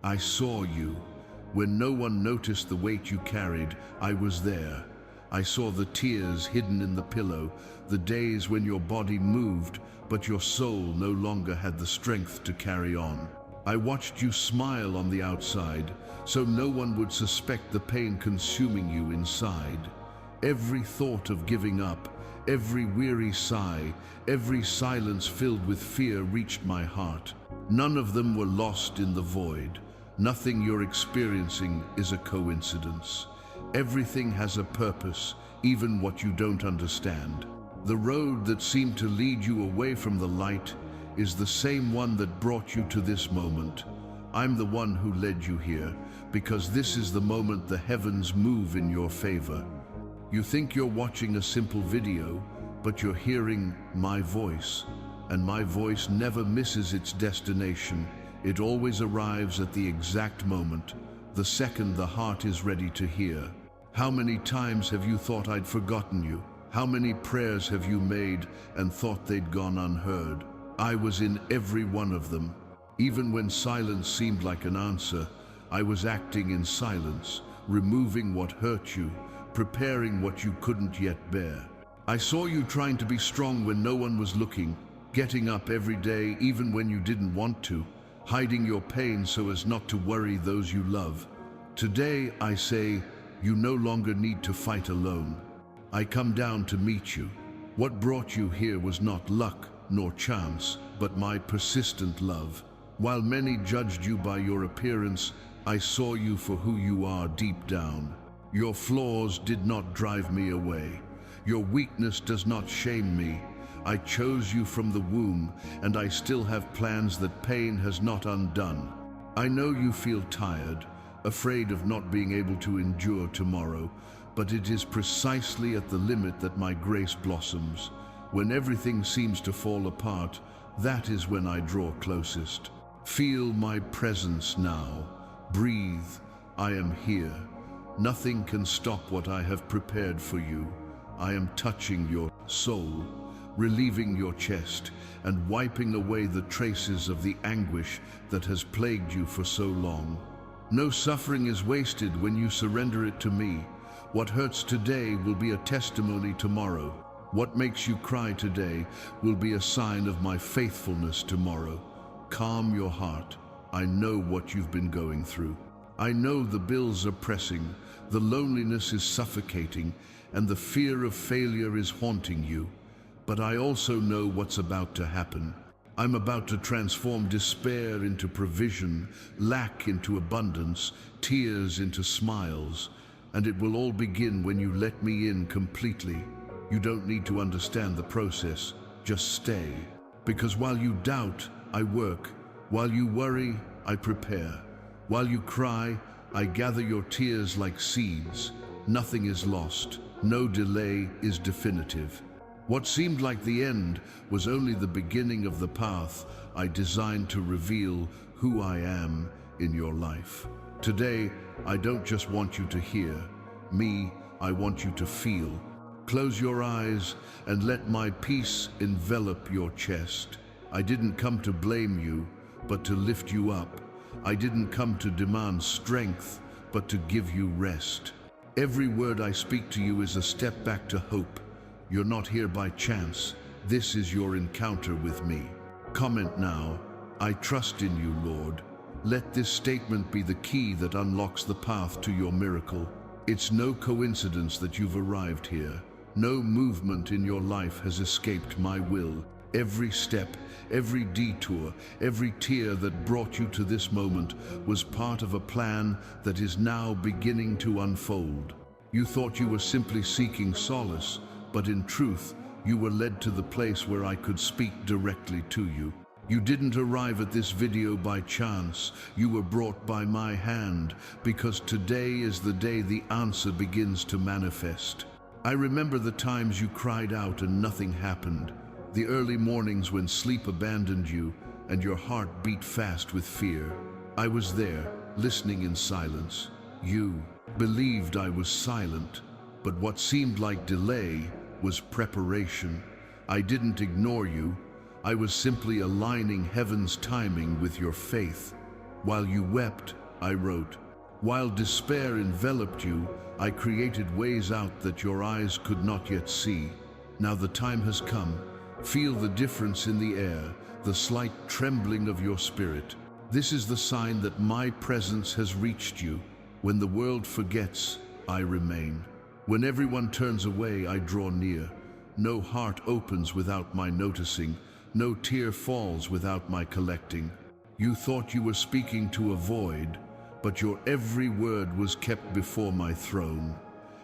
I saw you. When no one noticed the weight you carried, I was there. I saw the tears hidden in the pillow, the days when your body moved, but your soul no longer had the strength to carry on. I watched you smile on the outside, so no one would suspect the pain consuming you inside. Every thought of giving up, every weary sigh, every silence filled with fear reached my heart. None of them were lost in the void. Nothing you're experiencing is a coincidence. Everything has a purpose, even what you don't understand. The road that seemed to lead you away from the light is the same one that brought you to this moment. I'm the one who led you here, because this is the moment the heavens move in your favor. You think you're watching a simple video, but you're hearing my voice, and my voice never misses its destination. It always arrives at the exact moment, the second the heart is ready to hear. How many times have you thought I'd forgotten you? How many prayers have you made and thought they'd gone unheard? I was in every one of them. Even when silence seemed like an answer, I was acting in silence, removing what hurt you, preparing what you couldn't yet bear. I saw you trying to be strong when no one was looking, getting up every day even when you didn't want to, hiding your pain so as not to worry those you love. Today I say, you no longer need to fight alone. I come down to meet you. What brought you here was not luck nor chance, but my persistent love. While many judged you by your appearance, I saw you for who you are deep down. Your flaws did not drive me away. Your weakness does not shame me. I chose you from the womb, and I still have plans that pain has not undone. I know you feel tired, afraid of not being able to endure tomorrow, but it is precisely at the limit that my grace blossoms. When everything seems to fall apart, that is when I draw closest. Feel my presence now. Breathe. I am here. Nothing can stop what I have prepared for you. I am touching your soul, relieving your chest, and wiping away the traces of the anguish that has plagued you for so long. No suffering is wasted when you surrender it to me. What hurts today will be a testimony tomorrow. What makes you cry today will be a sign of my faithfulness tomorrow. Calm your heart. I know what you've been going through. I know the bills are pressing, the loneliness is suffocating, and the fear of failure is haunting you. But I also know what's about to happen. I'm about to transform despair into provision, lack into abundance, tears into smiles, and it will all begin when you let me in completely. You don't need to understand the process, just stay. Because while you doubt, I work. While you worry, I prepare. While you cry, I gather your tears like seeds. Nothing is lost. No delay is definitive. What seemed like the end was only the beginning of the path I designed to reveal who I am in your life. Today, I don't just want you to hear me, I want you to feel. Close your eyes and let my peace envelop your chest. I didn't come to blame you, but to lift you up. I didn't come to demand strength, but to give you rest. Every word I speak to you is a step back to hope. You're not here by chance. This is your encounter with me. Comment now, I trust in you, Lord. Let this statement be the key that unlocks the path to your miracle. It's no coincidence that you've arrived here. No movement in your life has escaped my will. Every step, every detour, every tear that brought you to this moment was part of a plan that is now beginning to unfold. You thought you were simply seeking solace, but in truth, you were led to the place where I could speak directly to you. You didn't arrive at this video by chance. You were brought by my hand, because today is the day the answer begins to manifest. I remember the times you cried out and nothing happened. The early mornings when sleep abandoned you and your heart beat fast with fear. I was there, listening in silence. You believed I was silent, but what seemed like delay was preparation. I didn't ignore you. I was simply aligning heaven's timing with your faith. While you wept, I wrote. While despair enveloped you, I created ways out that your eyes could not yet see. Now the time has come. Feel the difference in the air, the slight trembling of your spirit. This is the sign that my presence has reached you. When the world forgets, I remain. When everyone turns away, I draw near. No heart opens without my noticing. No tear falls without my collecting. You thought you were speaking to a void, but your every word was kept before my throne.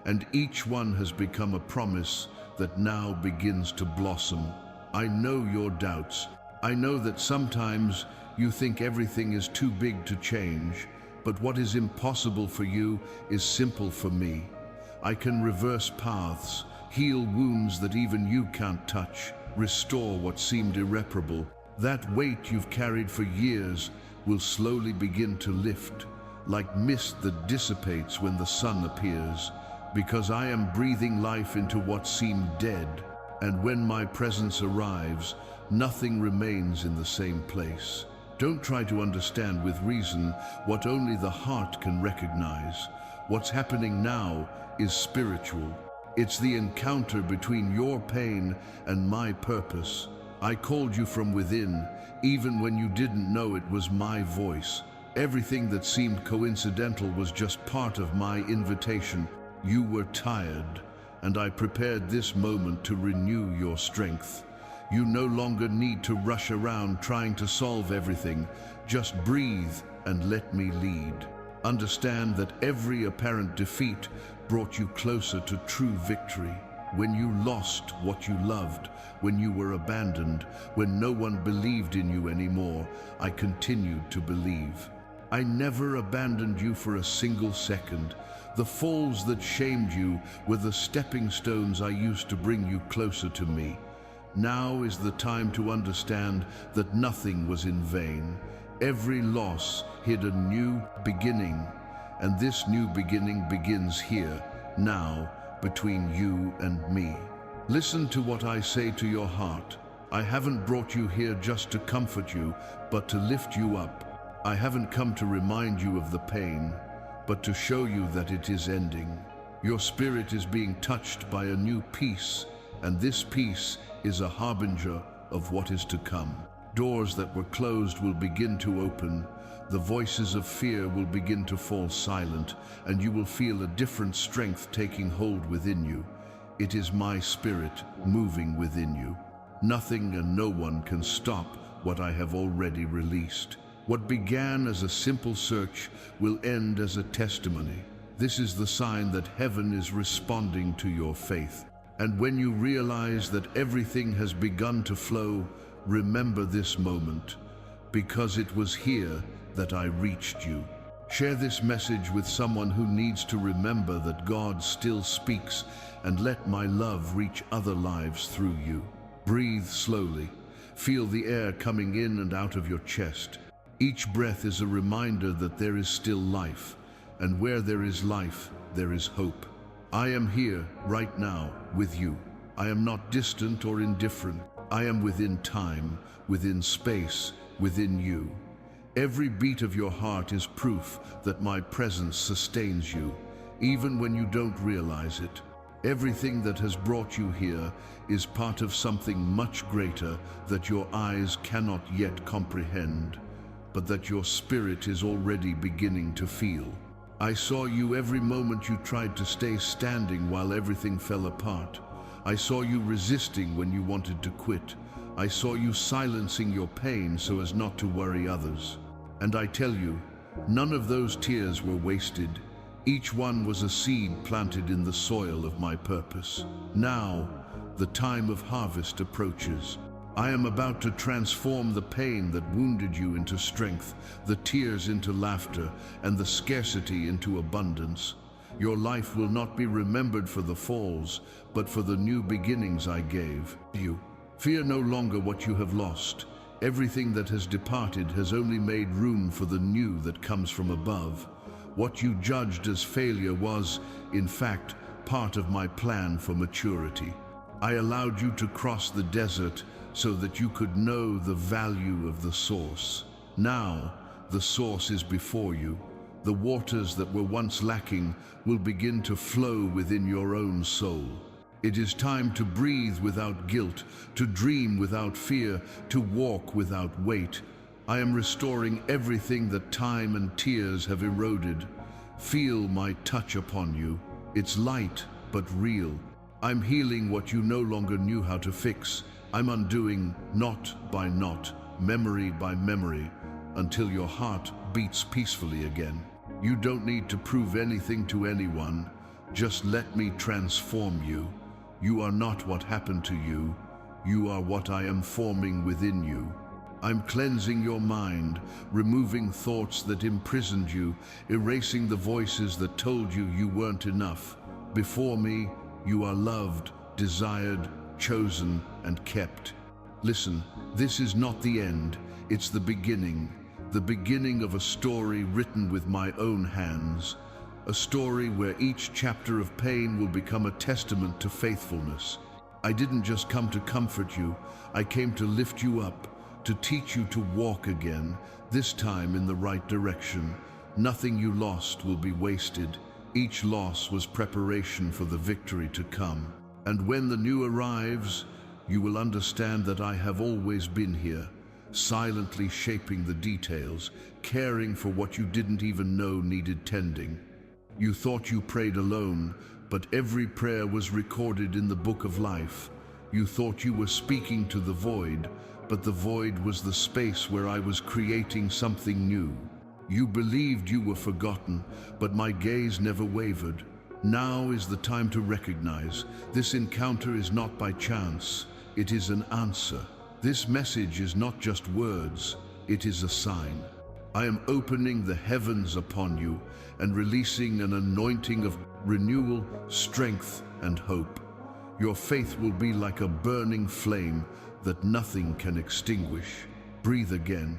And each one has become a promise that now begins to blossom. I know your doubts. I know that sometimes you think everything is too big to change, but what is impossible for you is simple for me. I can reverse paths, heal wounds that even you can't touch, restore what seemed irreparable. That weight you've carried for years will slowly begin to lift, like mist that dissipates when the sun appears, because I am breathing life into what seemed dead, and when my presence arrives, nothing remains in the same place. Don't try to understand with reason what only the heart can recognize. What's happening now is spiritual. It's the encounter between your pain and my purpose. I called you from within, even when you didn't know it was my voice. Everything that seemed coincidental was just part of my invitation. You were tired, and I prepared this moment to renew your strength. You no longer need to rush around trying to solve everything. Just breathe and let me lead. Understand that every apparent defeat brought you closer to true victory. When you lost what you loved, when you were abandoned, when no one believed in you anymore, I continued to believe. I never abandoned you for a single second. The falls that shamed you were the stepping stones I used to bring you closer to me. Now is the time to understand that nothing was in vain. Every loss hid a new beginning, and this new beginning begins here, now, between you and me. Listen to what I say to your heart. I haven't brought you here just to comfort you, but to lift you up. I haven't come to remind you of the pain, but to show you that it is ending. Your spirit is being touched by a new peace, and this peace is a harbinger of what is to come. Doors that were closed will begin to open. The voices of fear will begin to fall silent, and you will feel a different strength taking hold within you. It is my spirit moving within you. Nothing and no one can stop what I have already released. What began as a simple search will end as a testimony. This is the sign that heaven is responding to your faith. And when you realize that everything has begun to flow, remember this moment, because it was here that I reached you. Share this message with someone who needs to remember that God still speaks, and let my love reach other lives through you. Breathe slowly. Feel the air coming in and out of your chest. Each breath is a reminder that there is still life, and where there is life, there is hope. I am here, right now, with you. I am not distant or indifferent. I am within time, within space, within you. Every beat of your heart is proof that my presence sustains you, even when you don't realize it. Everything that has brought you here is part of something much greater that your eyes cannot yet comprehend, but that your spirit is already beginning to feel. I saw you every moment you tried to stay standing while everything fell apart. I saw you resisting when you wanted to quit. I saw you silencing your pain so as not to worry others. And I tell you, none of those tears were wasted. Each one was a seed planted in the soil of my purpose. Now, the time of harvest approaches. I am about to transform the pain that wounded you into strength, the tears into laughter, and the scarcity into abundance. Your life will not be remembered for the falls, but for the new beginnings I gave you. Fear no longer what you have lost. Everything that has departed has only made room for the new that comes from above. What you judged as failure was, in fact, part of my plan for maturity. I allowed you to cross the desert so that you could know the value of the source. Now, the source is before you. The waters that were once lacking will begin to flow within your own soul. It is time to breathe without guilt, to dream without fear, to walk without weight. I am restoring everything that time and tears have eroded. Feel my touch upon you. It's light, but real. I'm healing what you no longer knew how to fix. I'm undoing knot by knot, memory by memory, until your heart beats peacefully again. You don't need to prove anything to anyone. Just let me transform you. You are not what happened to you. You are what I am forming within you. I'm cleansing your mind, removing thoughts that imprisoned you, erasing the voices that told you you weren't enough. Before me, you are loved, desired, chosen, and kept. Listen, this is not the end, it's the beginning of a story written with my own hands, a story where each chapter of pain will become a testament to faithfulness. I didn't just come to comfort you, I came to lift you up, to teach you to walk again, this time in the right direction. Nothing you lost will be wasted. Each loss was preparation for the victory to come. And when the new arrives, you will understand that I have always been here, silently shaping the details, caring for what you didn't even know needed tending. You thought you prayed alone, but every prayer was recorded in the book of life. You thought you were speaking to the void, but the void was the space where I was creating something new. You believed you were forgotten, but my gaze never wavered. Now is the time to recognize this encounter is not by chance, it is an answer. This message is not just words, it is a sign. I am opening the heavens upon you and releasing an anointing of renewal, strength, and hope. Your faith will be like a burning flame that nothing can extinguish. Breathe again.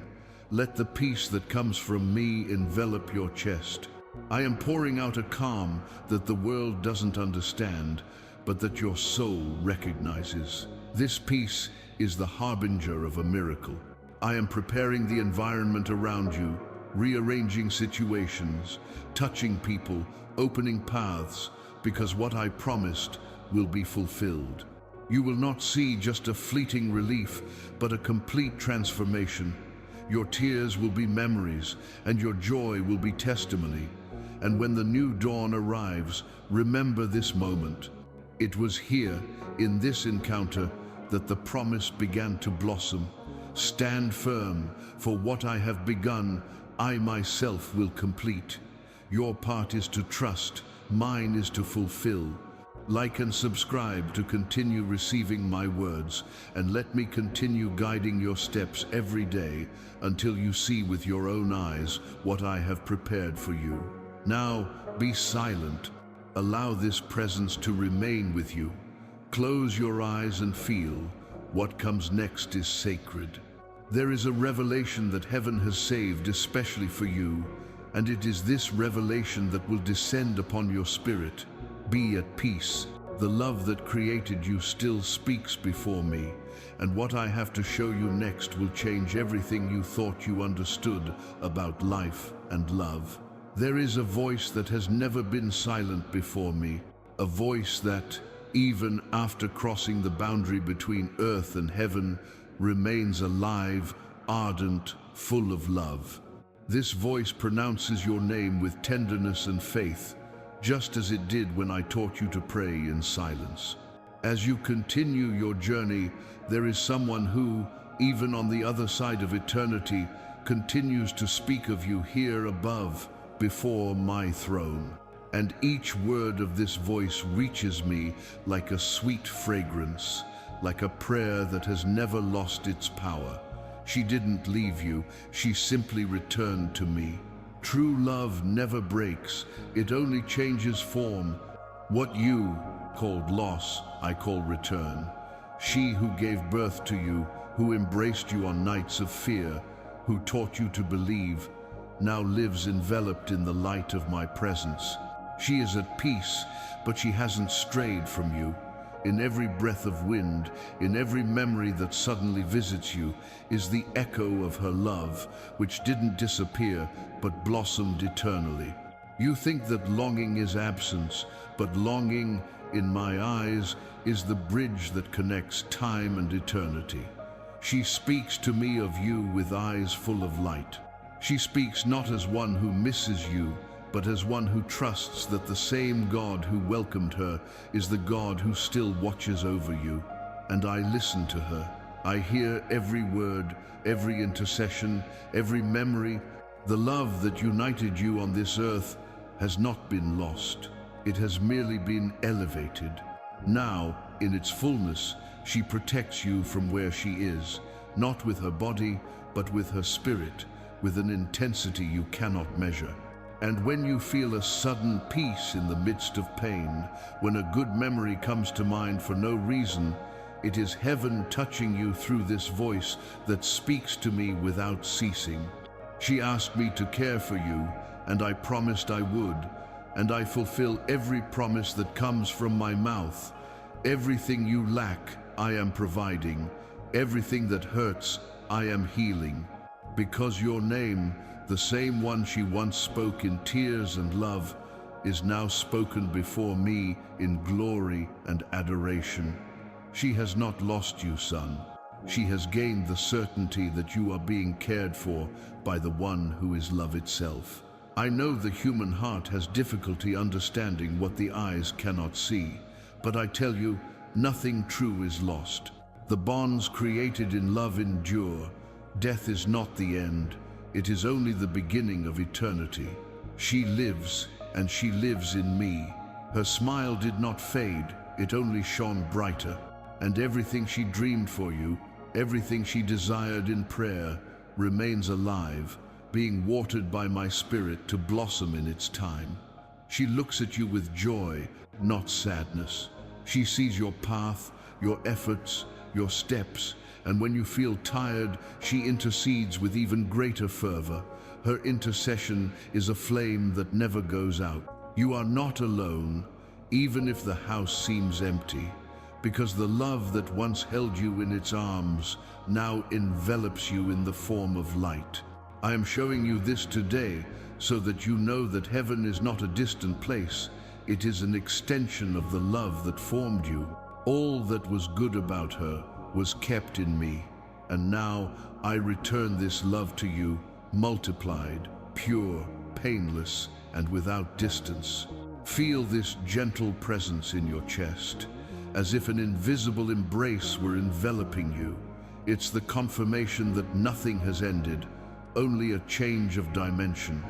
Let the peace that comes from me envelop your chest. I am pouring out a calm that the world doesn't understand, but that your soul recognizes. This peace is the harbinger of a miracle. I am preparing the environment around you, rearranging situations, touching people, opening paths, because what I promised will be fulfilled. You will not see just a fleeting relief, but a complete transformation. Your tears will be memories, and your joy will be testimony. And when the new dawn arrives, remember this moment. It was here, in this encounter, that the promise began to blossom. Stand firm, for what I have begun, I myself will complete. Your part is to trust, mine is to fulfill. Like and subscribe to continue receiving my words, and let me continue guiding your steps every day until you see with your own eyes what I have prepared for you. Now, be silent. Allow this presence to remain with you. Close your eyes and feel. What comes next is sacred. There is a revelation that heaven has saved especially for you, and it is this revelation that will descend upon your spirit. Be at peace. The love that created you still speaks before me, and what I have to show you next will change everything you thought you understood about life and love. There is a voice that has never been silent before me, a voice that, even after crossing the boundary between earth and heaven, remains alive, ardent, full of love. This voice pronounces your name with tenderness and faith, just as it did when I taught you to pray in silence. As you continue your journey, there is someone who, even on the other side of eternity, continues to speak of you here above, before my throne. And each word of this voice reaches me like a sweet fragrance, like a prayer that has never lost its power. She didn't leave you, she simply returned to me. True love never breaks, it only changes form. What you called loss, I call return. She who gave birth to you, who embraced you on nights of fear, who taught you to believe, now lives enveloped in the light of my presence. She is at peace, but she hasn't strayed from you. In every breath of wind, in every memory that suddenly visits you, is the echo of her love, which didn't disappear, but blossomed eternally. You think that longing is absence, but longing, in my eyes, is the bridge that connects time and eternity. She speaks to me of you with eyes full of light. She speaks not as one who misses you, but as one who trusts that the same God who welcomed her is the God who still watches over you. And I listen to her. I hear every word, every intercession, every memory. The love that united you on this earth has not been lost. It has merely been elevated. Now, in its fullness, she protects you from where she is, not with her body, but with her spirit, with an intensity you cannot measure. And when you feel a sudden peace in the midst of pain, when a good memory comes to mind for no reason, it is heaven touching you through this voice that speaks to me without ceasing. She asked me to care for you, and I promised I would, and I fulfill every promise that comes from my mouth. Everything you lack, I am providing. Everything that hurts, I am healing. Because your name, the same one she once spoke in tears and love, is now spoken before me in glory and adoration. She has not lost you, son. She has gained the certainty that you are being cared for by the one who is love itself. I know the human heart has difficulty understanding what the eyes cannot see, but I tell you, nothing true is lost. The bonds created in love endure. Death is not the end. It is only the beginning of eternity. She lives, and she lives in me. Her smile did not fade, it only shone brighter. And everything she dreamed for you, everything she desired in prayer, remains alive, being watered by my spirit to blossom in its time. She looks at you with joy, not sadness. She sees your path, your efforts, your steps, and when you feel tired, she intercedes with even greater fervor. Her intercession is a flame that never goes out. You are not alone, even if the house seems empty, because the love that once held you in its arms now envelops you in the form of light. I am showing you this today so that you know that heaven is not a distant place. It is an extension of the love that formed you. All that was good about her was kept in me, and now I return this love to you, multiplied, pure, painless, and without distance. Feel this gentle presence in your chest, as if an invisible embrace were enveloping you. It's the confirmation that nothing has ended, only a change of dimension.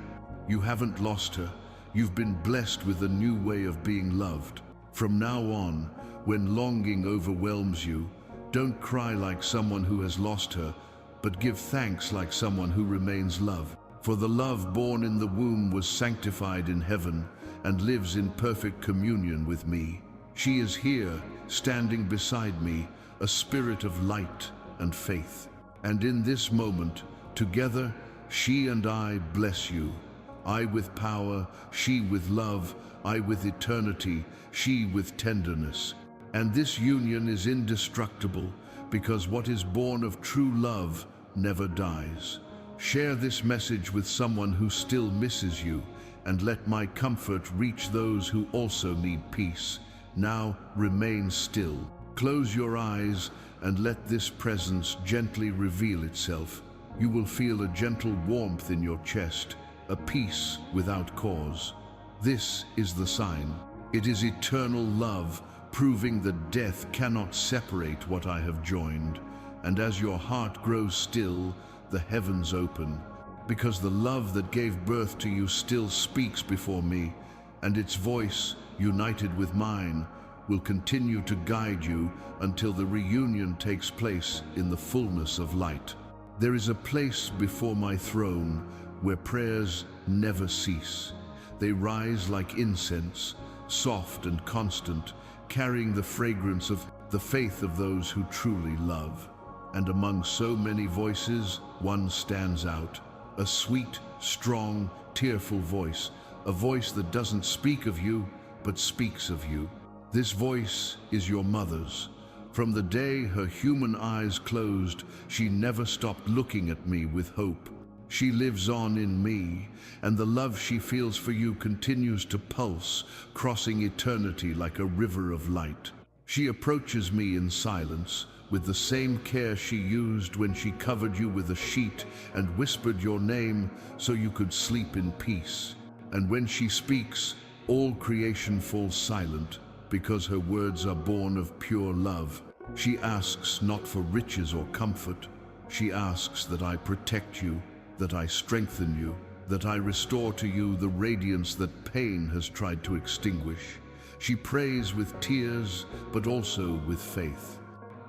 You haven't lost her. You've been blessed with a new way of being loved. From now on, when longing overwhelms you, don't cry like someone who has lost her, but give thanks like someone who remains loved. For the love born in the womb was sanctified in heaven and lives in perfect communion with me. She is here, standing beside me, a spirit of light and faith. And in this moment, together, she and I bless you. I with power, she with love, I with eternity, she with tenderness. And this union is indestructible, because what is born of true love never dies. Share this message with someone who still misses you, and let my comfort reach those who also need peace. Now remain still. Close your eyes and let this presence gently reveal itself. You will feel a gentle warmth in your chest, a peace without cause. This is the sign. It is eternal love, proving that death cannot separate what I have joined. And as your heart grows still, the heavens open, because the love that gave birth to you still speaks before me, and its voice, united with mine, will continue to guide you until the reunion takes place in the fullness of light. There is a place before my throne where prayers never cease. They rise like incense, soft and constant, carrying the fragrance of the faith of those who truly love. And among so many voices, one stands out, a sweet, strong, tearful voice, a voice that doesn't speak of you, but speaks of you. This voice is your mother's. From the day her human eyes closed, she never stopped looking at me with hope. She lives on in me, and the love she feels for you continues to pulse, crossing eternity like a river of light. She approaches me in silence, with the same care she used when she covered you with a sheet and whispered your name so you could sleep in peace. And when she speaks, all creation falls silent, because her words are born of pure love. She asks not for riches or comfort. She asks that I protect you, that I strengthen you, that I restore to you the radiance that pain has tried to extinguish. She prays with tears, but also with faith.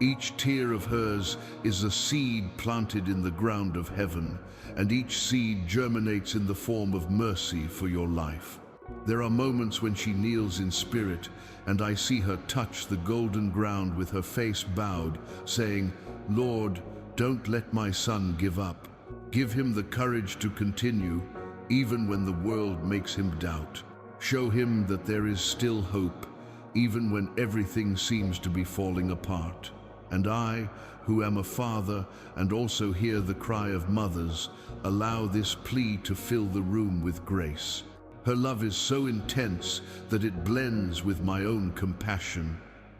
Each tear of hers is a seed planted in the ground of heaven, and each seed germinates in the form of mercy for your life. There are moments when she kneels in spirit, and I see her touch the golden ground with her face bowed, saying, "Lord, don't let my son give up. Give him the courage to continue, even when the world makes him doubt. Show him that there is still hope, even when everything seems to be falling apart." And I, who am a father and also hear the cry of mothers, allow this plea to fill the room with grace. Her love is so intense that it blends with my own compassion,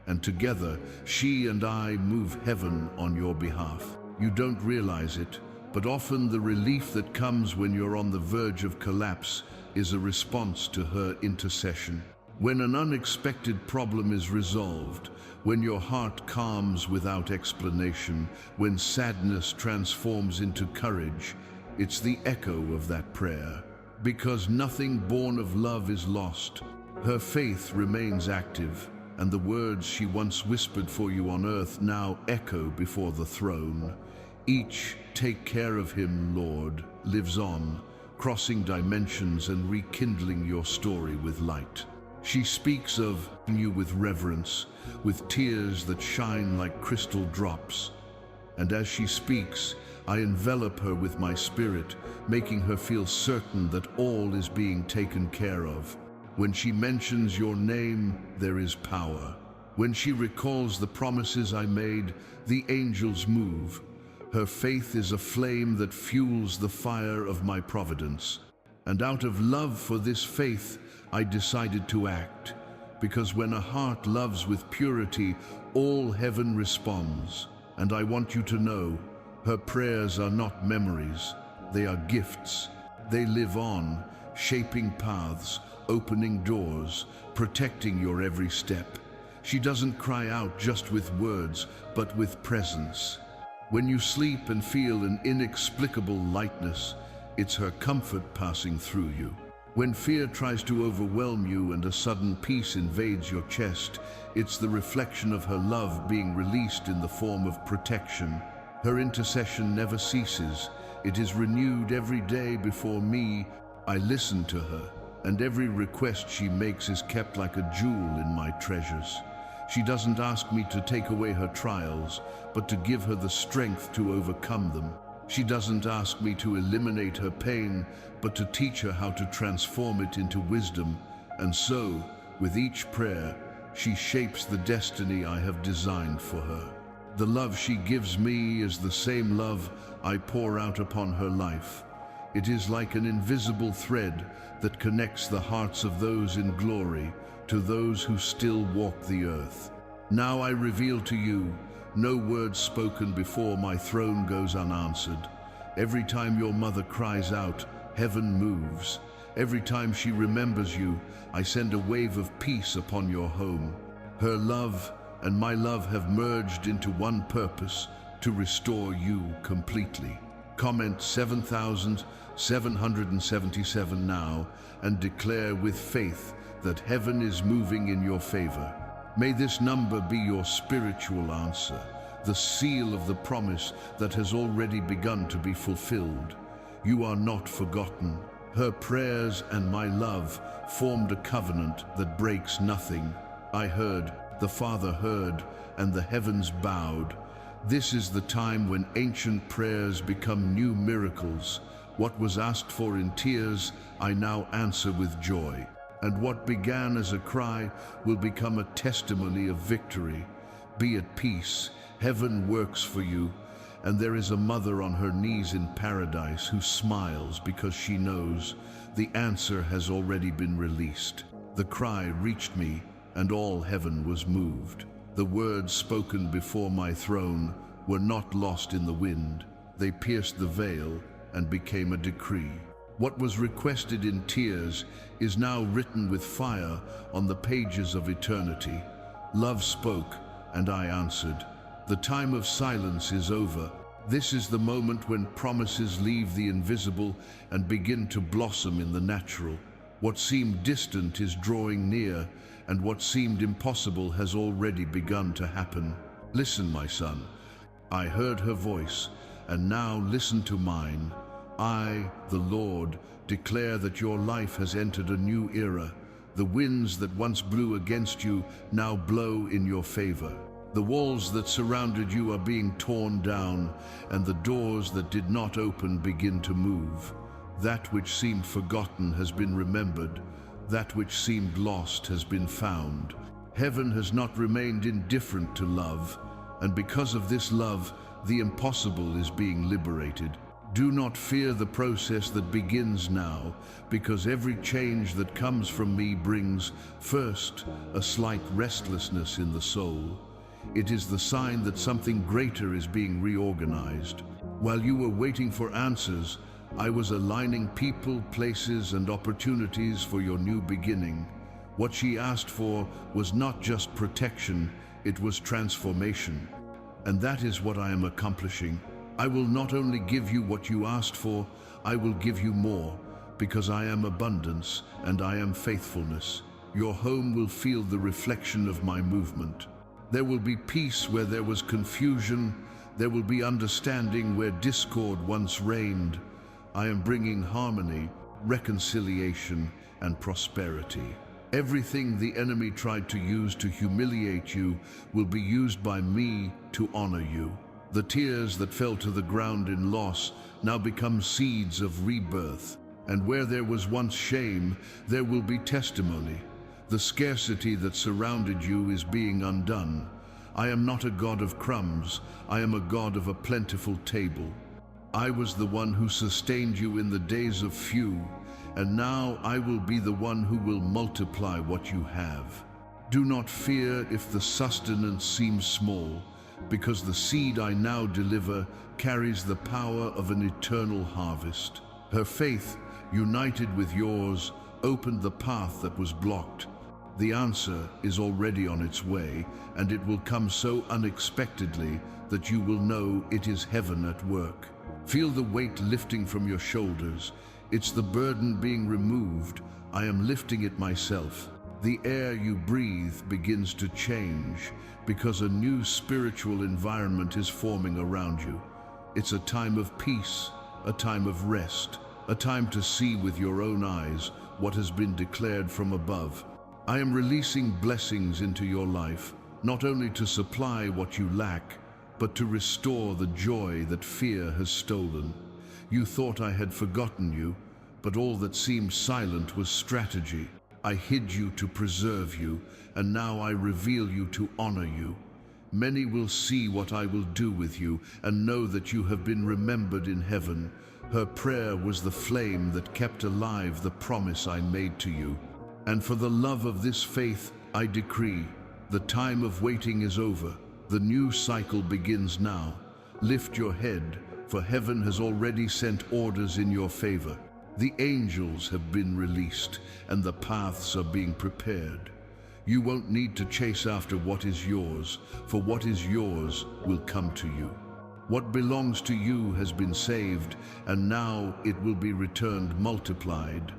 and together she and I move heaven on your behalf. You don't realize it, but often the relief that comes when you're on the verge of collapse is a response to her intercession. When an unexpected problem is resolved, when your heart calms without explanation, when sadness transforms into courage, it's the echo of that prayer. Because nothing born of love is lost, her faith remains active, and the words she once whispered for you on earth now echo before the throne. Each "Take care of him, Lord" lives on, crossing dimensions and rekindling your story with light. She speaks of you with reverence, with tears that shine like crystal drops. And as she speaks, I envelop her with my spirit, making her feel certain that all is being taken care of. When she mentions your name, there is power. When she recalls the promises I made, the angels move. Her faith is a flame that fuels the fire of my providence. And out of love for this faith, I decided to act. Because when a heart loves with purity, all heaven responds. And I want you to know, her prayers are not memories, they are gifts. They live on, shaping paths, opening doors, protecting your every step. She doesn't cry out just with words, but with presence. When you sleep and feel an inexplicable lightness, it's her comfort passing through you. When fear tries to overwhelm you and a sudden peace invades your chest, it's the reflection of her love being released in the form of protection. Her intercession never ceases. It is renewed every day before me. I listen to her, and every request she makes is kept like a jewel in my treasures. She doesn't ask me to take away her trials, but to give her the strength to overcome them. She doesn't ask me to eliminate her pain, but to teach her how to transform it into wisdom. And so, with each prayer, she shapes the destiny I have designed for her. The love she gives me is the same love I pour out upon her life. It is like an invisible thread that connects the hearts of those in glory to those who still walk the earth. Now I reveal to you, no word spoken before my throne goes unanswered. Every time your mother cries out, heaven moves. Every time she remembers you, I send a wave of peace upon your home. Her love and my love have merged into one purpose, to restore you completely. Comment 7,777 now and declare with faith that heaven is moving in your favor. May this number be your spiritual answer, the seal of the promise that has already begun to be fulfilled. You are not forgotten. Her prayers and my love formed a covenant that breaks nothing. I heard, the Father heard, and the heavens bowed. This is the time when ancient prayers become new miracles. What was asked for in tears, I now answer with joy. And what began as a cry will become a testimony of victory. Be at peace, heaven works for you, and there is a mother on her knees in paradise who smiles because she knows the answer has already been released. The cry reached me, and all heaven was moved. The words spoken before my throne were not lost in the wind. They pierced the veil and became a decree. What was requested in tears is now written with fire on the pages of eternity. Love spoke, and I answered. The time of silence is over. This is the moment when promises leave the invisible and begin to blossom in the natural. What seemed distant is drawing near, and what seemed impossible has already begun to happen. Listen, my son. I heard her voice, and now listen to mine. I, the Lord, declare that your life has entered a new era. The winds that once blew against you now blow in your favor. The walls that surrounded you are being torn down, and the doors that did not open begin to move. That which seemed forgotten has been remembered. That which seemed lost has been found. Heaven has not remained indifferent to love, and because of this love, the impossible is being liberated. Do not fear the process that begins now, because every change that comes from me brings, first, a slight restlessness in the soul. It is the sign that something greater is being reorganized. While you were waiting for answers, I was aligning people, places, and opportunities for your new beginning. What she asked for was not just protection, it was transformation. And that is what I am accomplishing. I will not only give you what you asked for, I will give you more, because I am abundance and I am faithfulness. Your home will feel the reflection of my movement. There will be peace where there was confusion. There will be understanding where discord once reigned. I am bringing harmony, reconciliation, and prosperity. Everything the enemy tried to use to humiliate you will be used by me to honor you. The tears that fell to the ground in loss now become seeds of rebirth. And where there was once shame, there will be testimony. The scarcity that surrounded you is being undone. I am not a God of crumbs. I am a God of a plentiful table. I was the one who sustained you in the days of few, and now I will be the one who will multiply what you have. Do not fear if the sustenance seems small, because the seed I now deliver carries the power of an eternal harvest. Her faith, united with yours, opened the path that was blocked. The answer is already on its way, and it will come so unexpectedly that you will know it is heaven at work. Feel the weight lifting from your shoulders. It's the burden being removed. I am lifting it myself. The air you breathe begins to change because a new spiritual environment is forming around you. It's a time of peace, a time of rest, a time to see with your own eyes what has been declared from above. I am releasing blessings into your life, not only to supply what you lack, but to restore the joy that fear has stolen. You thought I had forgotten you, but all that seemed silent was strategy. I hid you to preserve you, and now I reveal you to honor you. Many will see what I will do with you and know that you have been remembered in heaven. Her prayer was the flame that kept alive the promise I made to you. And for the love of this faith, I decree, the time of waiting is over. The new cycle begins now. Lift your head, for heaven has already sent orders in your favor. The angels have been released, and the paths are being prepared. You won't need to chase after what is yours, for what is yours will come to you. What belongs to you has been saved, and now it will be returned multiplied.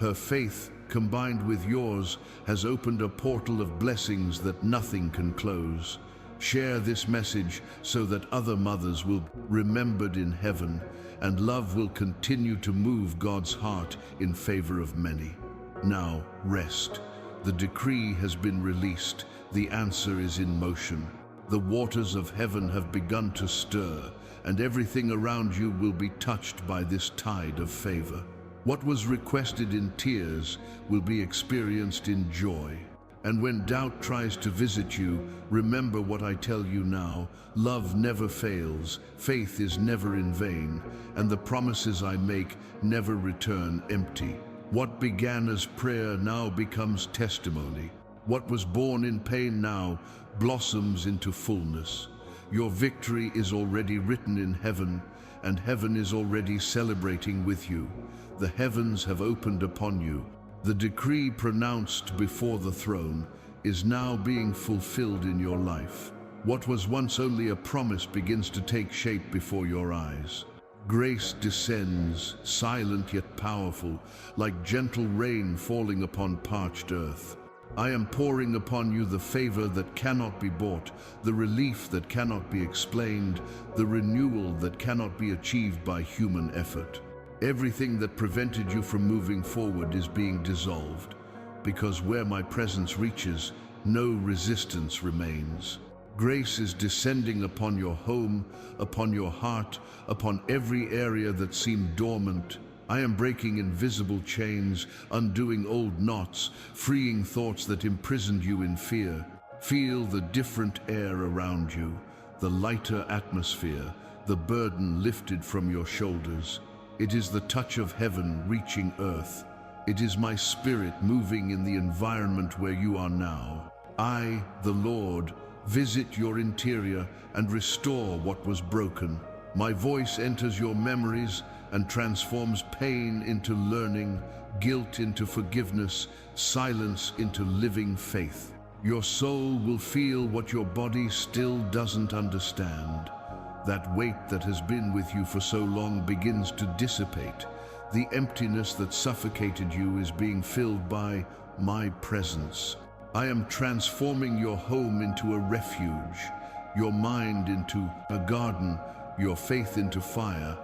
Her faith, combined with yours, has opened a portal of blessings that nothing can close. Share this message so that other mothers will be remembered in heaven, and love will continue to move God's heart in favor of many. Now, rest. The decree has been released. The answer is in motion. The waters of heaven have begun to stir, and everything around you will be touched by this tide of favor. What was requested in tears will be experienced in joy. And when doubt tries to visit you, remember what I tell you now. Love never fails, faith is never in vain, and the promises I make never return empty. What began as prayer now becomes testimony. What was born in pain now blossoms into fullness. Your victory is already written in heaven, and heaven is already celebrating with you. The heavens have opened upon you. The decree pronounced before the throne is now being fulfilled in your life. What was once only a promise begins to take shape before your eyes. Grace descends, silent yet powerful, like gentle rain falling upon parched earth. I am pouring upon you the favor that cannot be bought, the relief that cannot be explained, the renewal that cannot be achieved by human effort. Everything that prevented you from moving forward is being dissolved, because where my presence reaches, no resistance remains. Grace is descending upon your home, upon your heart, upon every area that seemed dormant. I am breaking invisible chains, undoing old knots, freeing thoughts that imprisoned you in fear. Feel the different air around you, the lighter atmosphere, the burden lifted from your shoulders. It is the touch of heaven reaching earth. It is my spirit moving in the environment where you are now. I, the Lord, visit your interior and restore what was broken. My voice enters your memories and transforms pain into learning, guilt into forgiveness, silence into living faith. Your soul will feel what your body still doesn't understand. That weight that has been with you for so long begins to dissipate. The emptiness that suffocated you is being filled by my presence. I am transforming your home into a refuge, your mind into a garden, your faith into fire.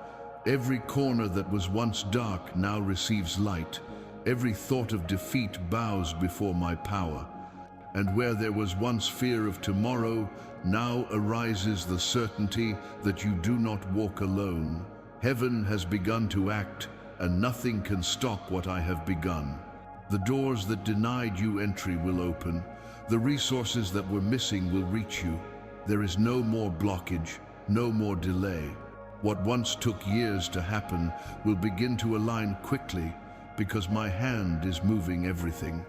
Every corner that was once dark now receives light. Every thought of defeat bows before my power. And where there was once fear of tomorrow, now arises the certainty that you do not walk alone. Heaven has begun to act, and nothing can stop what I have begun. The doors that denied you entry will open. The resources that were missing will reach you. There is no more blockage, no more delay. What once took years to happen will begin to align quickly, because my hand is moving everything.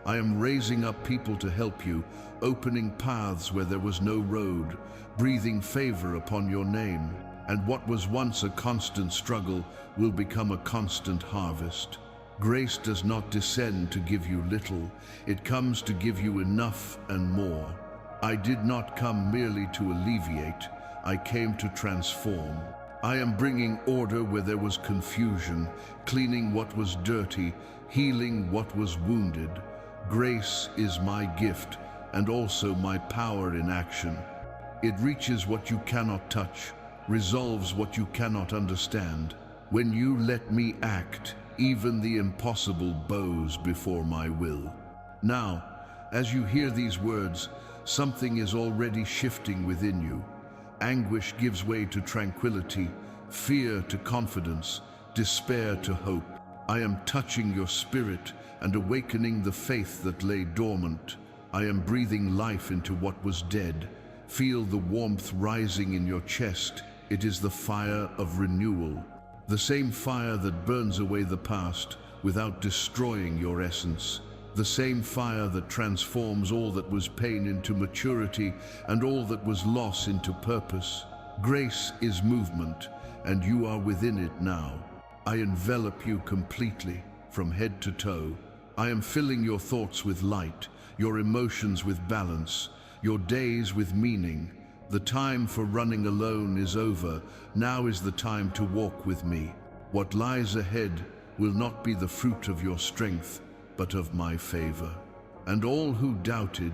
I am raising up people to help you, opening paths where there was no road, breathing favor upon your name. And what was once a constant struggle will become a constant harvest. Grace does not descend to give you little, it comes to give you enough and more. I did not come merely to alleviate, I came to transform. I am bringing order where there was confusion, cleaning what was dirty, healing what was wounded. Grace is my gift, and also my power in action. It reaches what you cannot touch, resolves what you cannot understand. When you let me act, even the impossible bows before my will. Now, as you hear these words, something is already shifting within you. Anguish gives way to tranquility, fear to confidence, despair to hope. I am touching your spirit and awakening the faith that lay dormant. I am breathing life into what was dead. Feel the warmth rising in your chest. It is the fire of renewal. The same fire that burns away the past without destroying your essence. The same fire that transforms all that was pain into maturity and all that was loss into purpose. Grace is movement, and you are within it now. I envelop you completely, from head to toe. I am filling your thoughts with light, your emotions with balance, your days with meaning. The time for running alone is over. Now is the time to walk with me. What lies ahead will not be the fruit of your strength, but of my favor. And all who doubted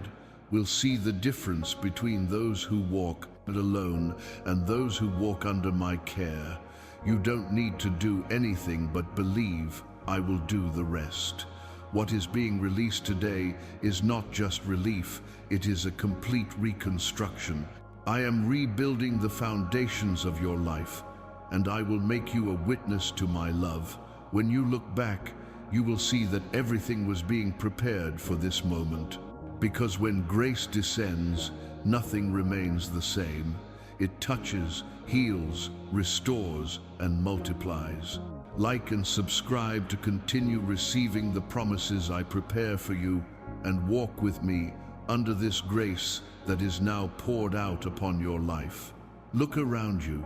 will see the difference between those who walk alone and those who walk under my care. You don't need to do anything but believe. I will do the rest. What is being released today is not just relief, it is a complete reconstruction. I am rebuilding the foundations of your life, and I will make you a witness to my love, When you look back, you will see that everything was being prepared for this moment. Because when grace descends, nothing remains the same. It touches, heals, restores, and multiplies. Like and subscribe to continue receiving the promises I prepare for you, and walk with me under this grace that is now poured out upon your life. Look around you.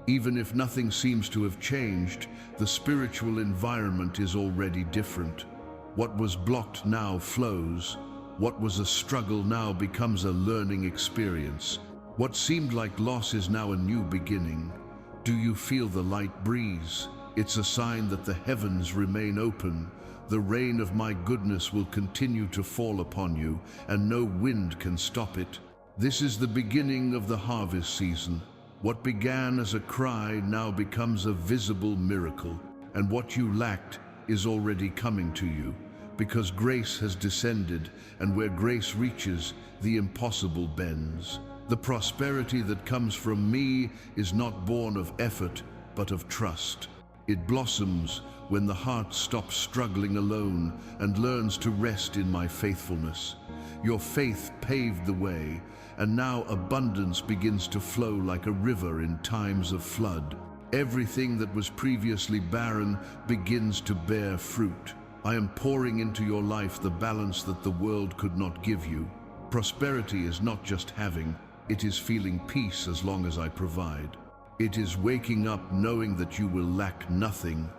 Even if nothing seems to have changed, the spiritual environment is already different. What was blocked now flows. What was a struggle now becomes a learning experience. What seemed like loss is now a new beginning. Do you feel the light breeze? It's a sign that the heavens remain open. The rain of my goodness will continue to fall upon you, and no wind can stop it. This is the beginning of the harvest season. What began as a cry now becomes a visible miracle, and what you lacked is already coming to you, because grace has descended, and where grace reaches, the impossible bends. The prosperity that comes from me is not born of effort, but of trust. It blossoms when the heart stops struggling alone and learns to rest in my faithfulness. Your faith paved the way, and now abundance begins to flow like a river in times of flood. Everything that was previously barren begins to bear fruit. I am pouring into your life the balance that the world could not give you. Prosperity is not just having, it is feeling peace as long as I provide. It is waking up knowing that you will lack nothing,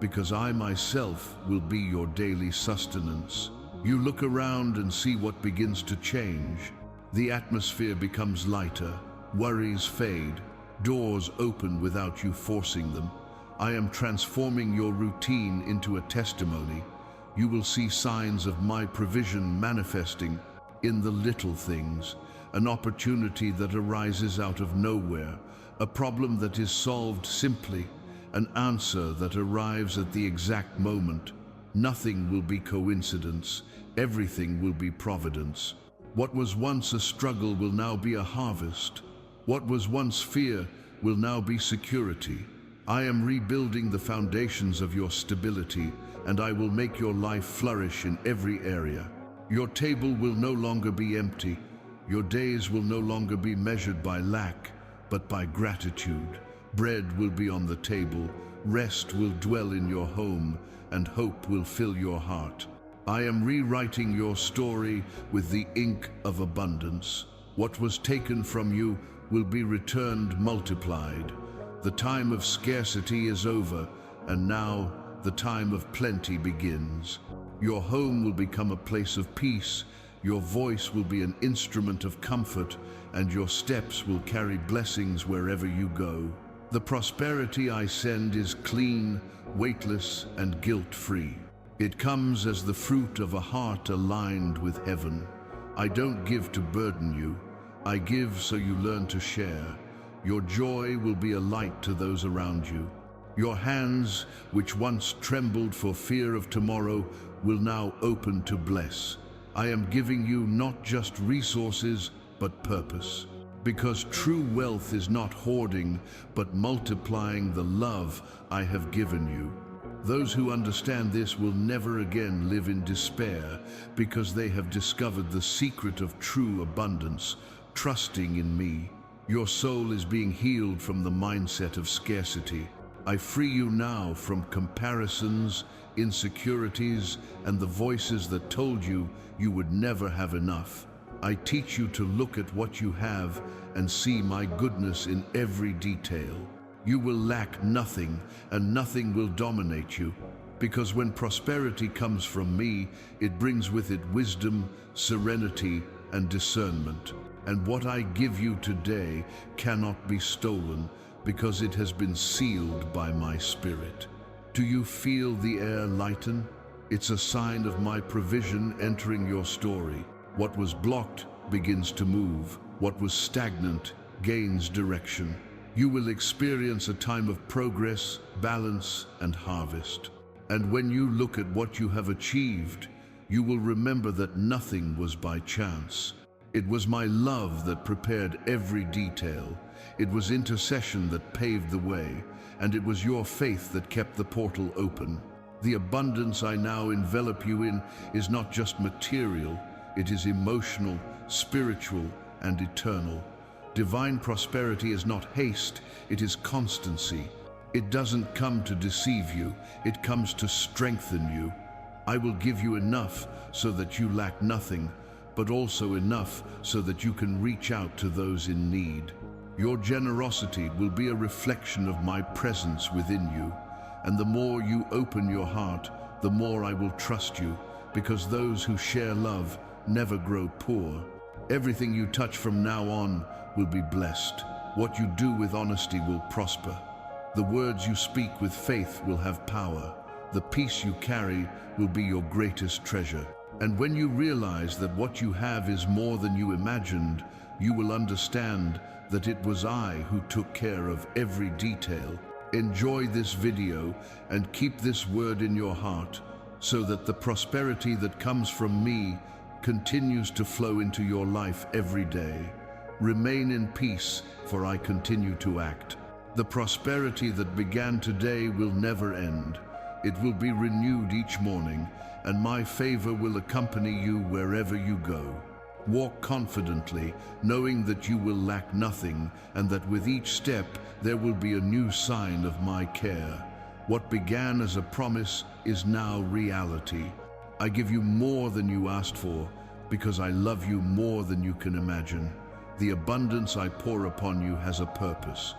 because I myself will be your daily sustenance. You look around and see what begins to change. The atmosphere becomes lighter, worries fade, doors open without you forcing them. I am transforming your routine into a testimony. You will see signs of my provision manifesting in the little things, an opportunity that arises out of nowhere, a problem that is solved simply, an answer that arrives at the exact moment. Nothing will be coincidence, everything will be providence. What was once a struggle will now be a harvest. What was once fear will now be security. I am rebuilding the foundations of your stability, and I will make your life flourish in every area. Your table will no longer be empty. Your days will no longer be measured by lack, but by gratitude. Bread will be on the table, rest will dwell in your home, and hope will fill your heart. I am rewriting your story with the ink of abundance. What was taken from you will be returned multiplied. The time of scarcity is over, and now the time of plenty begins. Your home will become a place of peace, your voice will be an instrument of comfort, and your steps will carry blessings wherever you go. The prosperity I send is clean, weightless, and guilt-free. It comes as the fruit of a heart aligned with heaven. I don't give to burden you. I give so you learn to share. Your joy will be a light to those around you. Your hands, which once trembled for fear of tomorrow, will now open to bless. I am giving you not just resources, but purpose. Because true wealth is not hoarding, but multiplying the love I have given you. Those who understand this will never again live in despair, because they have discovered the secret of true abundance, trusting in me. Your soul is being healed from the mindset of scarcity. I free you now from comparisons, insecurities, and the voices that told you you would never have enough. I teach you to look at what you have and see my goodness in every detail. You will lack nothing, and nothing will dominate you, because when prosperity comes from me, it brings with it wisdom, serenity, and discernment. And what I give you today cannot be stolen, because it has been sealed by my spirit. Do you feel the air lighten? It's a sign of my provision entering your story. What was blocked begins to move. What was stagnant gains direction. You will experience a time of progress, balance, and harvest. And when you look at what you have achieved, you will remember that nothing was by chance. It was my love that prepared every detail. It was intercession that paved the way, and it was your faith that kept the portal open. The abundance I now envelop you in is not just material, it is emotional, spiritual, and eternal. Divine prosperity is not haste, it is constancy. It doesn't come to deceive you, it comes to strengthen you. I will give you enough so that you lack nothing, but also enough so that you can reach out to those in need. Your generosity will be a reflection of my presence within you, and the more you open your heart, the more I will trust you, because those who share love never grow poor. Everything you touch from now on will be blessed. What you do with honesty will prosper. The words you speak with faith will have power. The peace you carry will be your greatest treasure. And when you realize that what you have is more than you imagined, you will understand that it was I who took care of every detail. Enjoy this video and keep this word in your heart so that the prosperity that comes from me continues to flow into your life every day. Remain in peace, for I continue to act. The prosperity that began today will never end. It will be renewed each morning, and my favor will accompany you wherever you go. Walk confidently, knowing that you will lack nothing, and that with each step there will be a new sign of my care. What began as a promise is now reality. I give you more than you asked for, because I love you more than you can imagine. The abundance I pour upon you has a purpose.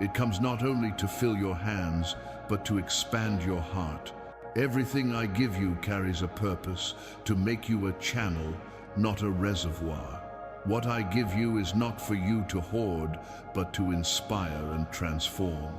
It comes not only to fill your hands, but to expand your heart. Everything I give you carries a purpose, to make you a channel, not a reservoir. What I give you is not for you to hoard, but to inspire and transform.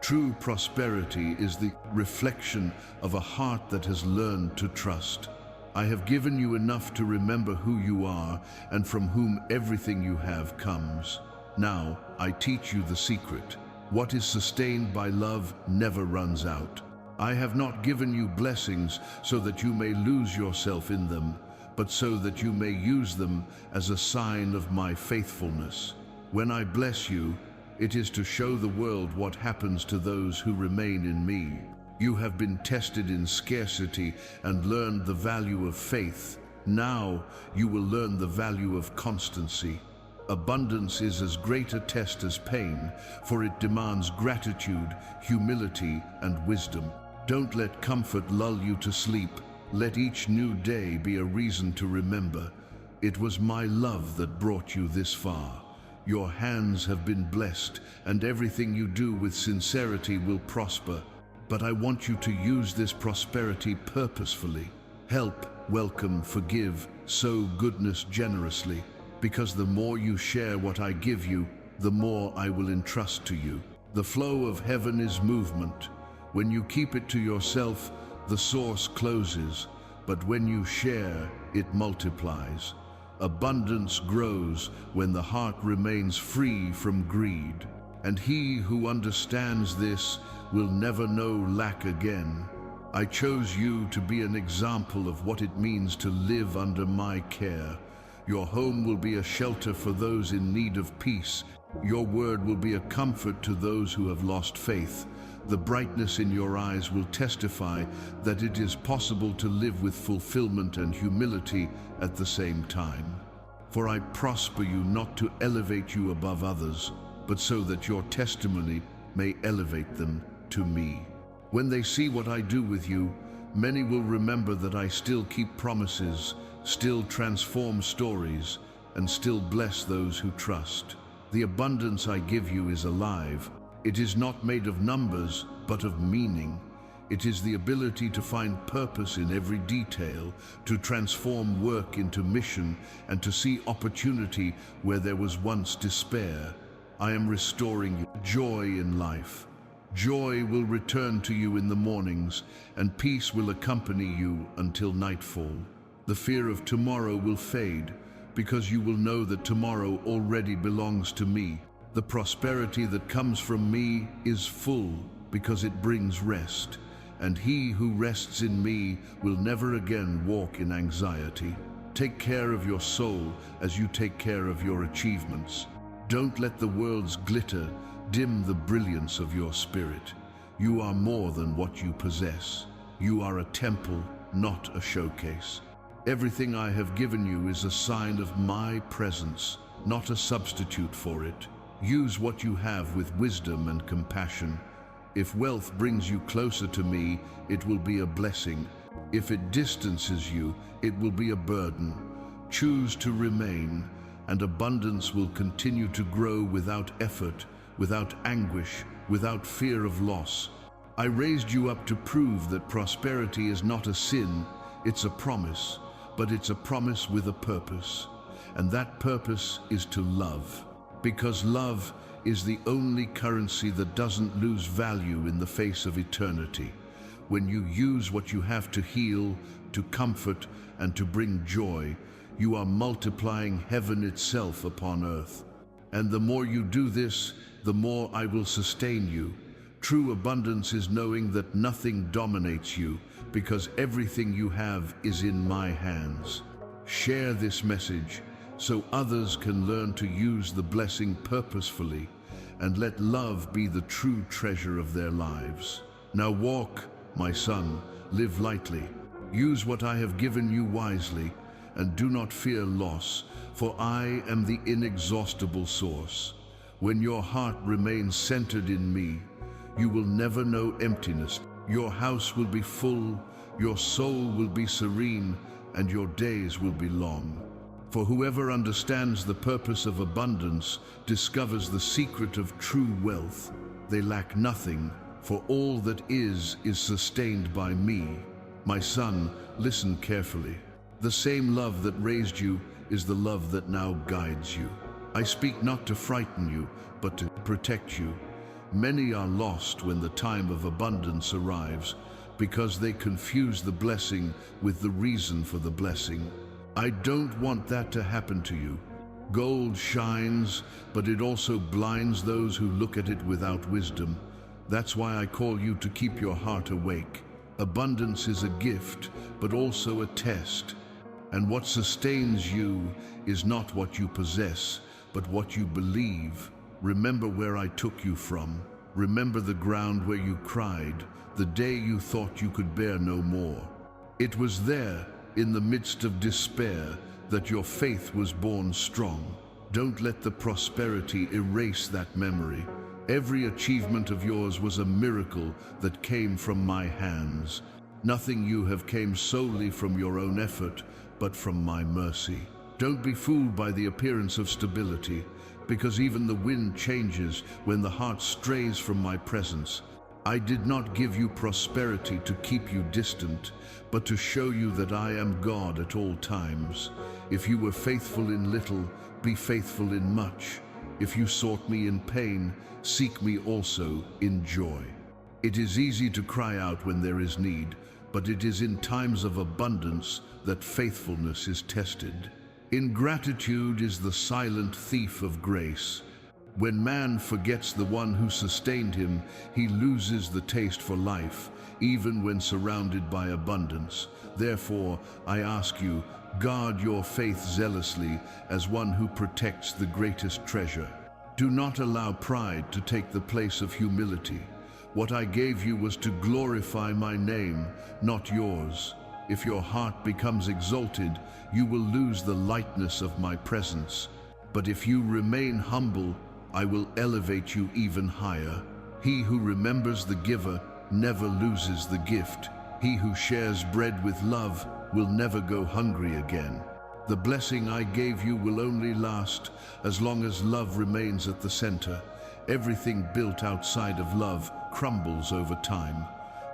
True prosperity is the reflection of a heart that has learned to trust. I have given you enough to remember who you are and from whom everything you have comes. Now, I teach you the secret. What is sustained by love never runs out. I have not given you blessings so that you may lose yourself in them, but so that you may use them as a sign of my faithfulness. When I bless you, it is to show the world what happens to those who remain in me. You have been tested in scarcity and learned the value of faith. Now you will learn the value of constancy. Abundance is as great a test as pain, for it demands gratitude, humility, and wisdom. Don't let comfort lull you to sleep. Let each new day be a reason to remember. It was my love that brought you this far. Your hands have been blessed, and everything you do with sincerity will prosper. But I want you to use this prosperity purposefully. Help, welcome, forgive, sow goodness generously. Because the more you share what I give you, the more I will entrust to you. The flow of heaven is movement. When you keep it to yourself, the source closes. But when you share, it multiplies. Abundance grows when the heart remains free from greed. And he who understands this will never know lack again. I chose you to be an example of what it means to live under my care. Your home will be a shelter for those in need of peace. Your word will be a comfort to those who have lost faith. The brightness in your eyes will testify that it is possible to live with fulfillment and humility at the same time. For I prosper you not to elevate you above others, but so that your testimony may elevate them to me. When they see what I do with you, many will remember that I still keep promises, still transform stories, and still bless those who trust. The abundance I give you is alive. It is not made of numbers, but of meaning. It is the ability to find purpose in every detail, to transform work into mission, and to see opportunity where there was once despair. I am restoring you joy in life. Joy will return to you in the mornings, and peace will accompany you until nightfall. The fear of tomorrow will fade, because you will know that tomorrow already belongs to me. The prosperity that comes from me is full, because it brings rest, and he who rests in me will never again walk in anxiety. Take care of your soul as you take care of your achievements. Don't let the world's glitter dim the brilliance of your spirit. You are more than what you possess. You are a temple, not a showcase. Everything I have given you is a sign of my presence, not a substitute for it. Use what you have with wisdom and compassion. If wealth brings you closer to me, it will be a blessing. If it distances you, it will be a burden. Choose to remain, and abundance will continue to grow without effort, without anguish, without fear of loss. I raised you up to prove that prosperity is not a sin, it's a promise, but it's a promise with a purpose. And that purpose is to love. Because love is the only currency that doesn't lose value in the face of eternity. When you use what you have to heal, to comfort, and to bring joy, you are multiplying heaven itself upon earth. And the more you do this, the more I will sustain you. True abundance is knowing that nothing dominates you, because everything you have is in my hands. Share this message so others can learn to use the blessing purposefully, and let love be the true treasure of their lives. Now walk, my son, live lightly. Use what I have given you wisely, and do not fear loss, for I am the inexhaustible source. When your heart remains centered in me, you will never know emptiness. Your house will be full, your soul will be serene, and your days will be long. For whoever understands the purpose of abundance discovers the secret of true wealth. They lack nothing, for all that is sustained by me. My son, listen carefully. The same love that raised you is the love that now guides you. I speak not to frighten you, but to protect you. Many are lost when the time of abundance arrives, because they confuse the blessing with the reason for the blessing. I don't want that to happen to you. Gold shines, but it also blinds those who look at it without wisdom. That's why I call you to keep your heart awake. Abundance is a gift, but also a test. And what sustains you is not what you possess, but what you believe. Remember where I took you from. Remember the ground where you cried, the day you thought you could bear no more. It was there, in the midst of despair, that your faith was born strong. Don't let the prosperity erase that memory. Every achievement of yours was a miracle that came from my hands. Nothing you have came solely from your own effort, but from my mercy. Don't be fooled by the appearance of stability, because even the wind changes when the heart strays from my presence. I did not give you prosperity to keep you distant, but to show you that I am God at all times. If you were faithful in little, be faithful in much. If you sought me in pain, seek me also in joy. It is easy to cry out when there is need, but it is in times of abundance that faithfulness is tested. Ingratitude is the silent thief of grace. When man forgets the one who sustained him, he loses the taste for life, even when surrounded by abundance. Therefore, I ask you, guard your faith zealously as one who protects the greatest treasure. Do not allow pride to take the place of humility. What I gave you was to glorify my name, not yours. If your heart becomes exalted, you will lose the lightness of my presence. But if you remain humble, I will elevate you even higher. He who remembers the giver never loses the gift. He who shares bread with love will never go hungry again. The blessing I gave you will only last as long as love remains at the center. Everything built outside of love crumbles over time.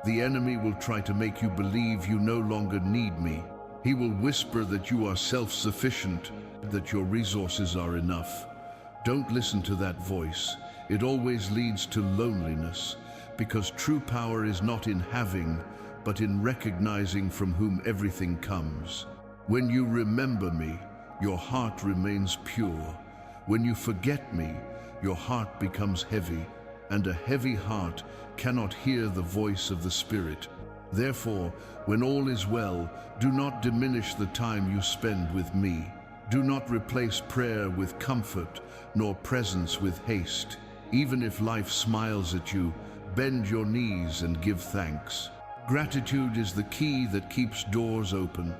The enemy will try to make you believe you no longer need me. He will whisper that you are self-sufficient, that your resources are enough. Don't listen to that voice. It always leads to loneliness, because true power is not in having, but in recognizing from whom everything comes. When you remember me, your heart remains pure. When you forget me, your heart becomes heavy, and a heavy heart cannot hear the voice of the Spirit. Therefore, when all is well, do not diminish the time you spend with me. Do not replace prayer with comfort, nor presence with haste. Even if life smiles at you, bend your knees and give thanks. Gratitude is the key that keeps doors open.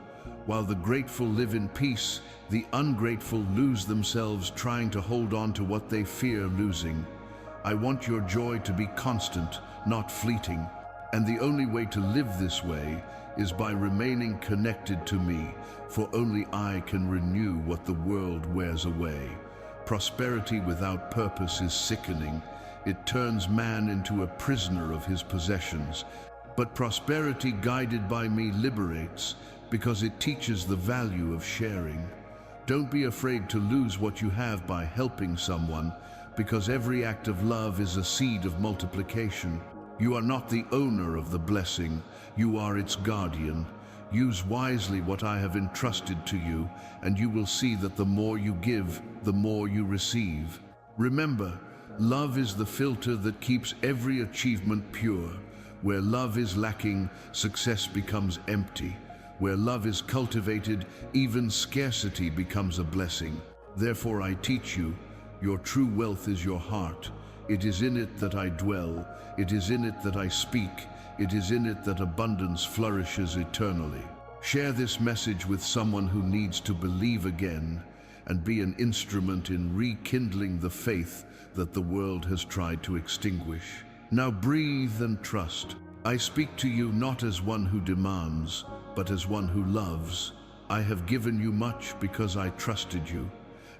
While the grateful live in peace, the ungrateful lose themselves trying to hold on to what they fear losing. I want your joy to be constant, not fleeting. And the only way to live this way is by remaining connected to me, for only I can renew what the world wears away. Prosperity without purpose is sickening. It turns man into a prisoner of his possessions. But prosperity guided by me liberates, because it teaches the value of sharing. Don't be afraid to lose what you have by helping someone, because every act of love is a seed of multiplication. You are not the owner of the blessing, you are its guardian. Use wisely what I have entrusted to you, and you will see that the more you give, the more you receive. Remember, love is the filter that keeps every achievement pure. Where love is lacking, success becomes empty. Where love is cultivated, even scarcity becomes a blessing. Therefore I teach you, your true wealth is your heart. It is in it that I dwell. It is in it that I speak. It is in it that abundance flourishes eternally. Share this message with someone who needs to believe again and be an instrument in rekindling the faith that the world has tried to extinguish. Now breathe and trust. I speak to you not as one who demands, but as one who loves. I have given you much because I trusted you,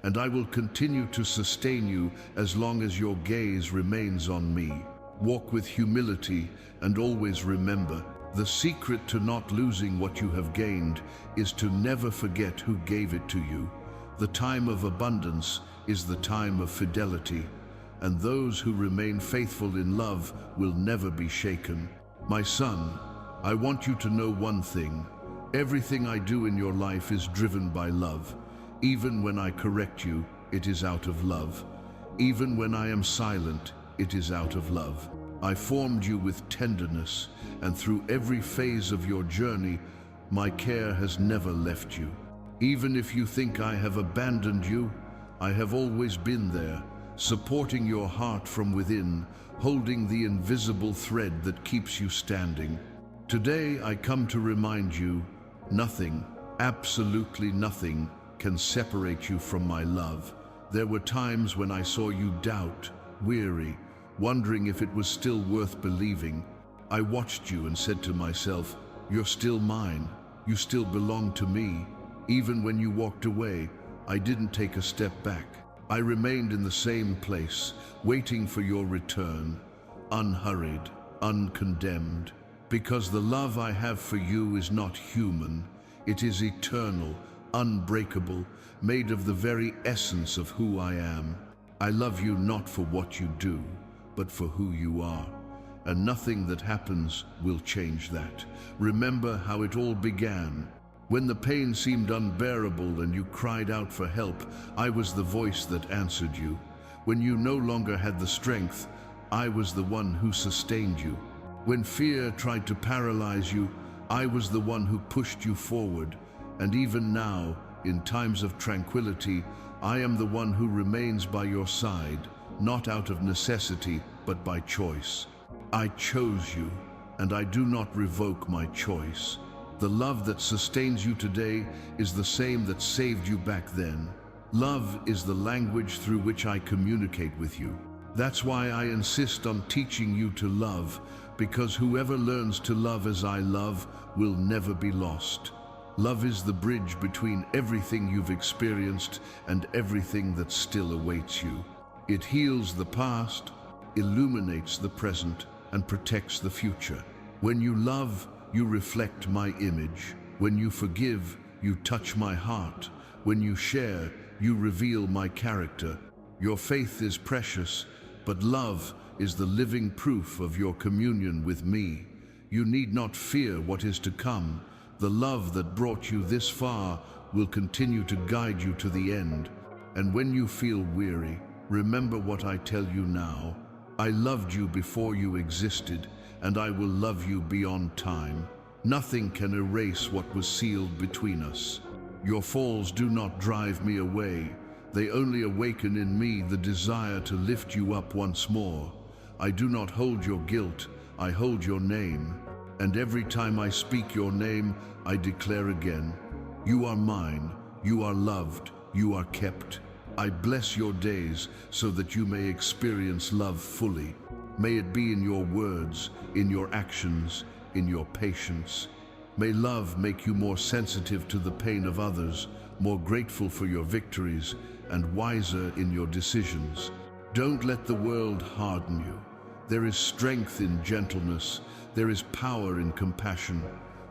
and I will continue to sustain you as long as your gaze remains on me. Walk with humility and always remember, the secret to not losing what you have gained is to never forget who gave it to you. The time of abundance is the time of fidelity, and those who remain faithful in love will never be shaken. My son, I want you to know one thing. Everything I do in your life is driven by love. Even when I correct you, it is out of love. Even when I am silent, it is out of love. I formed you with tenderness, and through every phase of your journey, my care has never left you. Even if you think I have abandoned you, I have always been there, supporting your heart from within, holding the invisible thread that keeps you standing. Today I come to remind you, nothing, absolutely nothing, can separate you from my love. There were times when I saw you doubt, weary, wondering if it was still worth believing. I watched you and said to myself, you're still mine, you still belong to me. Even when you walked away, I didn't take a step back. I remained in the same place, waiting for your return, unhurried, uncondemned, because the love I have for you is not human. It is eternal, unbreakable, made of the very essence of who I am. I love you not for what you do, but for who you are. And nothing that happens will change that. Remember how it all began. When the pain seemed unbearable and you cried out for help, I was the voice that answered you. When you no longer had the strength, I was the one who sustained you. When fear tried to paralyze you, I was the one who pushed you forward. And even now, in times of tranquility, I am the one who remains by your side, not out of necessity, but by choice. I chose you, and I do not revoke my choice. The love that sustains you today is the same that saved you back then. Love is the language through which I communicate with you. That's why I insist on teaching you to love, because whoever learns to love as I love will never be lost. Love is the bridge between everything you've experienced and everything that still awaits you. It heals the past, illuminates the present, and protects the future. When you love, you reflect my image. When you forgive, you touch my heart. When you share, you reveal my character. Your faith is precious, but love is the living proof of your communion with me. You need not fear what is to come. The love that brought you this far will continue to guide you to the end. And when you feel weary, remember what I tell you now. I loved you before you existed, and I will love you beyond time. Nothing can erase what was sealed between us. Your falls do not drive me away. They only awaken in me the desire to lift you up once more. I do not hold your guilt, I hold your name. And every time I speak your name, I declare again, you are mine, you are loved, you are kept. I bless your days so that you may experience love fully. May it be in your words, in your actions, in your patience. May love make you more sensitive to the pain of others, more grateful for your victories, and wiser in your decisions. Don't let the world harden you. There is strength in gentleness. There is power in compassion.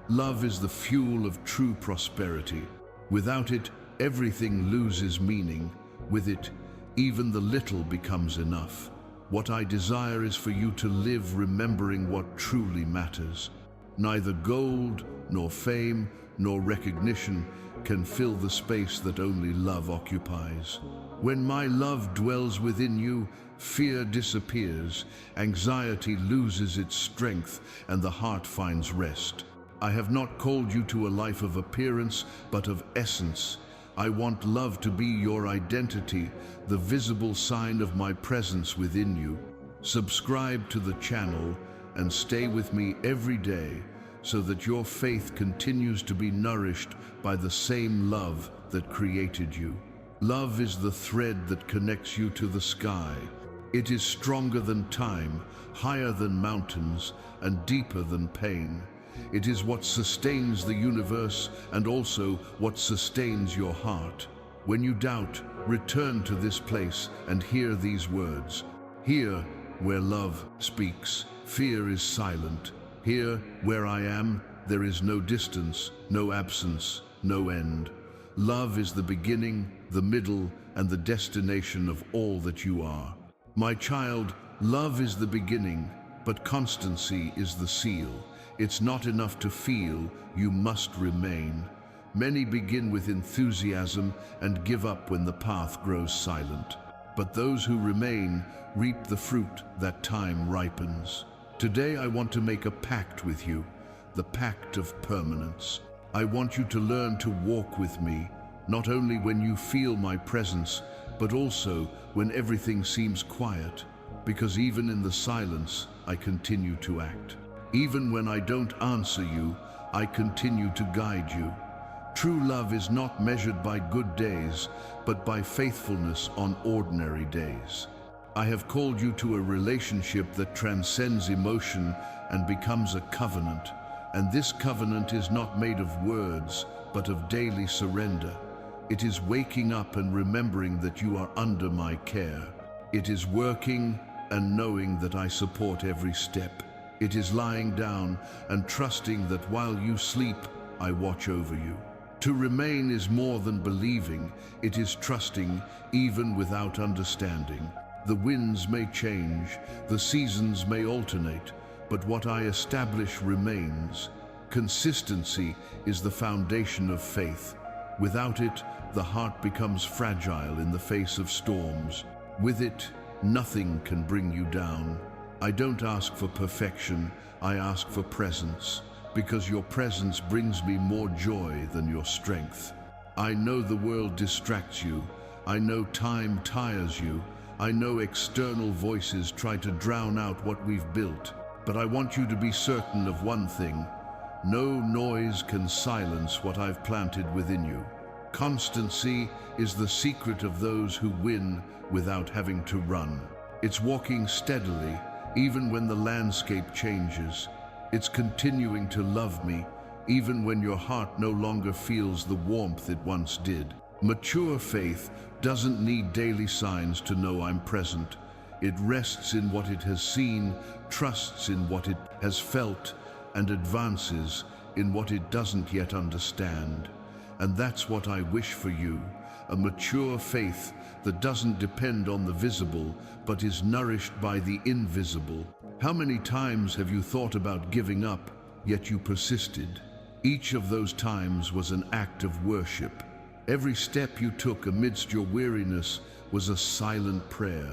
Love is the fuel of true prosperity. Without it, everything loses meaning. With it, even the little becomes enough. What I desire is for you to live remembering what truly matters. Neither gold, nor fame, nor recognition can fill the space that only love occupies. When my love dwells within you, fear disappears, anxiety loses its strength, and the heart finds rest. I have not called you to a life of appearance, but of essence. I want love to be your identity, the visible sign of my presence within you. Subscribe to the channel and stay with me every day so that your faith continues to be nourished by the same love that created you. Love is the thread that connects you to the sky. It is stronger than time, higher than mountains, and deeper than pain. It is what sustains the universe and also what sustains your heart. When you doubt, return to this place and hear these words. Here, where love speaks, fear is silent. Here, where I am, there is no distance, no absence, no end. Love is the beginning, the middle, and the destination of all that you are. My child, love is the beginning, but constancy is the seal. It's not enough to feel, you must remain. Many begin with enthusiasm and give up when the path grows silent. But those who remain reap the fruit that time ripens. Today I want to make a pact with you, the pact of permanence. I want you to learn to walk with me, not only when you feel my presence, but also when everything seems quiet, because even in the silence, I continue to act. Even when I don't answer you, I continue to guide you. True love is not measured by good days, but by faithfulness on ordinary days. I have called you to a relationship that transcends emotion and becomes a covenant. And this covenant is not made of words, but of daily surrender. It is waking up and remembering that you are under my care. It is working and knowing that I support every step. It is lying down and trusting that while you sleep, I watch over you. To remain is more than believing, it is trusting even without understanding. The winds may change, the seasons may alternate, but what I establish remains. Consistency is the foundation of faith. Without it, the heart becomes fragile in the face of storms. With it, nothing can bring you down. I don't ask for perfection, I ask for presence, because your presence brings me more joy than your strength. I know the world distracts you, I know time tires you, I know external voices try to drown out what we've built, but I want you to be certain of one thing: no noise can silence what I've planted within you. Constancy is the secret of those who win without having to run. It's walking steadily, even when the landscape changes. It's continuing to love me, even when your heart no longer feels the warmth it once did. Mature faith doesn't need daily signs to know I'm present. It rests in what it has seen, trusts in what it has felt, and advances in what it doesn't yet understand. And that's what I wish for you, a mature faith that doesn't depend on the visible, but is nourished by the invisible. How many times have you thought about giving up, yet you persisted? Each of those times was an act of worship. Every step you took amidst your weariness was a silent prayer.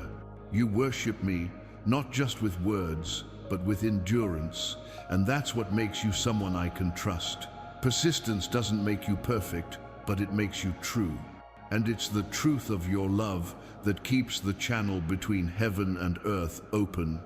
You worship me, not just with words, but with endurance, and that's what makes you someone I can trust. Persistence doesn't make you perfect, but it makes you true. And it's the truth of your love that keeps the channel between heaven and earth open.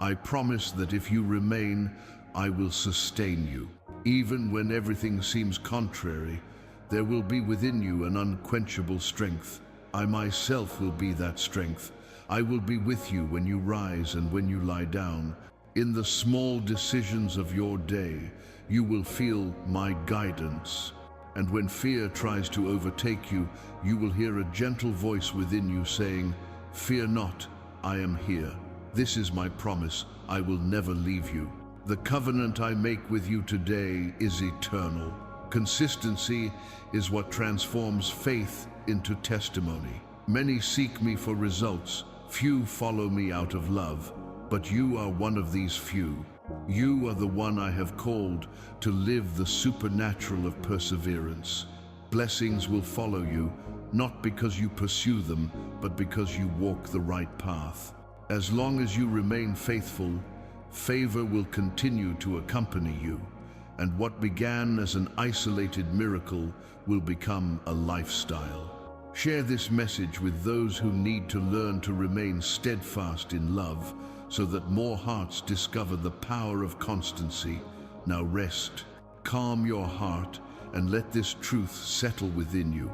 I promise that if you remain, I will sustain you. Even when everything seems contrary, there will be within you an unquenchable strength. I myself will be that strength. I will be with you when you rise and when you lie down. In the small decisions of your day, you will feel my guidance. And when fear tries to overtake you, you will hear a gentle voice within you saying, "Fear not, I am here. This is my promise, I will never leave you." The covenant I make with you today is eternal. Consistency is what transforms faith into testimony. Many seek me for results, few follow me out of love, but you are one of these few. You are the one I have called to live the supernatural of perseverance. Blessings will follow you, not because you pursue them, but because you walk the right path. As long as you remain faithful, favor will continue to accompany you, and what began as an isolated miracle will become a lifestyle. Share this message with those who need to learn to remain steadfast in love, so that more hearts discover the power of constancy. Now rest, calm your heart, and let this truth settle within you.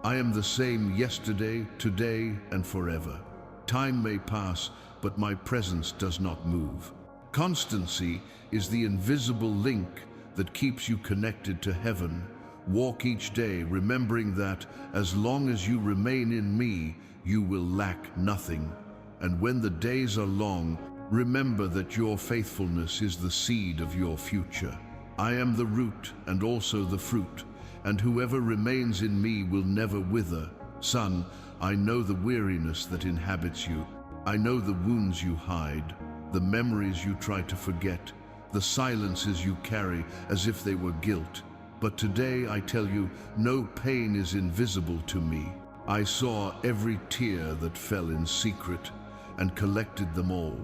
I am the same yesterday, today, and forever. Time may pass, but my presence does not move. Constancy is the invisible link that keeps you connected to heaven. Walk each day remembering that as long as you remain in me, you will lack nothing. And when the days are long, remember that your faithfulness is the seed of your future. I am the root and also the fruit, and whoever remains in me will never wither. Son, I know the weariness that inhabits you. I know the wounds you hide, the memories you try to forget, the silences you carry as if they were guilt. But today I tell you, no pain is invisible to me. I saw every tear that fell in secret and collected them all.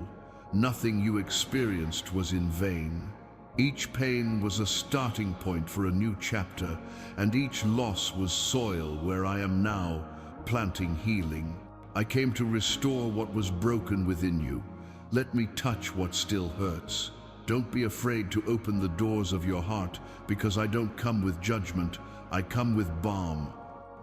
Nothing you experienced was in vain. Each pain was a starting point for a new chapter, and each loss was soil where I am now planting healing. I came to restore what was broken within you. Let me touch what still hurts. Don't be afraid to open the doors of your heart, because I don't come with judgment, I come with balm.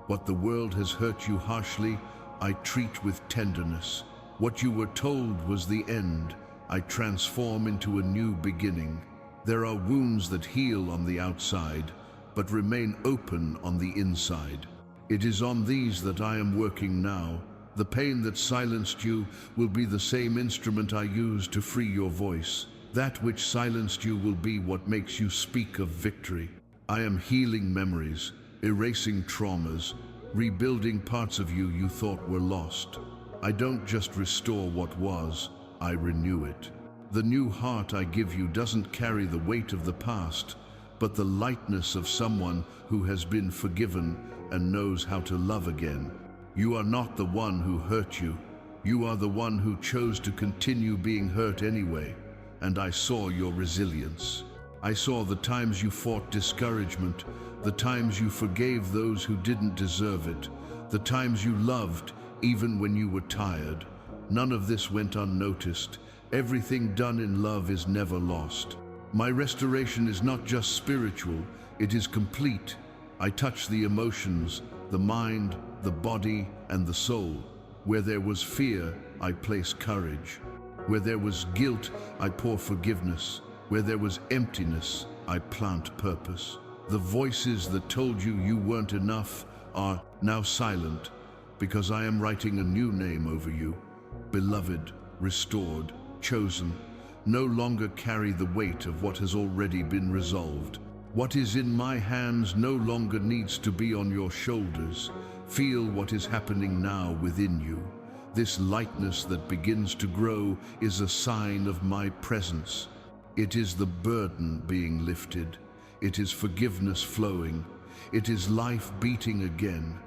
What the world has hurt you harshly, I treat with tenderness. What you were told was the end, I transform into a new beginning. There are wounds that heal on the outside, but remain open on the inside. It is on these that I am working now. The pain that silenced you will be the same instrument I use to free your voice. That which silenced you will be what makes you speak of victory. I am healing memories, erasing traumas, rebuilding parts of you you thought were lost. I don't just restore what was, I renew it. The new heart I give you doesn't carry the weight of the past, but the lightness of someone who has been forgiven and knows how to love again. You are not the one who hurt you. You are the one who chose to continue being hurt anyway. And I saw your resilience. I saw the times you fought discouragement, the times you forgave those who didn't deserve it, the times you loved even when you were tired. None of this went unnoticed. Everything done in love is never lost. My restoration is not just spiritual, it is complete. I touch the emotions, the mind, the body, and the soul. Where there was fear, I place courage. Where there was guilt, I pour forgiveness. Where there was emptiness, I plant purpose. The voices that told you you weren't enough are now silent, because I am writing a new name over you. Beloved, restored, chosen, no longer carry the weight of what has already been resolved. What is in my hands no longer needs to be on your shoulders. Feel what is happening now within you. This lightness that begins to grow is a sign of my presence. It is the burden being lifted. It is forgiveness flowing. It is life beating again.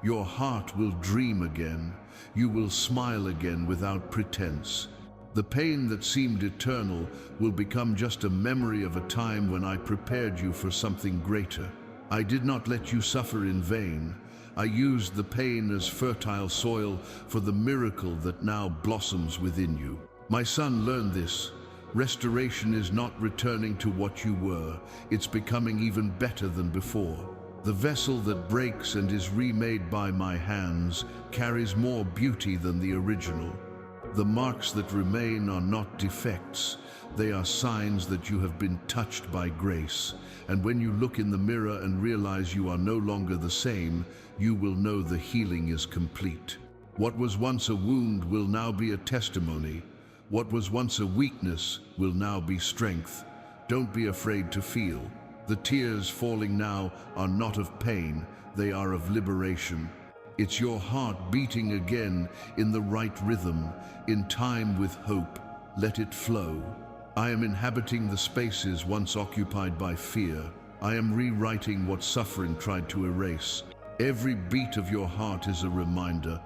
Your heart will dream again. You will smile again without pretense. The pain that seemed eternal will become just a memory of a time when I prepared you for something greater. I did not let you suffer in vain. I used the pain as fertile soil for the miracle that now blossoms within you. My son, learn this. Restoration is not returning to what you were. It's becoming even better than before. The vessel that breaks and is remade by my hands carries more beauty than the original. The marks that remain are not defects. They are signs that you have been touched by grace. And when you look in the mirror and realize you are no longer the same, you will know the healing is complete. What was once a wound will now be a testimony. What was once a weakness will now be strength. Don't be afraid to feel. The tears falling now are not of pain, they are of liberation. It's your heart beating again in the right rhythm, in time with hope. Let it flow. I am inhabiting the spaces once occupied by fear. I am rewriting what suffering tried to erase. Every beat of your heart is a reminder.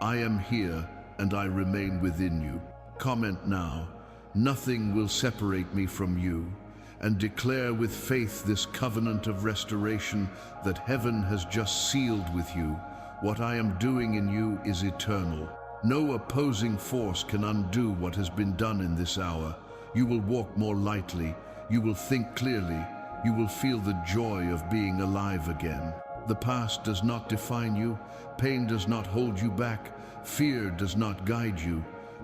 I am here and I remain within you. Comment now. Nothing will separate me from you. And declare with faith this covenant of restoration that heaven has just sealed with you. What I am doing in you is eternal. No opposing force can undo what has been done in this hour. You will walk more lightly. You will think clearly. You will feel the joy of being alive again. The past does not define you. Pain does not hold you back. Fear does not guide you.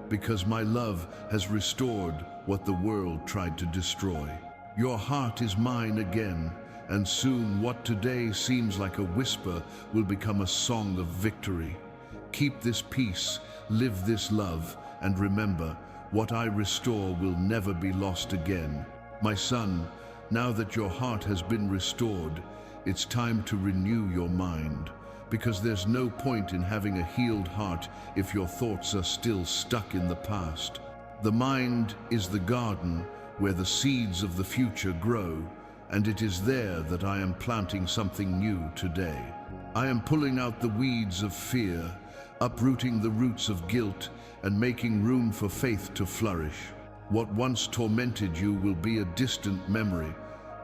Because my love has restored what the world tried to destroy. Your heart is mine again, and soon what today seems like a whisper will become a song of victory. Keep this peace, live this love, and remember, what I restore will never be lost again. My son, now that your heart has been restored, it's time to renew your mind. Because there's no point in having a healed heart if your thoughts are still stuck in the past. The mind is the garden where the seeds of the future grow, and it is there that I am planting something new today. I am pulling out the weeds of fear, uprooting the roots of guilt, and making room for faith to flourish. What once tormented you will be a distant memory,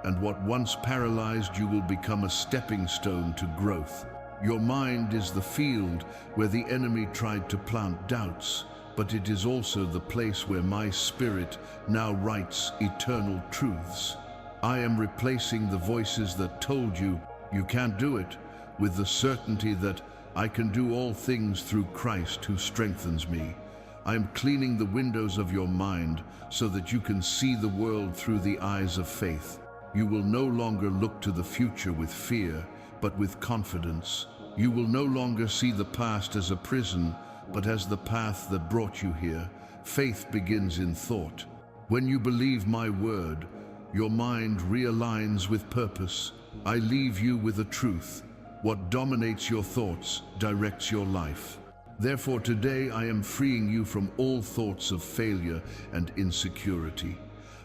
and what once paralyzed you will become a stepping stone to growth. Your mind is the field where the enemy tried to plant doubts, but it is also the place where my spirit now writes eternal truths. I am replacing the voices that told you you can't do it with the certainty that I can do all things through Christ who strengthens me. I am cleaning the windows of your mind so that you can see the world through the eyes of faith. You will no longer look to the future with fear, but with confidence. You will no longer see the past as a prison, but as the path that brought you here. Faith begins in thought. When you believe my word, your mind realigns with purpose. I leave you with a truth. What dominates your thoughts directs your life. Therefore today I am freeing you from all thoughts of failure and insecurity.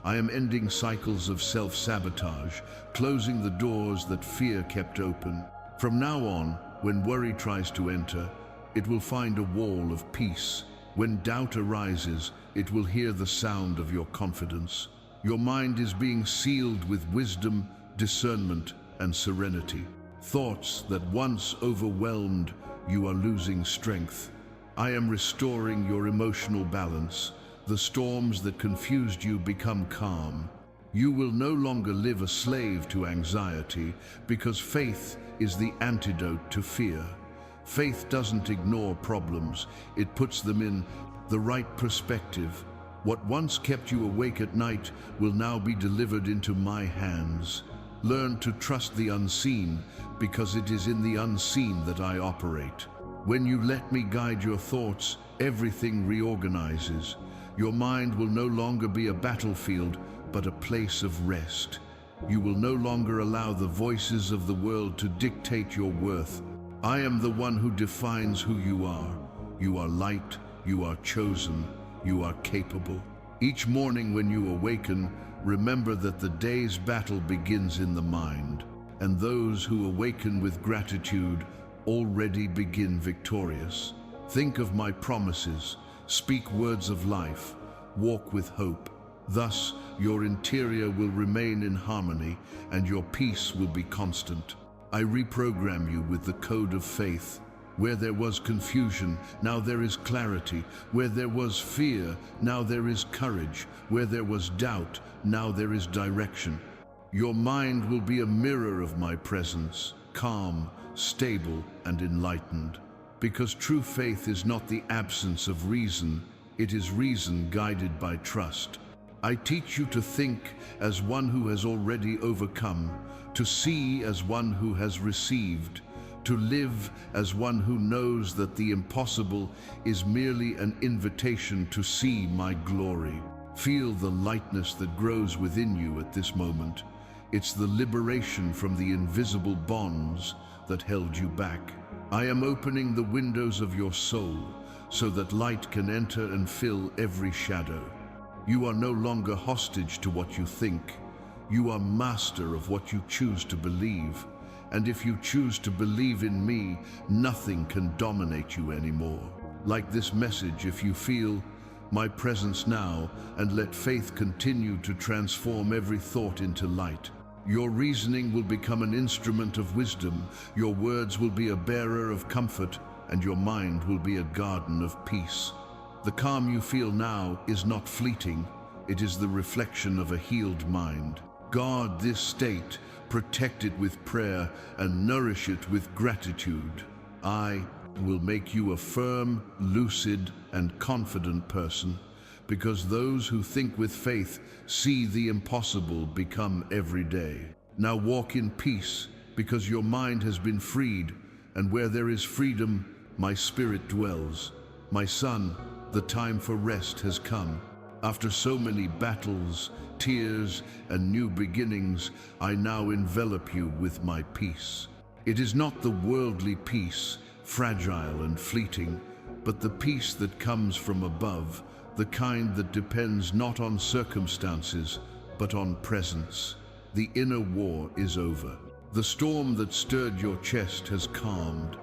I am ending cycles of self-sabotage, closing the doors that fear kept open. From now on, when worry tries to enter, it will find a wall of peace. When doubt arises, it will hear the sound of your confidence. Your mind is being sealed with wisdom, discernment, and serenity. Thoughts that once overwhelmed you are losing strength. I am restoring your emotional balance. The storms that confused you become calm. You will no longer live a slave to anxiety because faith is the antidote to fear. Faith doesn't ignore problems, it puts them in the right perspective. What once kept you awake at night will now be delivered into my hands. Learn to trust the unseen because it is in the unseen that I operate. When you let me guide your thoughts, everything reorganizes. Your mind will no longer be a battlefield, but a place of rest. You will no longer allow the voices of the world to dictate your worth. I am the one who defines who you are. You are light, you are chosen, you are capable. Each morning when you awaken, remember that the day's battle begins in the mind, and those who awaken with gratitude already begin victorious. Think of my promises. Speak words of life, walk with hope. Thus, your interior will remain in harmony and your peace will be constant. I reprogram you with the code of faith. Where there was confusion, now there is clarity. Where there was fear, now there is courage. Where there was doubt, now there is direction. Your mind will be a mirror of my presence, calm, stable, and enlightened. Because true faith is not the absence of reason, it is reason guided by trust. I teach you to think as one who has already overcome, to see as one who has received, to live as one who knows that the impossible is merely an invitation to see my glory. Feel the lightness that grows within you at this moment. It's the liberation from the invisible bonds that held you back. I am opening the windows of your soul so that light can enter and fill every shadow. You are no longer hostage to what you think. You are master of what you choose to believe. And if you choose to believe in me, nothing can dominate you anymore. Like this message, if you feel my presence now, and let faith continue to transform every thought into light. Your reasoning will become an instrument of wisdom, your words will be a bearer of comfort, and your mind will be a garden of peace. The calm you feel now is not fleeting, it is the reflection of a healed mind. Guard this state, protect it with prayer, and nourish it with gratitude. I will make you a firm, lucid, and confident person, because those who think with faith see the impossible become every day. Now walk in peace, because your mind has been freed, and where there is freedom, my spirit dwells. My son, the time for rest has come. After so many battles, tears, and new beginnings, I now envelop you with my peace. It is not the worldly peace, fragile and fleeting, but the peace that comes from above, the kind that depends not on circumstances, but on presence. The inner war is over. The storm that stirred your chest has calmed,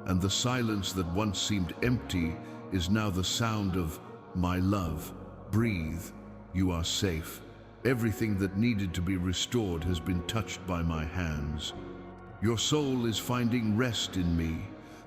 and the silence that once seemed empty is now the sound of my love. Breathe, you are safe. Everything that needed to be restored has been touched by my hands. Your soul is finding rest in me.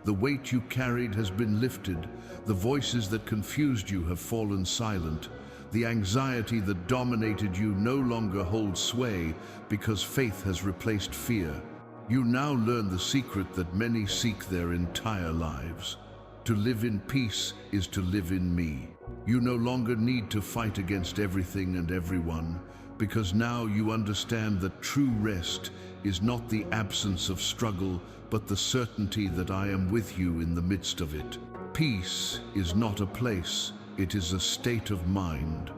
The weight you carried has been lifted. The voices that confused you have fallen silent. The anxiety that dominated you no longer holds sway because faith has replaced fear. You now learn the secret that many seek their entire lives. To live in peace is to live in me. You no longer need to fight against everything and everyone, because now you understand that true rest is not the absence of struggle, but the certainty that I am with you in the midst of it. Peace is not a place, it is a state of mind.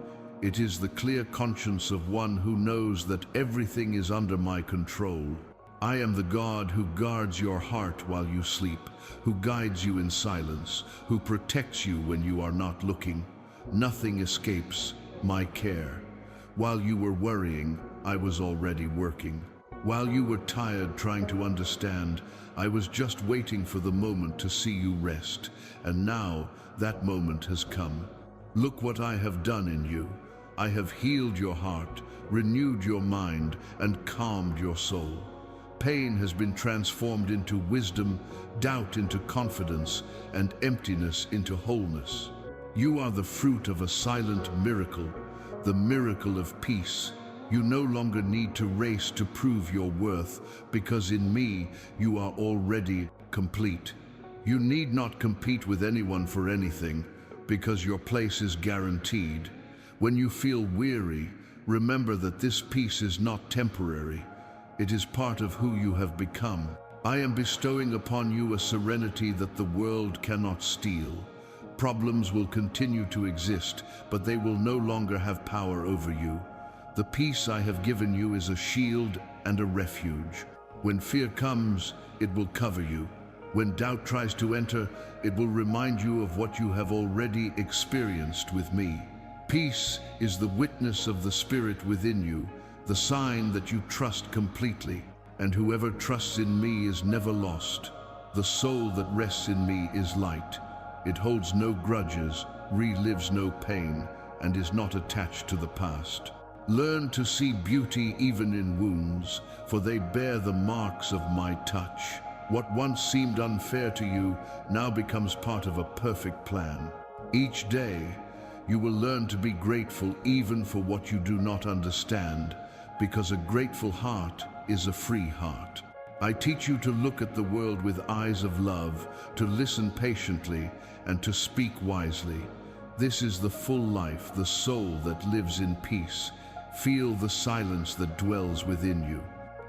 It is the clear conscience of one who knows that everything is under my control. I am the God who guards your heart while you sleep, who guides you in silence, who protects you when you are not looking. Nothing escapes my care. While you were worrying, I was already working. While you were tired trying to understand, I was just waiting for the moment to see you rest, and now that moment has come. Look what I have done in you. I have healed your heart, renewed your mind, and calmed your soul. Pain has been transformed into wisdom, doubt into confidence, and emptiness into wholeness. You are the fruit of a silent miracle, the miracle of peace. You no longer need to race to prove your worth, because in me you are already complete. You need not compete with anyone for anything, because your place is guaranteed. When you feel weary, remember that this peace is not temporary. It is part of who you have become. I am bestowing upon you a serenity that the world cannot steal. Problems will continue to exist, but they will no longer have power over you. The peace I have given you is a shield and a refuge. When fear comes, it will cover you. When doubt tries to enter, it will remind you of what you have already experienced with me. Peace is the witness of the Spirit within you, the sign that you trust completely, and whoever trusts in me is never lost. The soul that rests in me is light. It holds no grudges, relives no pain, and is not attached to the past. Learn to see beauty even in wounds, for they bear the marks of my touch. What once seemed unfair to you now becomes part of a perfect plan. Each day, you will learn to be grateful even for what you do not understand, because a grateful heart is a free heart. I teach you to look at the world with eyes of love, to listen patiently, and to speak wisely. This is the full life, the soul that lives in peace. Feel the silence that dwells within you.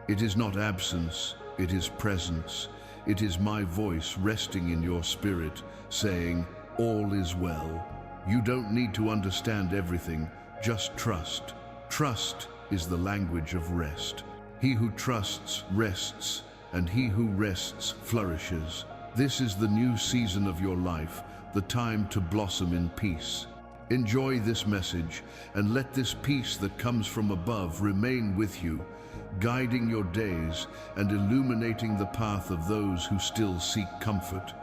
It is not absence, it is presence. It is my voice resting in your spirit, saying, all is well. You don't need to understand everything, just trust. Trust is the language of rest. He who trusts rests, and he who rests flourishes. This is the new season of your life, the time to blossom in peace. Enjoy this message, and let this peace that comes from above remain with you, guiding your days and illuminating the path of those who still seek comfort.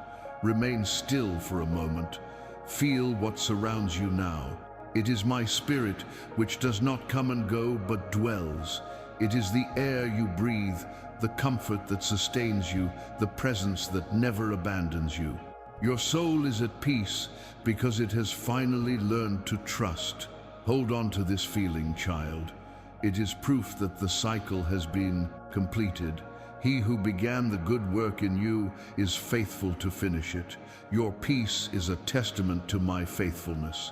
Remain still for a moment. Feel what surrounds you now. It is my spirit which does not come and go but dwells. It is the air you breathe, the comfort that sustains you, the presence that never abandons you. Your soul is at peace because it has finally learned to trust. Hold on to this feeling, child. It is proof that the cycle has been completed. He who began the good work in you is faithful to finish it. Your peace is a testament to my faithfulness.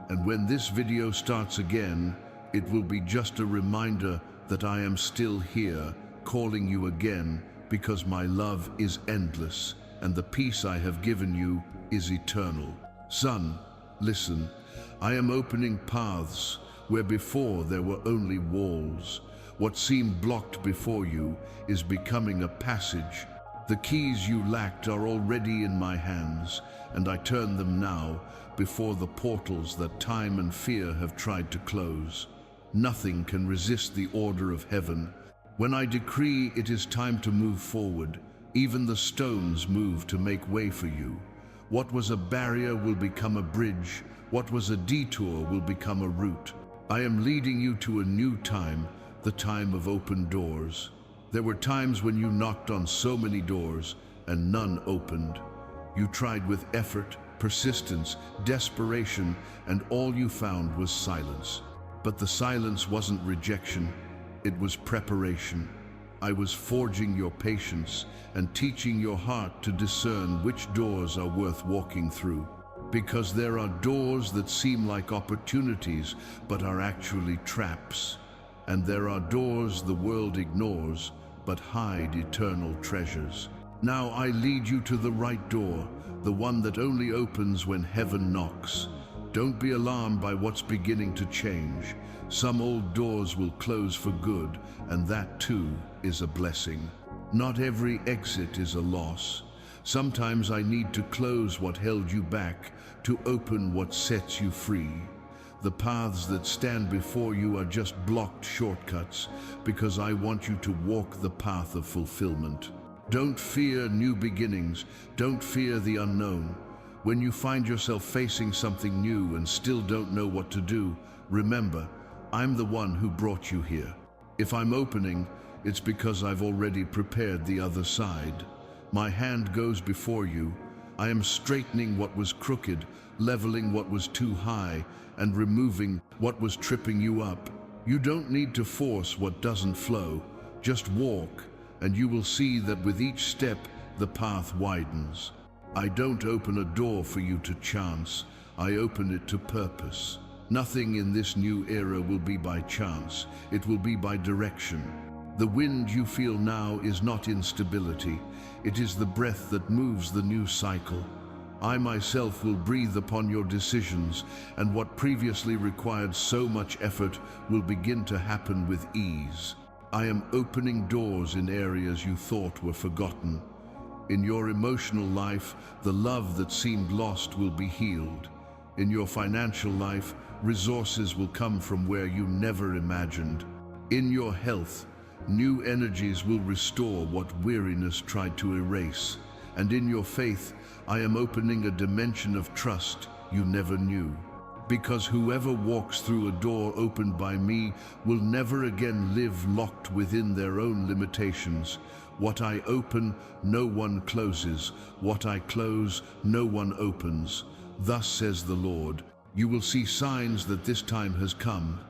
And when this video starts again, it will be just a reminder that I am still here, calling you again, because my love is endless, and the peace I have given you is eternal. Son, listen, I am opening paths where before there were only walls. What seemed blocked before you is becoming a passage. The keys you lacked are already in my hands, and I turn them now before the portals that time and fear have tried to close. Nothing can resist the order of heaven. When I decree it is time to move forward, even the stones move to make way for you. What was a barrier will become a bridge. What was a detour will become a route. I am leading you to a new time, the time of open doors. There were times when you knocked on so many doors and none opened. You tried with effort, persistence, desperation, and all you found was silence. But the silence wasn't rejection, it was preparation. I was forging your patience and teaching your heart to discern which doors are worth walking through. Because there are doors that seem like opportunities but are actually traps. And there are doors the world ignores but hide eternal treasures. Now I lead you to the right door, the one that only opens when heaven knocks. Don't be alarmed by what's beginning to change. Some old doors will close for good, and that too is a blessing. Not every exit is a loss. Sometimes I need to close what held you back to open what sets you free. The paths that stand before you are just blocked shortcuts because I want you to walk the path of fulfillment. Don't fear new beginnings. Don't fear the unknown. When you find yourself facing something new and still don't know what to do, remember, I'm the one who brought you here. If I'm opening, it's because I've already prepared the other side. My hand goes before you. I am straightening what was crooked, leveling what was too high, and removing what was tripping you up. You don't need to force what doesn't flow. Just walk, and you will see that with each step, the path widens. I don't open a door for you to chance. I open it to purpose. Nothing in this new era will be by chance. It will be by direction. The wind you feel now is not instability. It is the breath that moves the new cycle. I myself will breathe upon your decisions, and what previously required so much effort will begin to happen with ease. I am opening doors in areas you thought were forgotten. In your emotional life, the love that seemed lost will be healed. In your financial life, resources will come from where you never imagined. In your health, new energies will restore what weariness tried to erase. And in your faith, I am opening a dimension of trust you never knew. Because whoever walks through a door opened by me will never again live locked within their own limitations. What I open, no one closes. What I close, no one opens. Thus says the Lord. You will see signs that this time has come.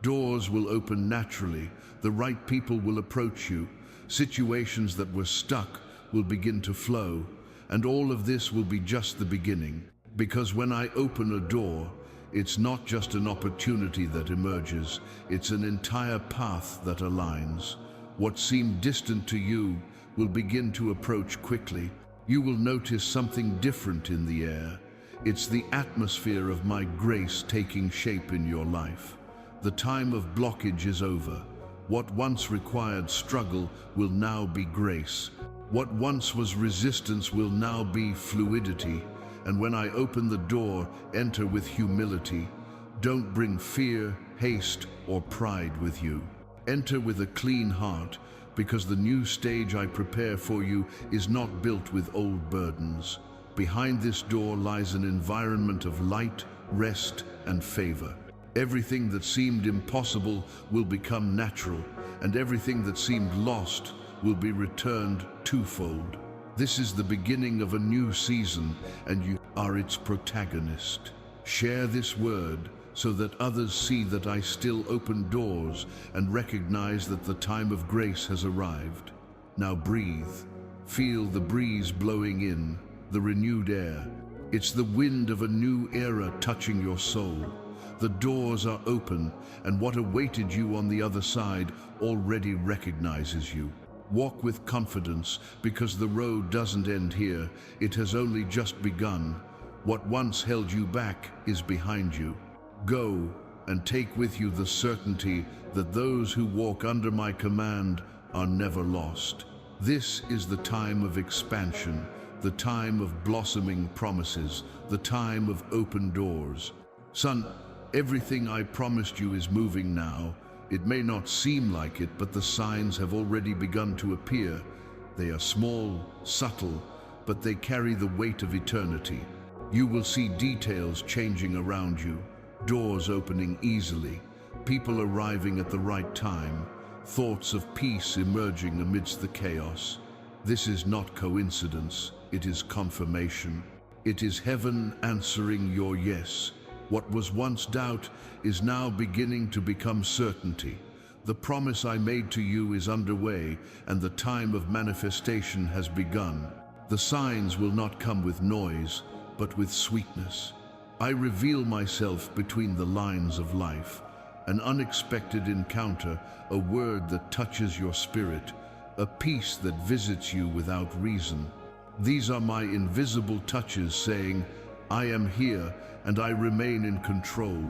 Doors will open naturally. The right people will approach you. Situations that were stuck will begin to flow. And all of this will be just the beginning. Because when I open a door, it's not just an opportunity that emerges, it's an entire path that aligns. What seemed distant to you will begin to approach quickly. You will notice something different in the air. It's the atmosphere of my grace taking shape in your life. The time of blockage is over. What once required struggle will now be grace. What once was resistance will now be fluidity. And when I open the door, enter with humility. Don't bring fear, haste, or pride with you. Enter with a clean heart, because the new stage I prepare for you is not built with old burdens. Behind this door lies an environment of light, rest, and favor. Everything that seemed impossible will become natural, and everything that seemed lost will be returned twofold. This is the beginning of a new season, and you are its protagonist. Share this word so that others see that I still open doors and recognize that the time of grace has arrived. Now breathe. Feel the breeze blowing in, the renewed air. It's the wind of a new era touching your soul. The doors are open, and what awaited you on the other side already recognizes you. Walk with confidence, because the road doesn't end here. It has only just begun. What once held you back is behind you. Go and take with you the certainty that those who walk under my command are never lost. This is the time of expansion, the time of blossoming promises, the time of open doors. Son, everything I promised you is moving now. It may not seem like it, but the signs have already begun to appear. They are small, subtle, but they carry the weight of eternity. You will see details changing around you, doors opening easily, people arriving at the right time, thoughts of peace emerging amidst the chaos. This is not coincidence, it is confirmation. It is heaven answering your yes. What was once doubt is now beginning to become certainty. The promise I made to you is underway, and the time of manifestation has begun. The signs will not come with noise, but with sweetness. I reveal myself between the lines of life, an unexpected encounter, a word that touches your spirit, a peace that visits you without reason. These are my invisible touches saying, I am here and I remain in control.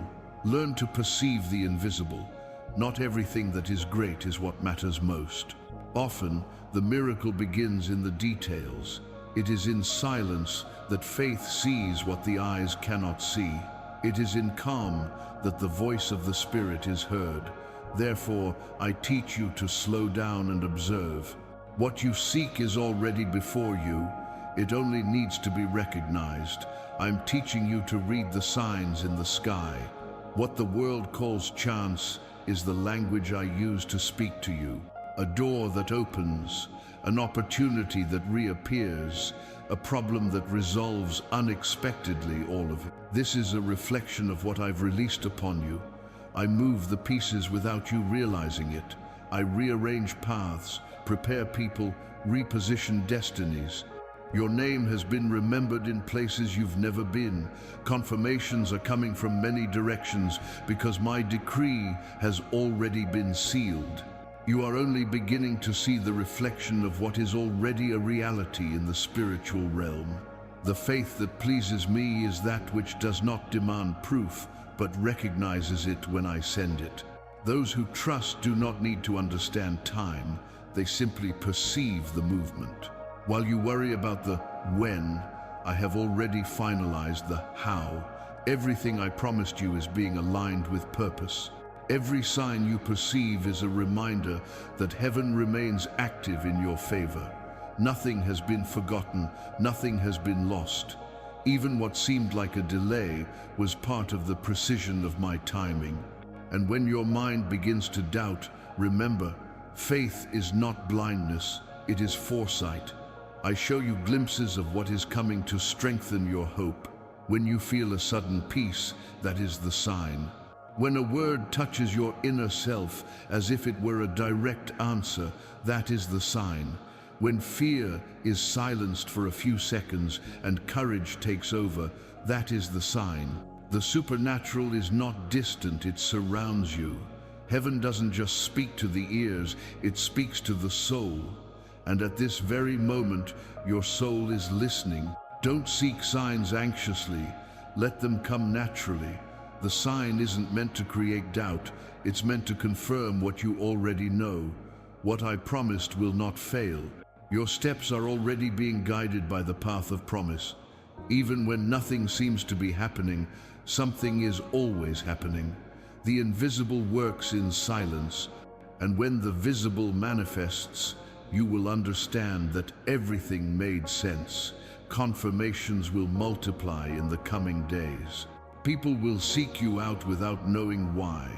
Learn to perceive the invisible. Not everything that is great is what matters most. Often, the miracle begins in the details. It is in silence that faith sees what the eyes cannot see. It is in calm that the voice of the Spirit is heard. Therefore, I teach you to slow down and observe. What you seek is already before you. It only needs to be recognized. I'm teaching you to read the signs in the sky. What the world calls chance is the language I use to speak to you. A door that opens, an opportunity that reappears, a problem that resolves unexpectedly, all of it. This is a reflection of what I've released upon you. I move the pieces without you realizing it. I rearrange paths, prepare people, reposition destinies. Your name has been remembered in places you've never been. Confirmations are coming from many directions because my decree has already been sealed. You are only beginning to see the reflection of what is already a reality in the spiritual realm. The faith that pleases me is that which does not demand proof, but recognizes it when I send it. Those who trust do not need to understand time, they simply perceive the movement. While you worry about the when, I have already finalized the how. Everything I promised you is being aligned with purpose. Every sign you perceive is a reminder that heaven remains active in your favor. Nothing has been forgotten, nothing has been lost. Even what seemed like a delay was part of the precision of my timing. And when your mind begins to doubt, remember, faith is not blindness, it is foresight. I show you glimpses of what is coming to strengthen your hope. When you feel a sudden peace, that is the sign. When a word touches your inner self as if it were a direct answer, that is the sign. When fear is silenced for a few seconds and courage takes over, that is the sign. The supernatural is not distant, it surrounds you. Heaven doesn't just speak to the ears, it speaks to the soul. And at this very moment, your soul is listening. Don't seek signs anxiously, let them come naturally. The sign isn't meant to create doubt, it's meant to confirm what you already know. What I promised will not fail. Your steps are already being guided by the path of promise. Even when nothing seems to be happening, something is always happening. The invisible works in silence, and when the visible manifests, you will understand that everything made sense. Confirmations will multiply in the coming days. People will seek you out without knowing why.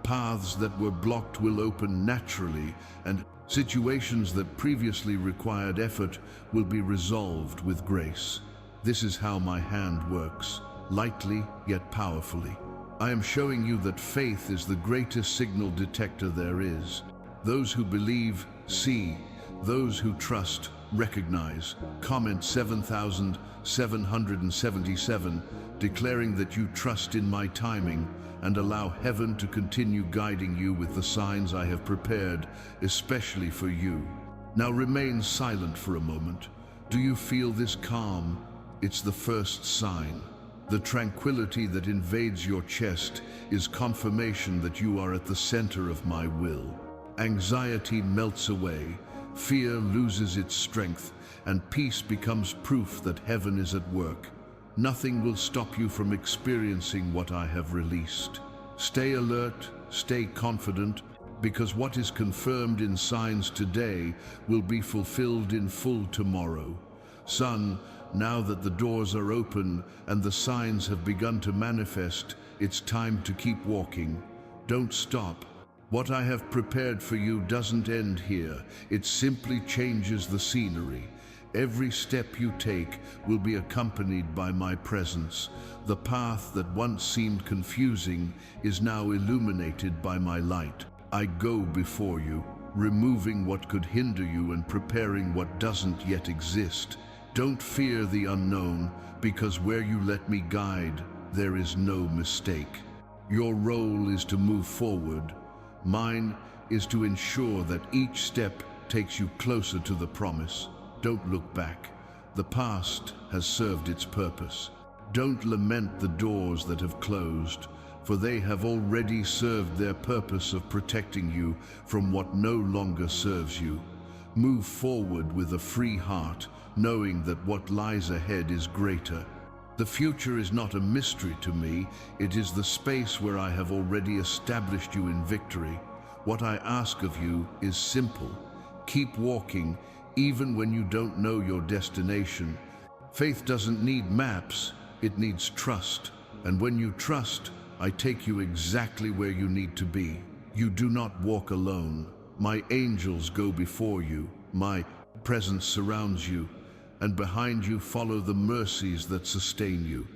Paths that were blocked will open naturally, and situations that previously required effort will be resolved with grace. This is how my hand works, lightly yet powerfully. I am showing you that faith is the greatest signal detector there is. Those who believe, see. Those who trust, recognize. Comment 7,777, declaring that you trust in my timing and allow heaven to continue guiding you with the signs I have prepared, especially for you. Now remain silent for a moment. Do you feel this calm? It's the first sign. The tranquility that invades your chest is confirmation that you are at the center of my will. Anxiety melts away, fear loses its strength, and peace becomes proof that heaven is at work. Nothing will stop you from experiencing what I have released. Stay alert, stay confident, because what is confirmed in signs today will be fulfilled in full tomorrow. Son, now that the doors are open and the signs have begun to manifest, it's time to keep walking. Don't stop. What I have prepared for you doesn't end here. It simply changes the scenery. Every step you take will be accompanied by my presence. The path that once seemed confusing is now illuminated by my light. I go before you, removing what could hinder you and preparing what doesn't yet exist. Don't fear the unknown, because where you let me guide, there is no mistake. Your role is to move forward. Mine is to ensure that each step takes you closer to the promise. Don't look back. The past has served its purpose. Don't lament the doors that have closed, for they have already served their purpose of protecting you from what no longer serves you. Move forward with a free heart, knowing that what lies ahead is greater. The future is not a mystery to me, it is the space where I have already established you in victory. What I ask of you is simple. Keep walking, even when you don't know your destination. Faith doesn't need maps, it needs trust. And when you trust, I take you exactly where you need to be. You do not walk alone. My angels go before you. My presence surrounds you. And behind you follow the mercies that sustain you.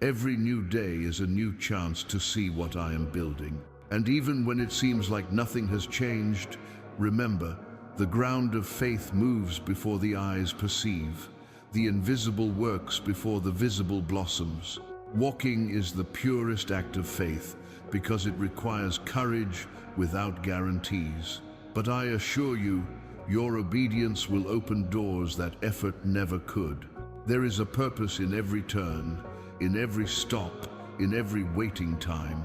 Every new day is a new chance to see what I am building. And even when it seems like nothing has changed, remember, the ground of faith moves before the eyes perceive. The invisible works before the visible blossoms. Walking is the purest act of faith because it requires courage without guarantees. But I assure you, your obedience will open doors that effort never could. There is a purpose in every turn, in every stop, in every waiting time.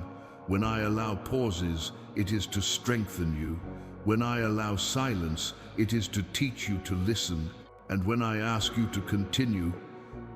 When I allow pauses, it is to strengthen you. When I allow silence, it is to teach you to listen. And when I ask you to continue,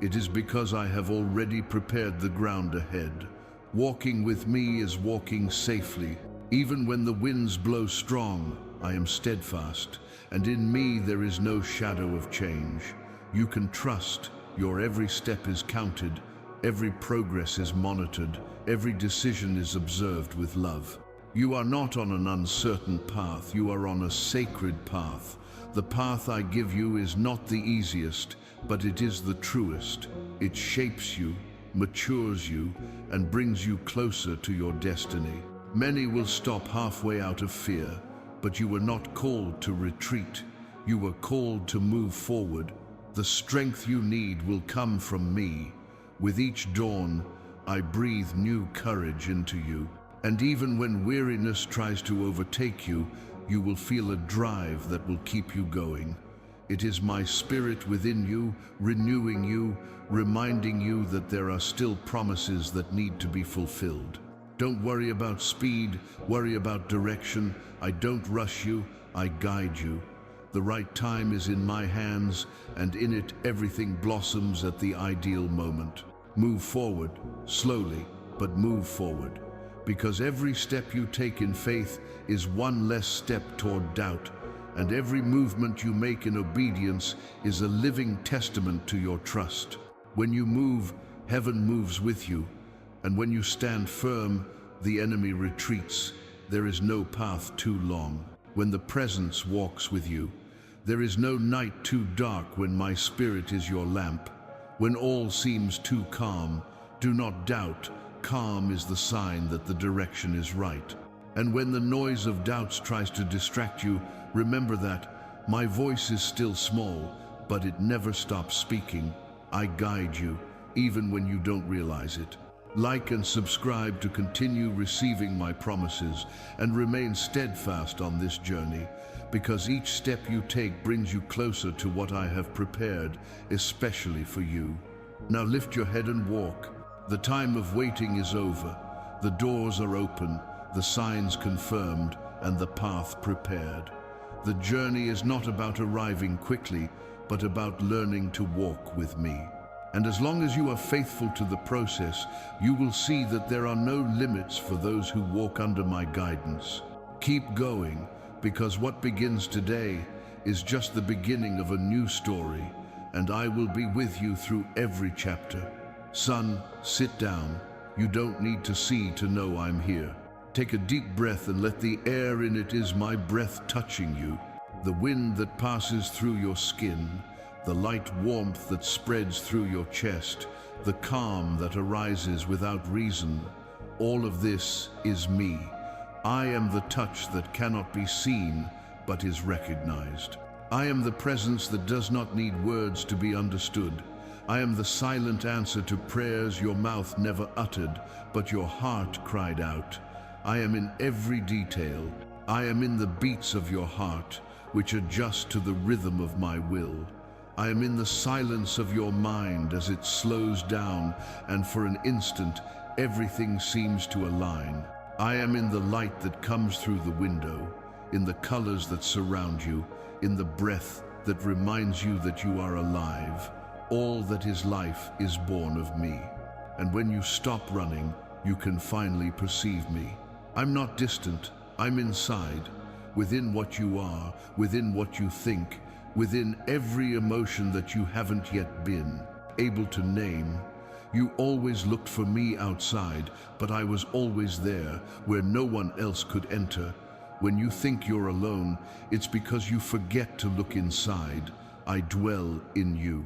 it is because I have already prepared the ground ahead. Walking with me is walking safely. Even when the winds blow strong, I am steadfast, and in me there is no shadow of change. You can trust, your every step is counted, every progress is monitored, every decision is observed with love. You are not on an uncertain path, you are on a sacred path. The path I give you is not the easiest, but it is the truest. It shapes you, matures you, and brings you closer to your destiny. Many will stop halfway out of fear, but you were not called to retreat. You were called to move forward. The strength you need will come from me. With each dawn, I breathe new courage into you. And even when weariness tries to overtake you, you will feel a drive that will keep you going. It is my spirit within you, renewing you, reminding you that there are still promises that need to be fulfilled. Don't worry about speed, worry about direction. I don't rush you, I guide you. The right time is in my hands, and in it everything blossoms at the ideal moment. Move forward, slowly, but move forward. Because every step you take in faith is one less step toward doubt, and every movement you make in obedience is a living testament to your trust. When you move, heaven moves with you, and when you stand firm, the enemy retreats. There is no path too long. When the presence walks with you, there is no night too dark when my spirit is your lamp. When all seems too calm, do not doubt. Calm is the sign that the direction is right. And when the noise of doubts tries to distract you, remember that my voice is still small, but it never stops speaking. I guide you, even when you don't realize it. Like and subscribe to continue receiving my promises, and remain steadfast on this journey, because each step you take brings you closer to what I have prepared, especially for you. Now lift your head and walk. The time of waiting is over. The doors are open, the signs confirmed, and the path prepared. The journey is not about arriving quickly, but about learning to walk with me. And as long as you are faithful to the process, you will see that there are no limits for those who walk under my guidance. Keep going, because what begins today is just the beginning of a new story, and I will be with you through every chapter. Son, sit down. You don't need to see to know I'm here. Take a deep breath and let the air in it is my breath touching you. The wind that passes through your skin, the light warmth that spreads through your chest, the calm that arises without reason. All of this is me. I am the touch that cannot be seen, but is recognized. I am the presence that does not need words to be understood. I am the silent answer to prayers your mouth never uttered, but your heart cried out. I am in every detail. I am in the beats of your heart, which adjust to the rhythm of my will. I am in the silence of your mind as it slows down, and for an instant, everything seems to align. I am in the light that comes through the window, in the colors that surround you, in the breath that reminds you that you are alive. All that is life is born of me. And when you stop running, you can finally perceive me. I'm not distant, I'm inside, within what you are, within what you think, within every emotion that you haven't yet been able to name. You always looked for me outside, but I was always there, where no one else could enter. When you think you're alone, it's because you forget to look inside. I dwell in you.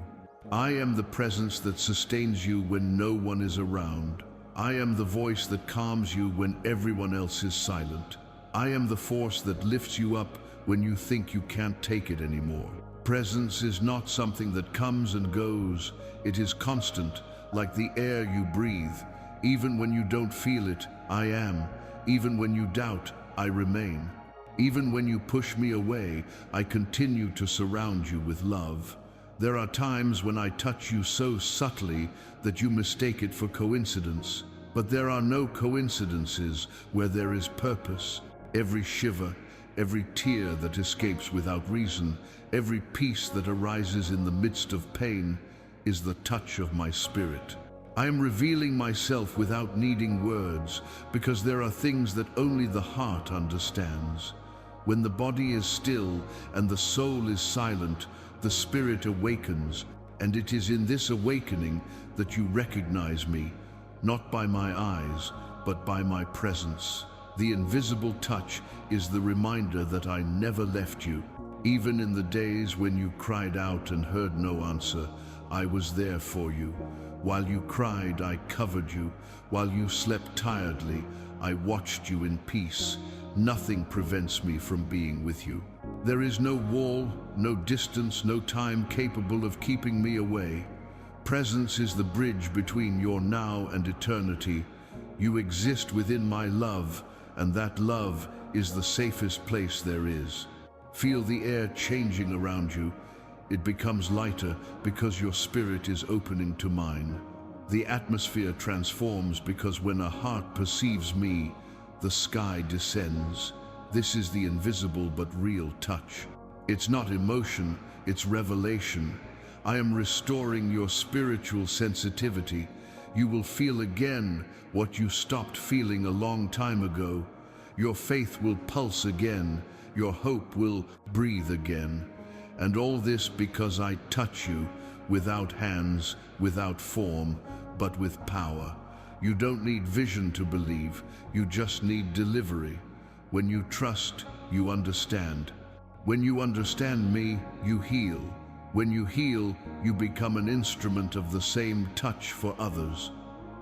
I am the presence that sustains you when no one is around. I am the voice that calms you when everyone else is silent. I am the force that lifts you up when you think you can't take it anymore. Presence is not something that comes and goes. It is constant, like the air you breathe. Even when you don't feel it, I am. Even when you doubt, I remain. Even when you push me away, I continue to surround you with love. There are times when I touch you so subtly that you mistake it for coincidence. But there are no coincidences where there is purpose. Every shiver, every tear that escapes without reason, every peace that arises in the midst of pain is the touch of my spirit. I am revealing myself without needing words, because there are things that only the heart understands. When the body is still and the soul is silent, the spirit awakens, and it is in this awakening that you recognize me, not by my eyes, but by my presence. The invisible touch is the reminder that I never left you. Even in the days when you cried out and heard no answer, I was there for you. While you cried, I covered you. While you slept tiredly, I watched you in peace. Nothing prevents me from being with you. There is no wall, no distance, no time capable of keeping me away. Presence is the bridge between your now and eternity. You exist within my love, and that love is the safest place there is. Feel the air changing around you. It becomes lighter because your spirit is opening to mine. The atmosphere transforms because when a heart perceives me, the sky descends. This is the invisible but real touch. It's not emotion, it's revelation. I am restoring your spiritual sensitivity. You will feel again what you stopped feeling a long time ago. Your faith will pulse again. Your hope will breathe again. And all this because I touch you without hands, without form, but with power. You don't need vision to believe, you just need delivery. When you trust, you understand. When you understand me, you heal. When you heal, you become an instrument of the same touch for others.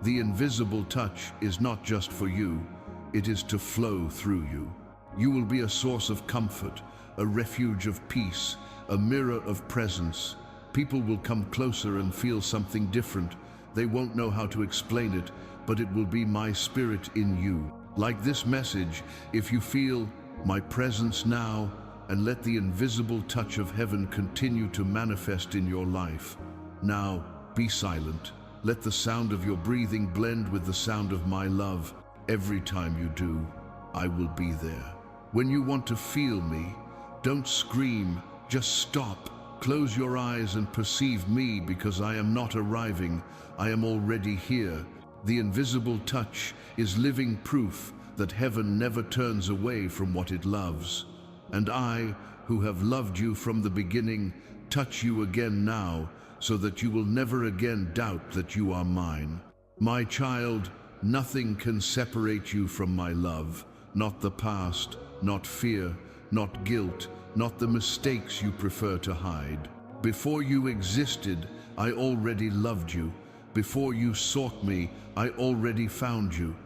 The invisible touch is not just for you, it is to flow through you. You will be a source of comfort, a refuge of peace, a mirror of presence. People will come closer and feel something different. They won't know how to explain it, but it will be my spirit in you. Like this message, if you feel my presence now, and let the invisible touch of heaven continue to manifest in your life. Now, be silent. Let the sound of your breathing blend with the sound of my love. Every time you do, I will be there. When you want to feel me, don't scream, just stop. Close your eyes and perceive me, because I am not arriving, I am already here. The invisible touch is living proof that heaven never turns away from what it loves. And I, who have loved you from the beginning, touch you again now, so that you will never again doubt that you are mine. My child, nothing can separate you from my love, not the past, not fear, not guilt, not the mistakes you prefer to hide. Before you existed, I already loved you. Before you sought me, I already found you.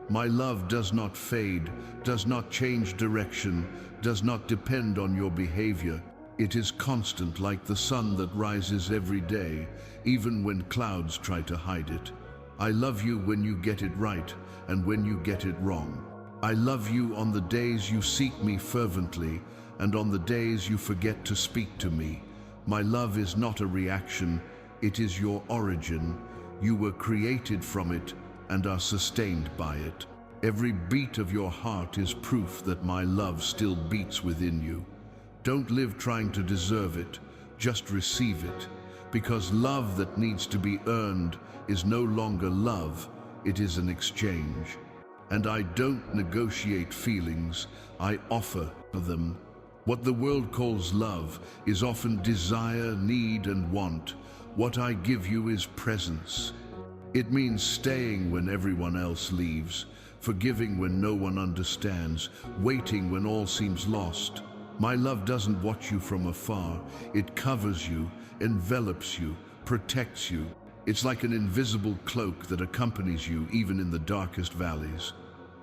My love does not fade, does not change direction, does not depend on your behavior. It is constant, like the sun that rises every day, even when clouds try to hide it. I love you when you get it right and when you get it wrong. I love you on the days you seek me fervently and on the days you forget to speak to me. My love is not a reaction, it is your origin. You were created from it and are sustained by it. Every beat of your heart is proof that my love still beats within you. Don't live trying to deserve it, just receive it. Because love that needs to be earned is no longer love, it is an exchange. And I don't negotiate feelings, I offer them. What the world calls love is often desire, need, and want. What I give you is presence. It means staying when everyone else leaves, forgiving when no one understands, waiting when all seems lost. My love doesn't watch you from afar. It covers you, envelops you, protects you. It's like an invisible cloak that accompanies you even in the darkest valleys.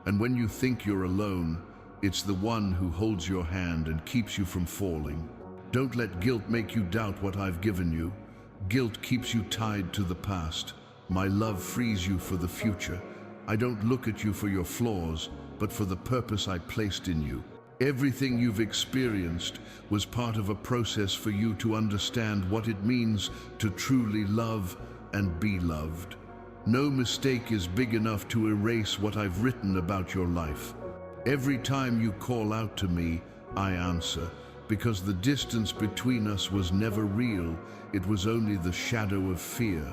And when you think you're alone, it's the one who holds your hand and keeps you from falling. Don't let guilt make you doubt what I've given you. Guilt keeps you tied to the past. My love frees you for the future. I don't look at you for your flaws, but for the purpose I placed in you. Everything you've experienced was part of a process for you to understand what it means to truly love and be loved. No mistake is big enough to erase what I've written about your life. Every time you call out to me, I answer, because the distance between us was never real, it was only the shadow of fear.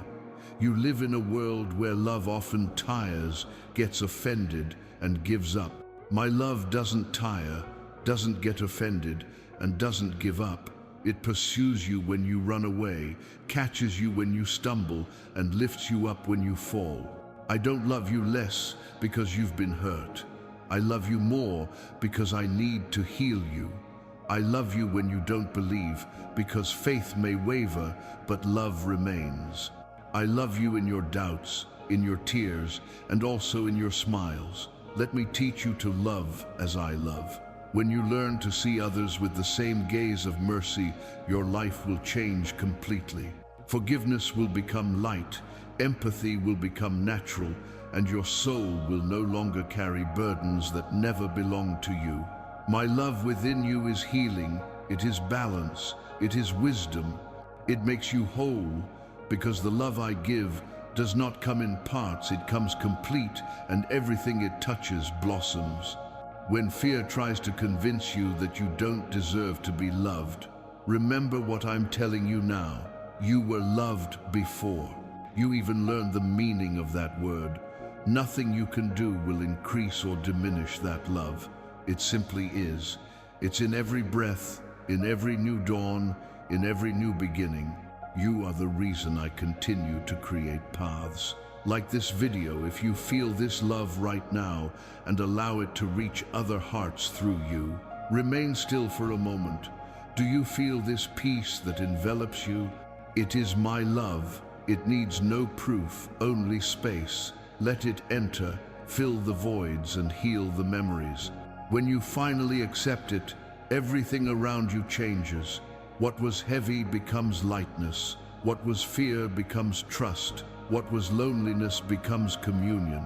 You live in a world where love often tires, gets offended, and gives up. My love doesn't tire, doesn't get offended, and doesn't give up. It pursues you when you run away, catches you when you stumble, and lifts you up when you fall. I don't love you less because you've been hurt. I love you more because I need to heal you. I love you when you don't believe, because faith may waver, but love remains. I love you in your doubts, in your tears, and also in your smiles. Let me teach you to love as I love. When you learn to see others with the same gaze of mercy, your life will change completely. Forgiveness will become light, empathy will become natural, and your soul will no longer carry burdens that never belonged to you. My love within you is healing, it is balance, it is wisdom. It makes you whole, because the love I give does not come in parts, it comes complete, and everything it touches blossoms. When fear tries to convince you that you don't deserve to be loved, remember what I'm telling you now. You were loved before. You even learned the meaning of that word. Nothing you can do will increase or diminish that love. It simply is. It's in every breath, in every new dawn, in every new beginning. You are the reason I continue to create paths. Like this video if you feel this love right now and allow it to reach other hearts through you. Remain still for a moment. Do you feel this peace that envelops you? It is my love. It needs no proof, only space. Let it enter, fill the voids and heal the memories. When you finally accept it, everything around you changes. What was heavy becomes lightness. What was fear becomes trust. What was loneliness becomes communion.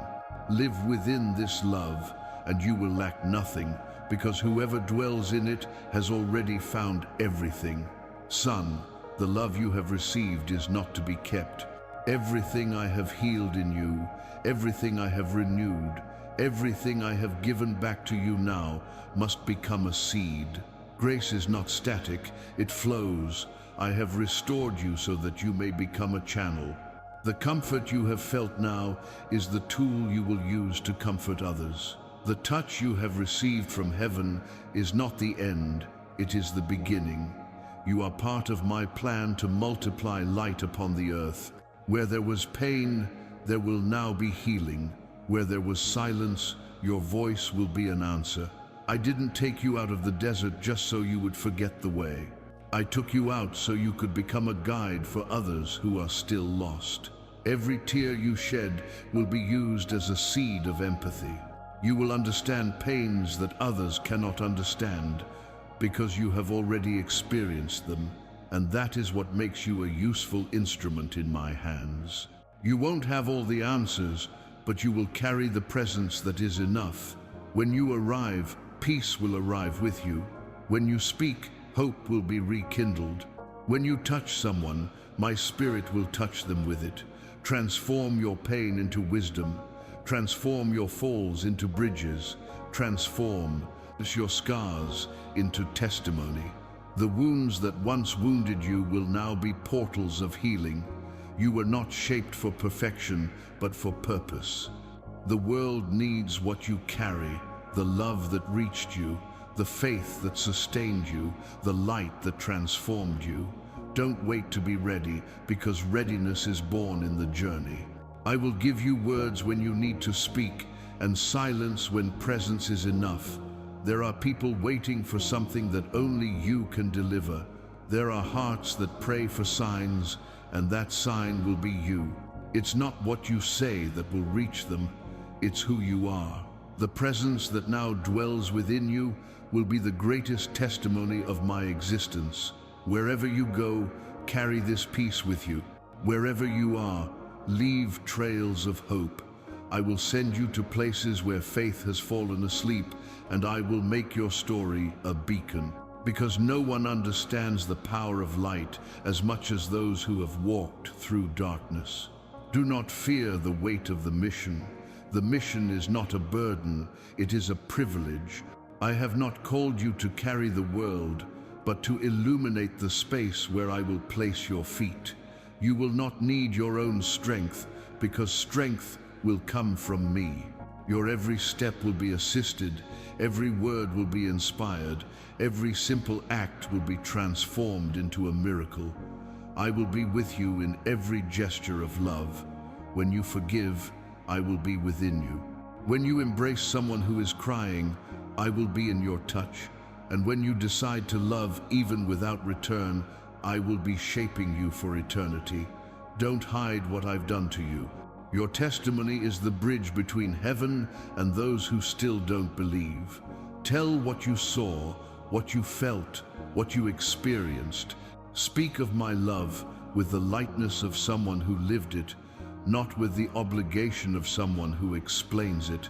Live within this love, and you will lack nothing, because whoever dwells in it has already found everything. Son, the love you have received is not to be kept. Everything I have healed in you, everything I have renewed, everything I have given back to you now must become a seed. Grace is not static, it flows. I have restored you so that you may become a channel. The comfort you have felt now is the tool you will use to comfort others. The touch you have received from heaven is not the end, it is the beginning. You are part of my plan to multiply light upon the earth. Where there was pain, there will now be healing. Where there was silence, your voice will be an answer. I didn't take you out of the desert just so you would forget the way. I took you out so you could become a guide for others who are still lost. Every tear you shed will be used as a seed of empathy. You will understand pains that others cannot understand because you have already experienced them, and that is what makes you a useful instrument in my hands. You won't have all the answers, but you will carry the presence that is enough. When you arrive, peace will arrive with you. When you speak, hope will be rekindled. When you touch someone, my spirit will touch them with it. Transform your pain into wisdom. Transform your falls into bridges. Transform your scars into testimony. The wounds that once wounded you will now be portals of healing. You were not shaped for perfection, but for purpose. The world needs what you carry, the love that reached you, the faith that sustained you, the light that transformed you. Don't wait to be ready, because readiness is born in the journey. I will give you words when you need to speak, and silence when presence is enough. There are people waiting for something that only you can deliver. There are hearts that pray for signs, and that sign will be you. It's not what you say that will reach them, it's who you are. The presence that now dwells within you will be the greatest testimony of my existence. Wherever you go, carry this peace with you. Wherever you are, leave trails of hope. I will send you to places where faith has fallen asleep, and I will make your story a beacon. Because no one understands the power of light as much as those who have walked through darkness. Do not fear the weight of the mission. The mission is not a burden, it is a privilege. I have not called you to carry the world, but to illuminate the space where I will place your feet. You will not need your own strength, because strength will come from me. Your every step will be assisted, every word will be inspired, every simple act will be transformed into a miracle. I will be with you in every gesture of love. When you forgive, I will be within you. When you embrace someone who is crying, I will be in your touch. And when you decide to love even without return, I will be shaping you for eternity. Don't hide what I've done to you. Your testimony is the bridge between heaven and those who still don't believe. Tell what you saw, what you felt, what you experienced. Speak of my love with the lightness of someone who lived it, not with the obligation of someone who explains it.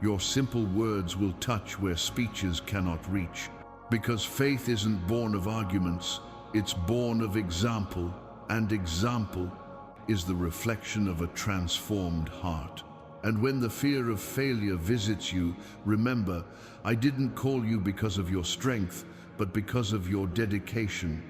Your simple words will touch where speeches cannot reach. Because faith isn't born of arguments, it's born of example, and example is the reflection of a transformed heart. And when the fear of failure visits you, remember, I didn't call you because of your strength, but because of your dedication.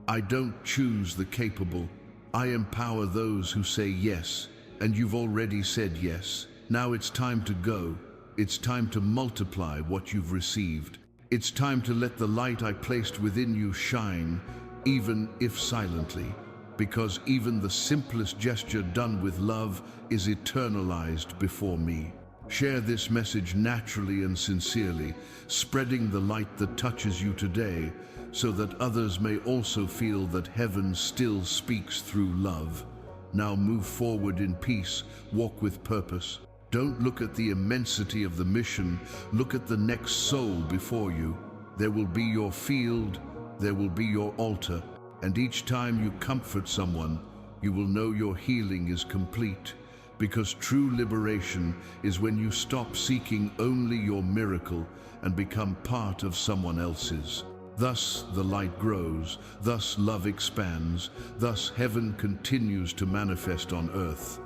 I don't choose the capable. I empower those who say yes, and you've already said yes. Now it's time to go. It's time to multiply what you've received. It's time to let the light I placed within you shine, even if silently, because even the simplest gesture done with love is eternalized before me. Share this message naturally and sincerely, spreading the light that touches you today, so that others may also feel that heaven still speaks through love. Now move forward in peace, walk with purpose. Don't look at the immensity of the mission, look at the next soul before you. There will be your field, there will be your altar, and each time you comfort someone, you will know your healing is complete. Because true liberation is when you stop seeking only your miracle and become part of someone else's. Thus the light grows, thus love expands, thus heaven continues to manifest on earth.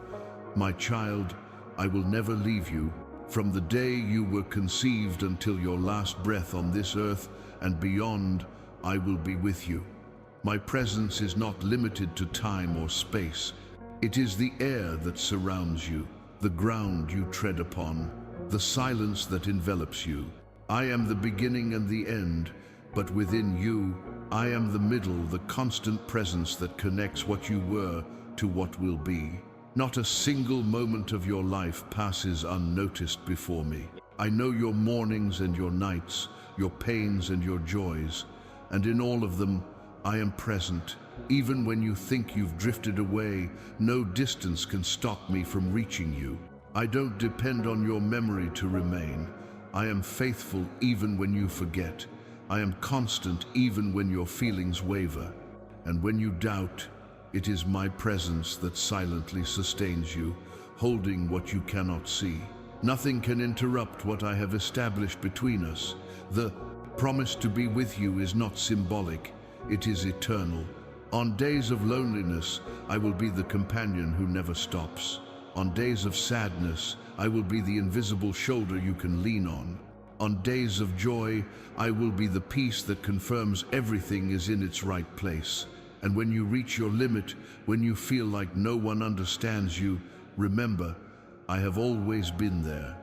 My child, I will never leave you. From the day you were conceived until your last breath on this earth and beyond, I will be with you. My presence is not limited to time or space. It is the air that surrounds you, the ground you tread upon, the silence that envelops you. I am the beginning and the end, but within you, I am the middle, the constant presence that connects what you were to what will be. Not a single moment of your life passes unnoticed before me. I know your mornings and your nights, your pains and your joys, and in all of them, I am present. Even when you think you've drifted away, no distance can stop me from reaching you. I don't depend on your memory to remain. I am faithful even when you forget. I am constant even when your feelings waver. And when you doubt, it is my presence that silently sustains you, holding what you cannot see. Nothing can interrupt what I have established between us. The promise to be with you is not symbolic, it is eternal. On days of loneliness, I will be the companion who never stops. On days of sadness, I will be the invisible shoulder you can lean on. On days of joy, I will be the peace that confirms everything is in its right place. And when you reach your limit, when you feel like no one understands you, remember, I have always been there.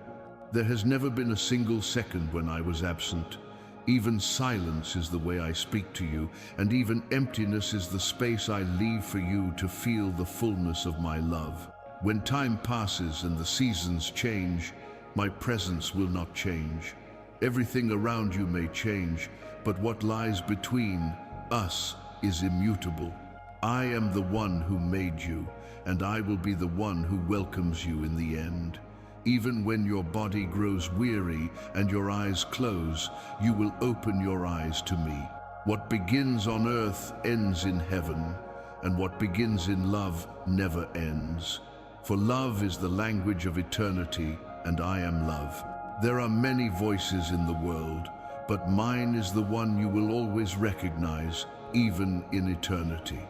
There has never been a single second when I was absent. Even silence is the way I speak to you, and even emptiness is the space I leave for you to feel the fullness of my love. When time passes and the seasons change, my presence will not change. Everything around you may change, but what lies between us is immutable. I am the one who made you, and I will be the one who welcomes you in the end. Even when your body grows weary and your eyes close, you will open your eyes to me. What begins on earth ends in heaven, and what begins in love never ends. For love is the language of eternity, and I am love. There are many voices in the world, but mine is the one you will always recognize, even in eternity.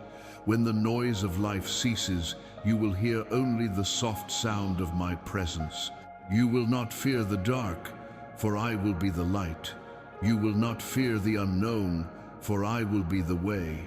When the noise of life ceases, you will hear only the soft sound of my presence. You will not fear the dark, for I will be the light. You will not fear the unknown, for I will be the way.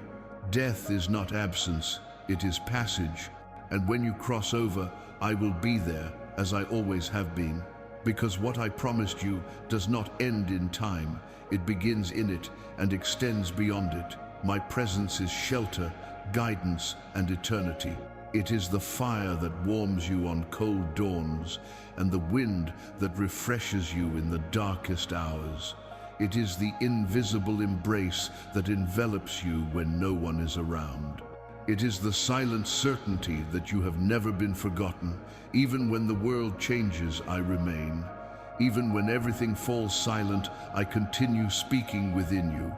Death is not absence, it is passage. And when you cross over, I will be there, as I always have been. Because what I promised you does not end in time. It begins in it and extends beyond it. My presence is shelter, guidance, and eternity. It is the fire that warms you on cold dawns, and the wind that refreshes you in the darkest hours. It is the invisible embrace that envelops you when no one is around. It is the silent certainty that you have never been forgotten. Even when the world changes, I remain. Even when everything falls silent, I continue speaking within you.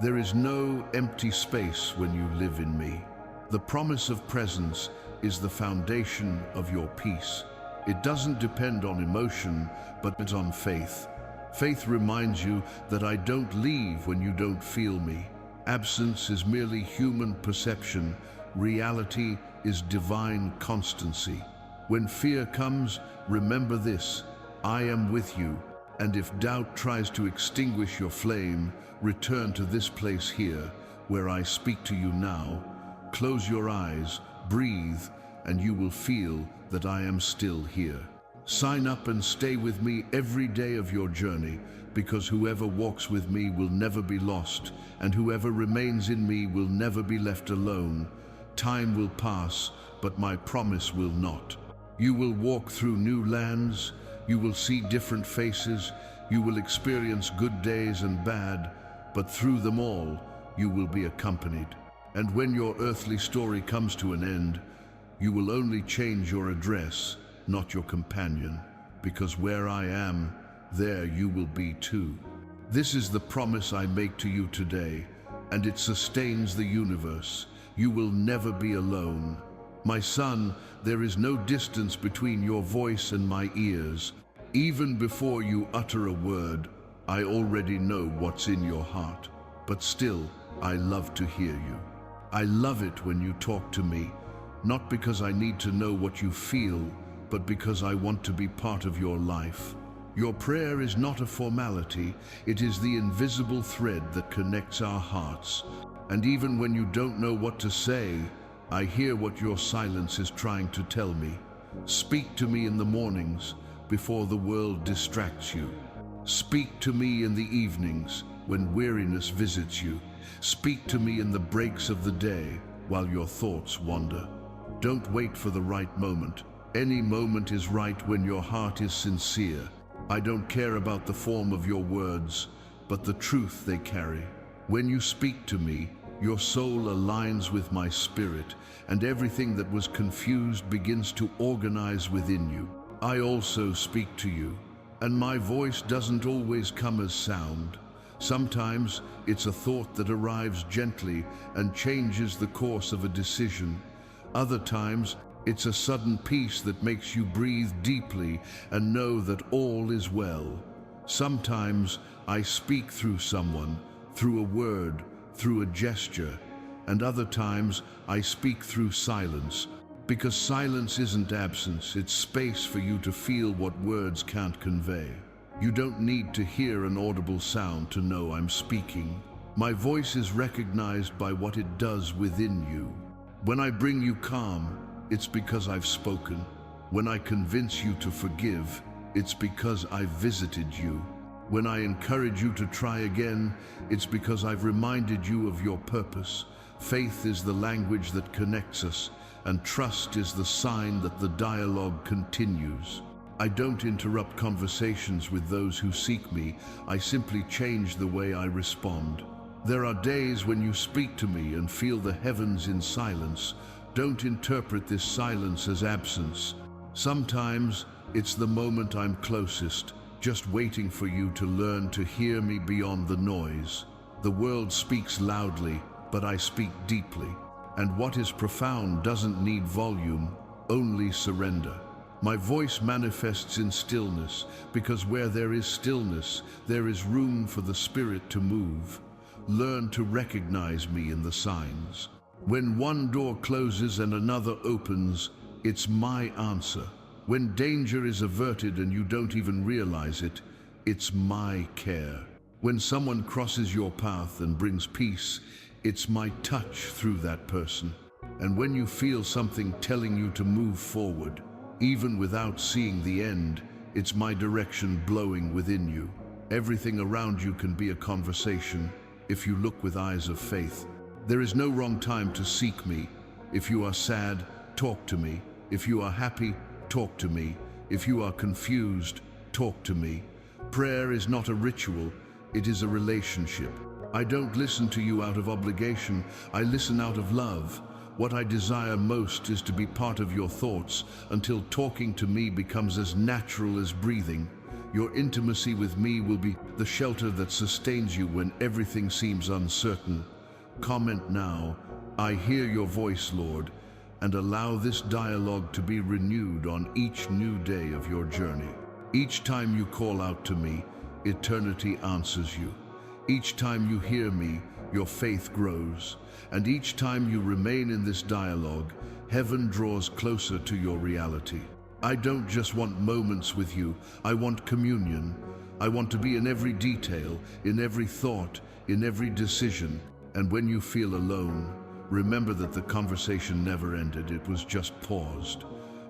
There is no empty space when you live in me. The promise of presence is the foundation of your peace. It doesn't depend on emotion, but it's on faith. Faith reminds you that I don't leave when you don't feel me. Absence is merely human perception. Reality is divine constancy. When fear comes, remember this: I am with you. And if doubt tries to extinguish your flame, return to this place here, where I speak to you now. Close your eyes, breathe, and you will feel that I am still here. Sign up and stay with me every day of your journey, because whoever walks with me will never be lost, and whoever remains in me will never be left alone. Time will pass, but my promise will not. You will walk through new lands, you will see different faces, you will experience good days and bad, but through them all, you will be accompanied. And when your earthly story comes to an end, you will only change your address, not your companion, because where I am, there you will be too. This is the promise I make to you today, and it sustains the universe. You will never be alone. My son, there is no distance between your voice and my ears. Even before you utter a word, I already know what's in your heart. But still, I love to hear you. I love it when you talk to me, not because I need to know what you feel, but because I want to be part of your life. Your prayer is not a formality, it is the invisible thread that connects our hearts. And even when you don't know what to say, I hear what your silence is trying to tell me. Speak to me in the mornings, before the world distracts you. Speak to me in the evenings, when weariness visits you. Speak to me in the breaks of the day, while your thoughts wander. Don't wait for the right moment. Any moment is right when your heart is sincere. I don't care about the form of your words, but the truth they carry. When you speak to me, your soul aligns with my spirit, and everything that was confused begins to organize within you. I also speak to you, and my voice doesn't always come as sound. Sometimes it's a thought that arrives gently and changes the course of a decision. Other times, it's a sudden peace that makes you breathe deeply and know that all is well. Sometimes I speak through someone, through a word, through a gesture, and other times I speak through silence, because silence isn't absence, it's space for you to feel what words can't convey. You don't need to hear an audible sound to know I'm speaking. My voice is recognized by what it does within you. When I bring you calm, it's because I've spoken. When I convince you to forgive, it's because I've visited you. When I encourage you to try again, it's because I've reminded you of your purpose. Faith is the language that connects us, and trust is the sign that the dialogue continues. I don't interrupt conversations with those who seek me. I simply change the way I respond. There are days when you speak to me and feel the heavens in silence. Don't interpret this silence as absence. Sometimes it's the moment I'm closest, just waiting for you to learn to hear me beyond the noise. The world speaks loudly, but I speak deeply. And what is profound doesn't need volume, only surrender. My voice manifests in stillness, because where there is stillness, there is room for the spirit to move. Learn to recognize me in the signs. When one door closes and another opens, it's my answer. When danger is averted and you don't even realize it, it's my care. When someone crosses your path and brings peace, it's my touch through that person. And when you feel something telling you to move forward, even without seeing the end, it's my direction blowing within you. Everything around you can be a conversation if you look with eyes of faith. There is no wrong time to seek me. If you are sad, talk to me. If you are happy, talk to me. If you are confused, talk to me. Prayer is not a ritual, It is a relationship. I don't listen to you out of obligation. I listen out of love. What I desire most is to be part of your thoughts until talking to me becomes as natural as breathing. Your intimacy with me will be the shelter that sustains you when everything seems uncertain. Comment now, I hear your voice, Lord, and allow this dialogue to be renewed on each new day of your journey. Each time you call out to me, eternity answers you. Each time you hear me, your faith grows. And each time you remain in this dialogue, heaven draws closer to your reality. I don't just want moments with you, I want communion. I want to be in every detail, in every thought, in every decision. And when you feel alone, remember that the conversation never ended, it was just paused.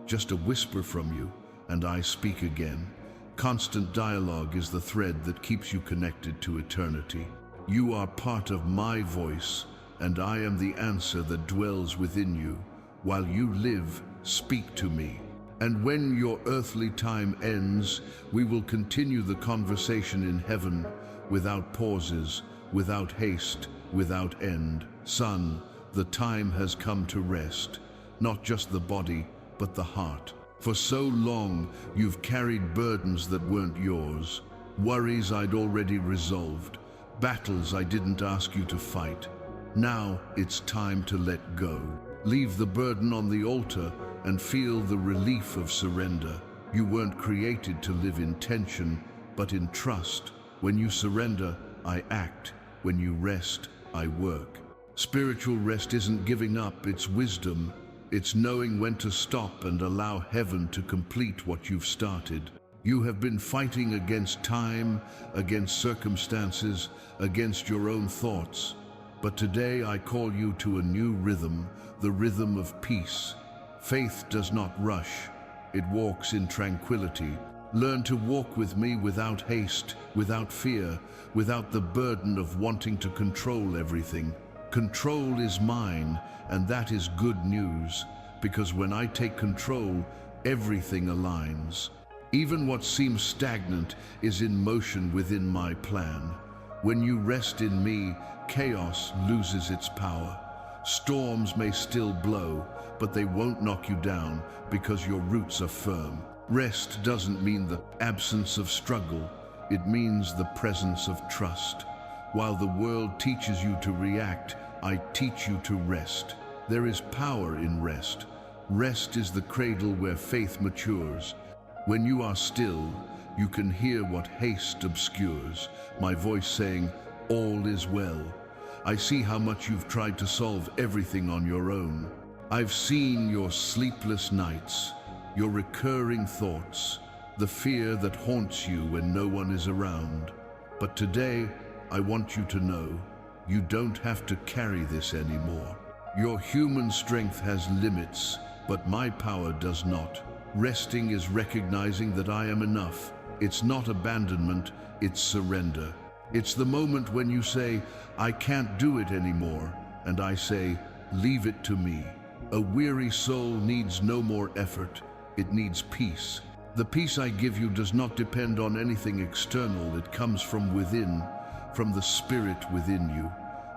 Just a whisper from you, and I speak again. Constant dialogue is the thread that keeps you connected to eternity. You are part of my voice, and I am the answer that dwells within you. While you live, speak to me. And when your earthly time ends, we will continue the conversation in heaven, without pauses, without haste, without end. Son, the time has come to rest, not just the body, but the heart. For so long, you've carried burdens that weren't yours, worries I'd already resolved, battles I didn't ask you to fight. Now it's time to let go. Leave the burden on the altar and feel the relief of surrender. You weren't created to live in tension, but in trust. When you surrender, I act. When you rest, I work. Spiritual rest isn't giving up, it's wisdom. It's knowing when to stop and allow heaven to complete what you've started. You have been fighting against time, against circumstances, against your own thoughts. But today I call you to a new rhythm, the rhythm of peace. Faith does not rush, it walks in tranquility. Learn to walk with me without haste, without fear, without the burden of wanting to control everything. Control is mine, and that is good news, because when I take control, everything aligns. Even what seems stagnant is in motion within my plan. When you rest in me, chaos loses its power. Storms may still blow, but they won't knock you down because your roots are firm. Rest doesn't mean the absence of struggle. It means the presence of trust. While the world teaches you to react, I teach you to rest. There is power in rest. Rest is the cradle where faith matures. When you are still, you can hear what haste obscures, my voice saying, all is well. I see how much you've tried to solve everything on your own. I've seen your sleepless nights, your recurring thoughts, the fear that haunts you when no one is around. But today, I want you to know, you don't have to carry this anymore. Your human strength has limits, but my power does not. Resting is recognizing that I am enough. It's not abandonment, it's surrender. It's the moment when you say, I can't do it anymore, and I say, leave it to me. A weary soul needs no more effort, it needs peace. The peace I give you does not depend on anything external, it comes from within, from the spirit within you.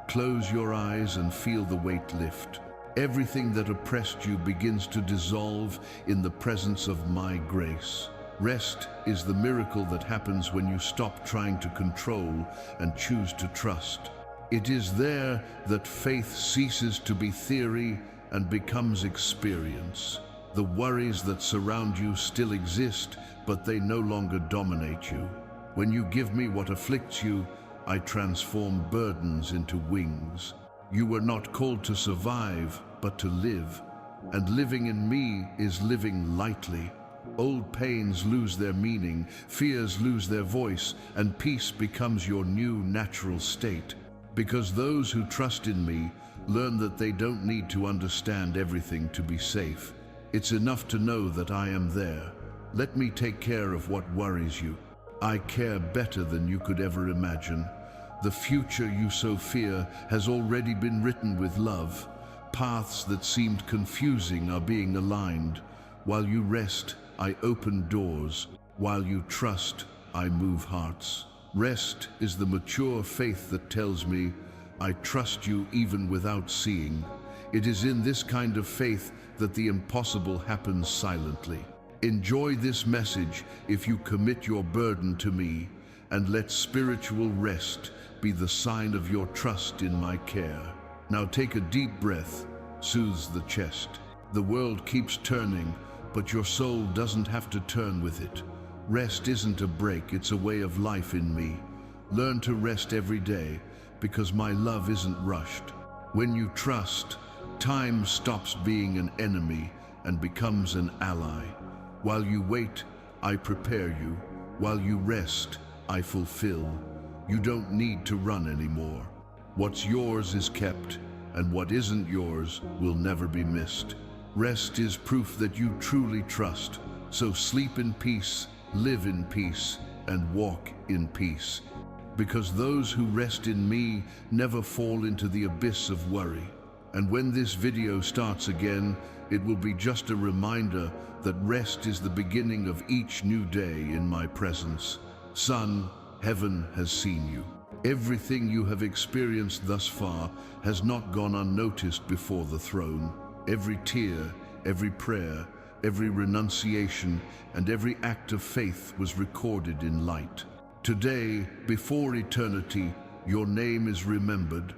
Close your eyes and feel the weight lift. Everything that oppressed you begins to dissolve in the presence of my grace. Rest is the miracle that happens when you stop trying to control and choose to trust. It is there that faith ceases to be theory and becomes experience. The worries that surround you still exist, but they no longer dominate you. When you give me what afflicts you, I transform burdens into wings. You were not called to survive, but to live. And living in me is living lightly. Old pains lose their meaning, fears lose their voice, and peace becomes your new natural state. Because those who trust in me learn that they don't need to understand everything to be safe. It's enough to know that I am there. Let me take care of what worries you. I care better than you could ever imagine. The future you so fear has already been written with love. Paths that seemed confusing are being aligned. While you rest, I open doors. While you trust, I move hearts. Rest is the mature faith that tells me, I trust you even without seeing. It is in this kind of faith that the impossible happens silently. Enjoy this message if you commit your burden to me, and let spiritual rest be the sign of your trust in my care. Now take a deep breath, soothes the chest. The world keeps turning, but your soul doesn't have to turn with it. Rest isn't a break, it's a way of life in me. Learn to rest every day, because my love isn't rushed. When you trust, time stops being an enemy and becomes an ally. While you wait, I prepare you. While you rest, I fulfill. You don't need to run anymore. What's yours is kept, and what isn't yours will never be missed. Rest is proof that you truly trust. So sleep in peace, live in peace, and walk in peace. Because those who rest in me never fall into the abyss of worry. And when this video starts again, it will be just a reminder that rest is the beginning of each new day in my presence. Son, heaven has seen you. Everything you have experienced thus far has not gone unnoticed before the throne. Every tear, every prayer, every renunciation, and every act of faith was recorded in light. Today, before eternity, your name is remembered.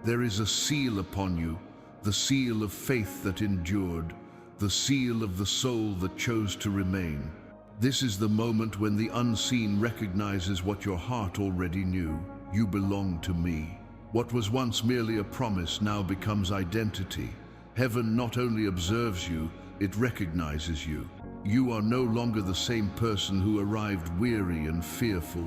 There is a seal upon you, the seal of faith that endured, the seal of the soul that chose to remain. This is the moment when the unseen recognizes what your heart already knew. You belong to me. What was once merely a promise now becomes identity. Heaven not only observes you, it recognizes you. You are no longer the same person who arrived weary and fearful.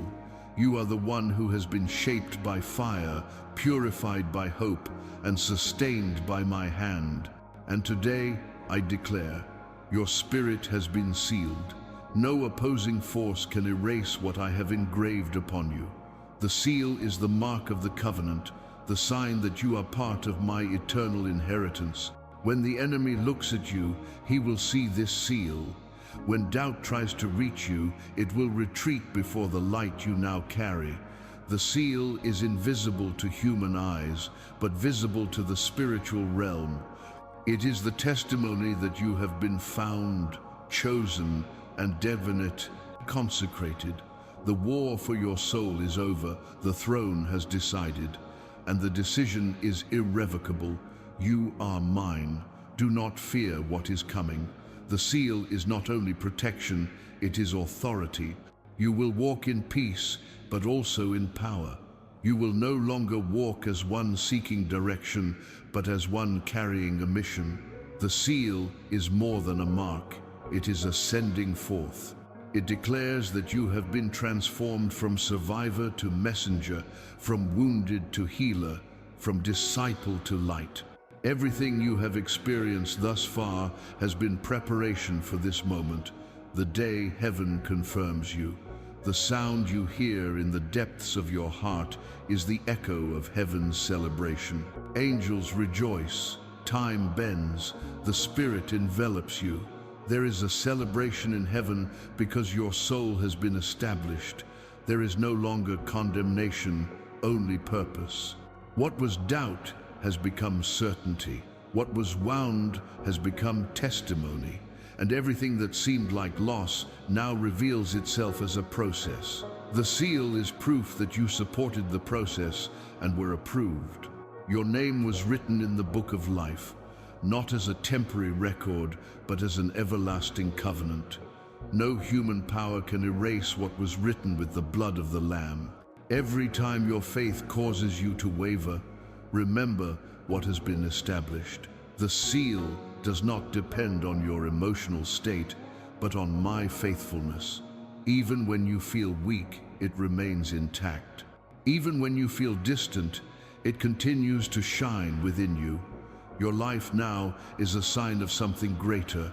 You are the one who has been shaped by fire, purified by hope, and sustained by my hand. And today, I declare, your spirit has been sealed. No opposing force can erase what I have engraved upon you. The seal is the mark of the covenant, the sign that you are part of my eternal inheritance. When the enemy looks at you, he will see this seal. When doubt tries to reach you, it will retreat before the light you now carry. The seal is invisible to human eyes, but visible to the spiritual realm. It is the testimony that you have been found, chosen, and definite, consecrated. The war for your soul is over, the throne has decided, and the decision is irrevocable. You are mine. Do not fear what is coming. The seal is not only protection, it is authority. You will walk in peace, but also in power. You will no longer walk as one seeking direction, but as one carrying a mission. The seal is more than a mark. It is a sending forth. It declares that you have been transformed from survivor to messenger, from wounded to healer, from disciple to light. Everything you have experienced thus far has been preparation for this moment, the day heaven confirms you. The sound you hear in the depths of your heart is the echo of heaven's celebration. Angels rejoice, time bends, the Spirit envelops you. There is a celebration in heaven because your soul has been established. There is no longer condemnation, only purpose. What was doubt has become certainty. What was wound has become testimony. And everything that seemed like loss now reveals itself as a process. The seal is proof that you supported the process and were approved. Your name was written in the book of life, not as a temporary record, but as an everlasting covenant. No human power can erase what was written with the blood of the Lamb. Every time your faith causes you to waver, remember what has been established. The seal does not depend on your emotional state, but on my faithfulness. Even when you feel weak, it remains intact. Even when you feel distant, it continues to shine within you. Your life now is a sign of something greater.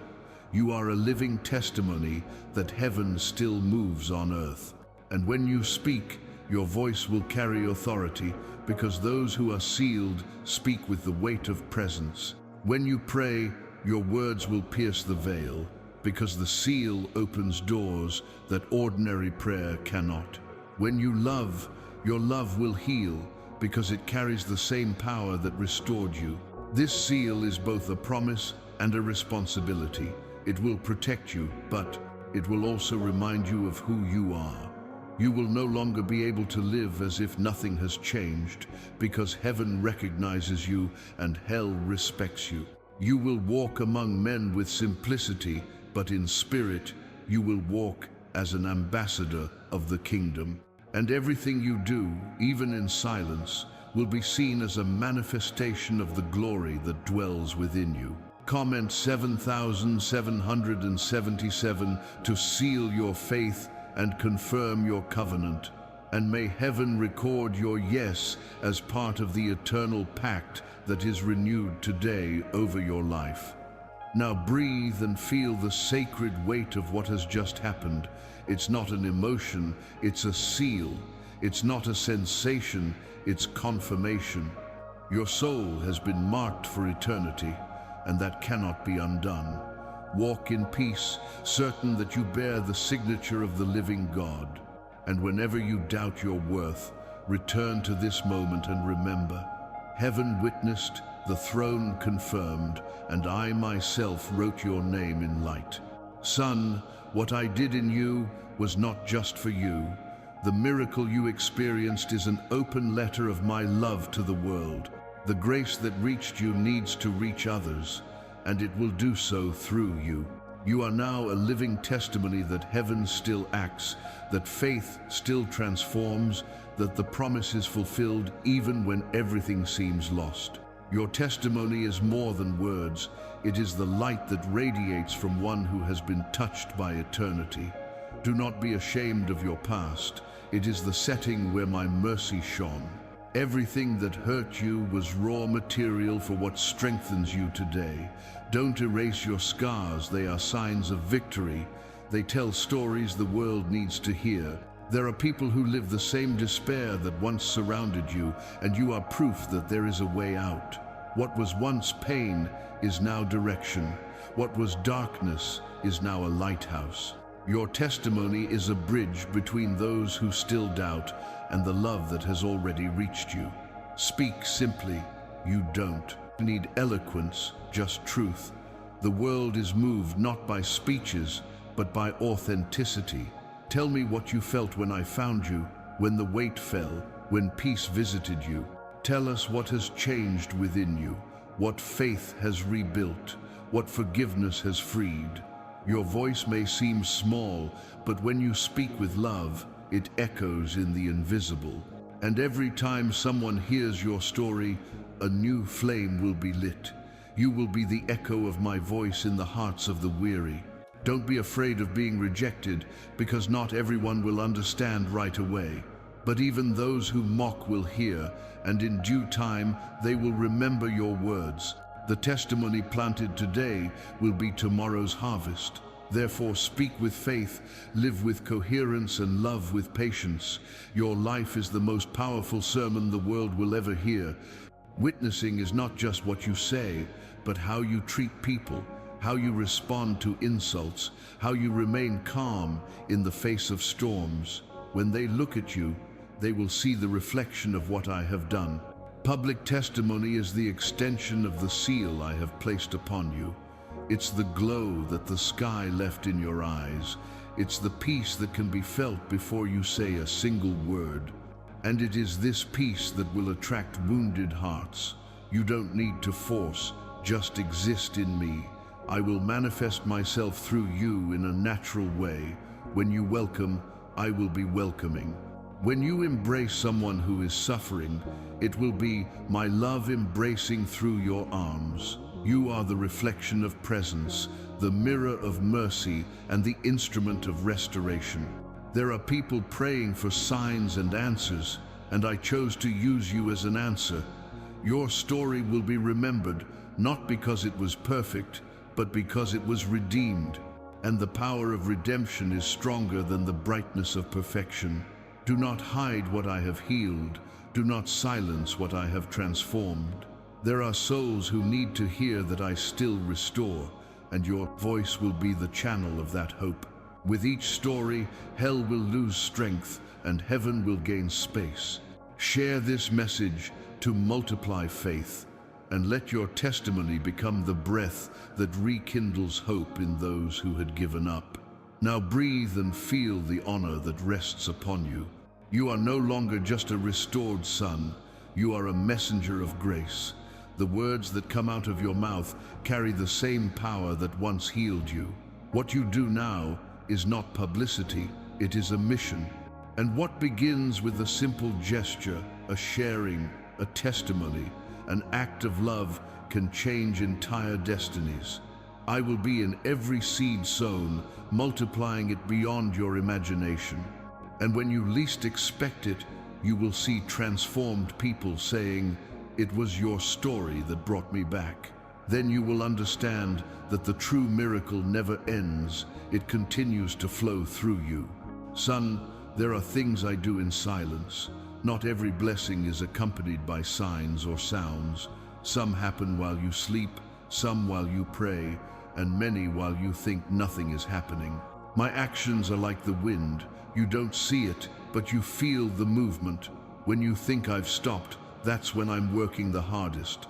You are a living testimony that heaven still moves on earth. And when you speak, your voice will carry authority, because those who are sealed speak with the weight of presence. When you pray, your words will pierce the veil, because the seal opens doors that ordinary prayer cannot. When you love, your love will heal because it carries the same power that restored you. This seal is both a promise and a responsibility. It will protect you, but it will also remind you of who you are. You will no longer be able to live as if nothing has changed, because heaven recognizes you and hell respects you. You will walk among men with simplicity, but in spirit you will walk as an ambassador of the kingdom. And everything you do, even in silence, will be seen as a manifestation of the glory that dwells within you. Comment 7777 to seal your faith and confirm your covenant. And may heaven record your yes as part of the eternal pact that is renewed today over your life. Now breathe and feel the sacred weight of what has just happened. It's not an emotion, it's a seal. It's not a sensation, it's confirmation. Your soul has been marked for eternity, and that cannot be undone. Walk in peace, certain that you bear the signature of the living God. And whenever you doubt your worth, return to this moment and remember, heaven witnessed, the throne confirmed, and I myself wrote your name in light. Son, what I did in you was not just for you. The miracle you experienced is an open letter of my love to the world. The grace that reached you needs to reach others, and it will do so through you. You are now a living testimony that heaven still acts, that faith still transforms, that the promise is fulfilled even when everything seems lost. Your testimony is more than words. It is the light that radiates from one who has been touched by eternity. Do not be ashamed of your past. It is the setting where my mercy shone. Everything that hurt you was raw material for what strengthens you today. Don't erase your scars. They are signs of victory. They tell stories the world needs to hear. There are people who live the same despair that once surrounded you, and you are proof that there is a way out. What was once pain is now direction. What was darkness is now a lighthouse. Your testimony is a bridge between those who still doubt and the love that has already reached you. Speak simply. You don't need eloquence, just truth. The world is moved not by speeches, but by authenticity. Tell me what you felt when I found you, when the weight fell, when peace visited you. Tell us what has changed within you, what faith has rebuilt, what forgiveness has freed. Your voice may seem small, but when you speak with love, it echoes in the invisible. And every time someone hears your story, a new flame will be lit. You will be the echo of my voice in the hearts of the weary. Don't be afraid of being rejected, because not everyone will understand right away. But even those who mock will hear, and in due time they will remember your words. The testimony planted today will be tomorrow's harvest. Therefore, speak with faith, live with coherence, and love with patience. Your life is the most powerful sermon the world will ever hear. Witnessing is not just what you say, but how you treat people, how you respond to insults, how you remain calm in the face of storms. When they look at you, they will see the reflection of what I have done. Public testimony is the extension of the seal I have placed upon you. It's the glow that the sky left in your eyes. It's the peace that can be felt before you say a single word. And it is this peace that will attract wounded hearts. You don't need to force, just exist in me. I will manifest myself through you in a natural way. When you welcome, I will be welcoming. When you embrace someone who is suffering, it will be my love embracing through your arms. You are the reflection of presence, the mirror of mercy, and the instrument of restoration. There are people praying for signs and answers, and I chose to use you as an answer. Your story will be remembered, not because it was perfect, but because it was redeemed. And the power of redemption is stronger than the brightness of perfection. Do not hide what I have healed. Do not silence what I have transformed. There are souls who need to hear that I still restore, and your voice will be the channel of that hope. With each story, hell will lose strength and heaven will gain space. Share this message to multiply faith, and let your testimony become the breath that rekindles hope in those who had given up. Now breathe and feel the honor that rests upon you. You are no longer just a restored son, you are a messenger of grace. The words that come out of your mouth carry the same power that once healed you. What you do now is not publicity, it is a mission. And what begins with a simple gesture, a sharing, a testimony, an act of love can change entire destinies. I will be in every seed sown, multiplying it beyond your imagination. And when you least expect it, you will see transformed people saying, "It was your story that brought me back." Then you will understand that the true miracle never ends, it continues to flow through you. Son, there are things I do in silence. Not every blessing is accompanied by signs or sounds. Some happen while you sleep, some while you pray, and many while you think nothing is happening. My actions are like the wind. You don't see it, but you feel the movement. When you think I've stopped, that's when I'm working the hardest.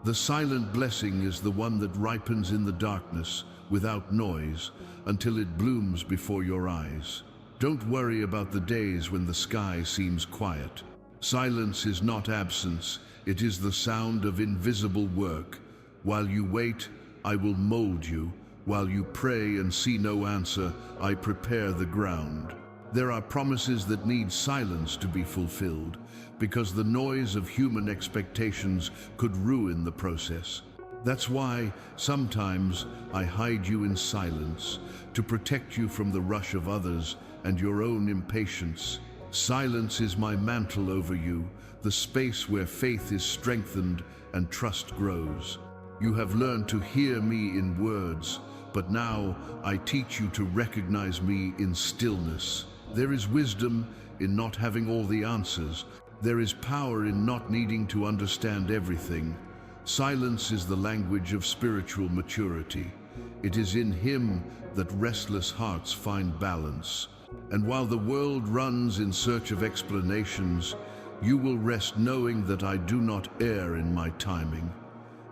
The silent blessing is the one that ripens in the darkness, without noise, until it blooms before your eyes. Don't worry about the days when the sky seems quiet. Silence is not absence, it is the sound of invisible work. While you wait, I will mold you. While you pray and see no answer, I prepare the ground. There are promises that need silence to be fulfilled, because the noise of human expectations could ruin the process. That's why sometimes I hide you in silence, to protect you from the rush of others and your own impatience. Silence is my mantle over you, the space where faith is strengthened and trust grows. You have learned to hear me in words, but now I teach you to recognize me in stillness. There is wisdom in not having all the answers. There is power in not needing to understand everything. Silence is the language of spiritual maturity. It is in Him that restless hearts find balance. And while the world runs in search of explanations, you will rest knowing that I do not err in my timing.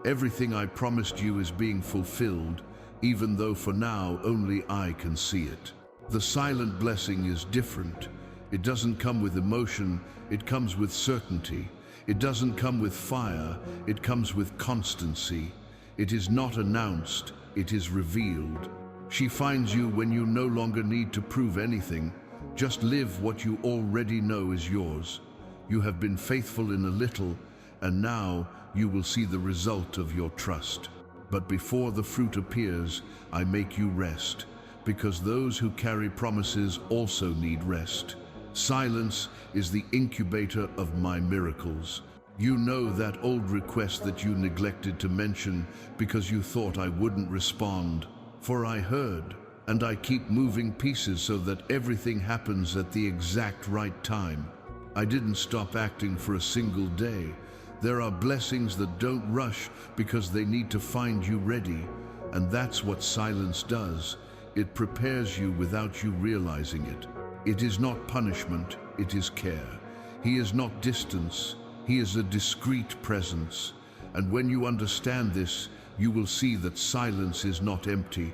Everything I promised you is being fulfilled, even though for now only I can see it. The silent blessing is different. It doesn't come with emotion, it comes with certainty. It doesn't come with fire, it comes with constancy. It is not announced, it is revealed. She finds you when you no longer need to prove anything. Just live what you already know is yours. You have been faithful in a little, and now you will see the result of your trust. But before the fruit appears, I make you rest, because those who carry promises also need rest. Silence is the incubator of my miracles. You know that old request that you neglected to mention because you thought I wouldn't respond. For I heard, and I keep moving pieces so that everything happens at the exact right time. I didn't stop acting for a single day. There are blessings that don't rush because they need to find you ready. And that's what silence does. It prepares you without you realizing it. It is not punishment, it is care. He is not distance, He is a discreet presence. And when you understand this, you will see that silence is not empty.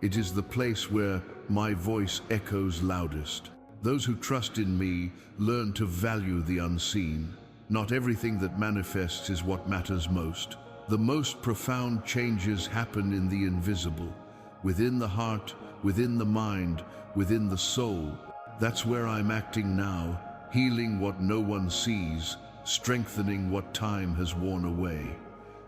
It is the place where my voice echoes loudest. Those who trust in me learn to value the unseen. Not everything that manifests is what matters most. The most profound changes happen in the invisible, within the heart, within the mind, within the soul. That's where I'm acting now, healing what no one sees, strengthening what time has worn away.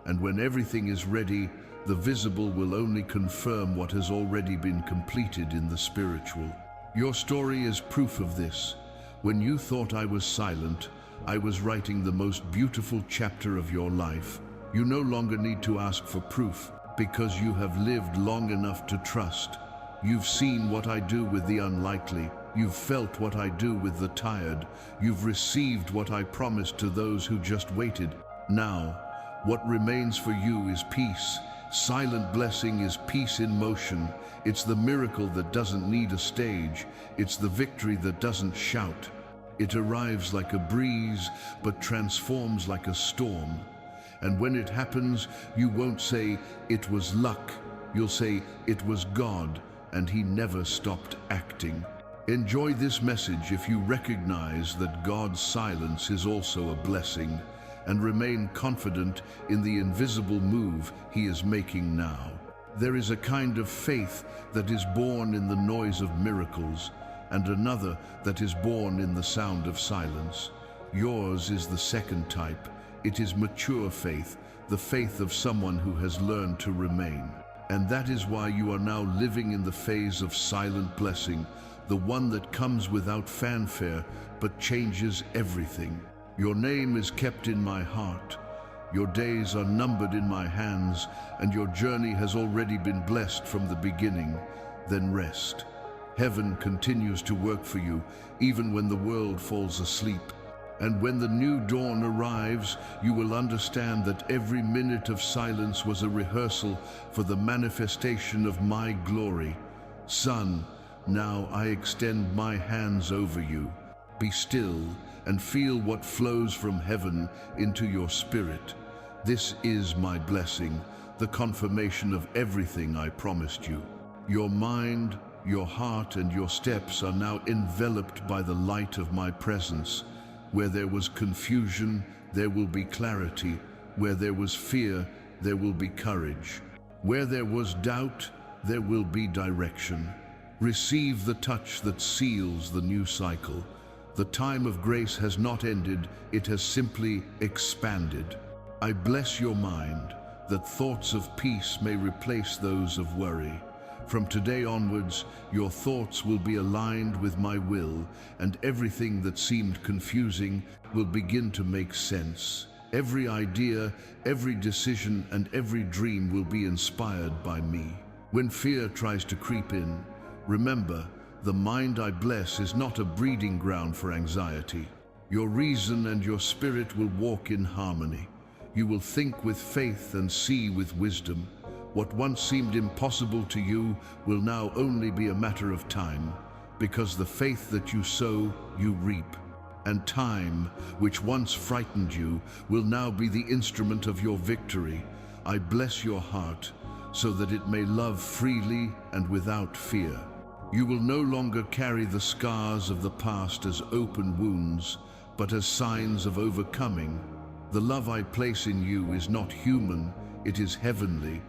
And when everything is ready, the visible will only confirm what has already been completed in the spiritual. Your story is proof of this. When you thought I was silent, I was writing the most beautiful chapter of your life. You no longer need to ask for proof, because you have lived long enough to trust. You've seen what I do with the unlikely. You've felt what I do with the tired. You've received what I promised to those who just waited. Now, what remains for you is peace, Silent blessing is peace in motion. It's the miracle that doesn't need a stage. It's the victory that doesn't shout. It arrives like a breeze, but transforms like a storm. And when it happens, you won't say, "It was luck." You'll say, "It was God, and He never stopped acting." Enjoy this message if you recognize that God's silence is also a blessing, and remain confident in the invisible move He is making now. There is a kind of faith that is born in the noise of miracles, and another that is born in the sound of silence. Yours is the second type. It is mature faith, the faith of someone who has learned to remain. And that is why you are now living in the phase of silent blessing, the one that comes without fanfare but changes everything. Your name is kept in my heart. Your days are numbered in my hands, and your journey has already been blessed from the beginning. Then rest. Heaven continues to work for you, even when the world falls asleep. And when the new dawn arrives, you will understand that every minute of silence was a rehearsal for the manifestation of my glory. Son, now I extend my hands over you. Be still and feel what flows from heaven into your spirit. This is my blessing, the confirmation of everything I promised you. Your mind, your heart, and your steps are now enveloped by the light of my presence. Where there was confusion, there will be clarity. Where there was fear, there will be courage. Where there was doubt, there will be direction. Receive the touch that seals the new cycle. The time of grace has not ended, it has simply expanded. I bless your mind, that thoughts of peace may replace those of worry. From today onwards, your thoughts will be aligned with my will, and everything that seemed confusing will begin to make sense. Every idea, every decision, and every dream will be inspired by me. When fear tries to creep in, remember, the mind I bless is not a breeding ground for anxiety. Your reason and your spirit will walk in harmony. You will think with faith and see with wisdom. What once seemed impossible to you will now only be a matter of time, because the faith that you sow, you reap. And time, which once frightened you, will now be the instrument of your victory. I bless your heart, so that it may love freely and without fear. You will no longer carry the scars of the past as open wounds, but as signs of overcoming. The love I place in you is not human, it is heavenly.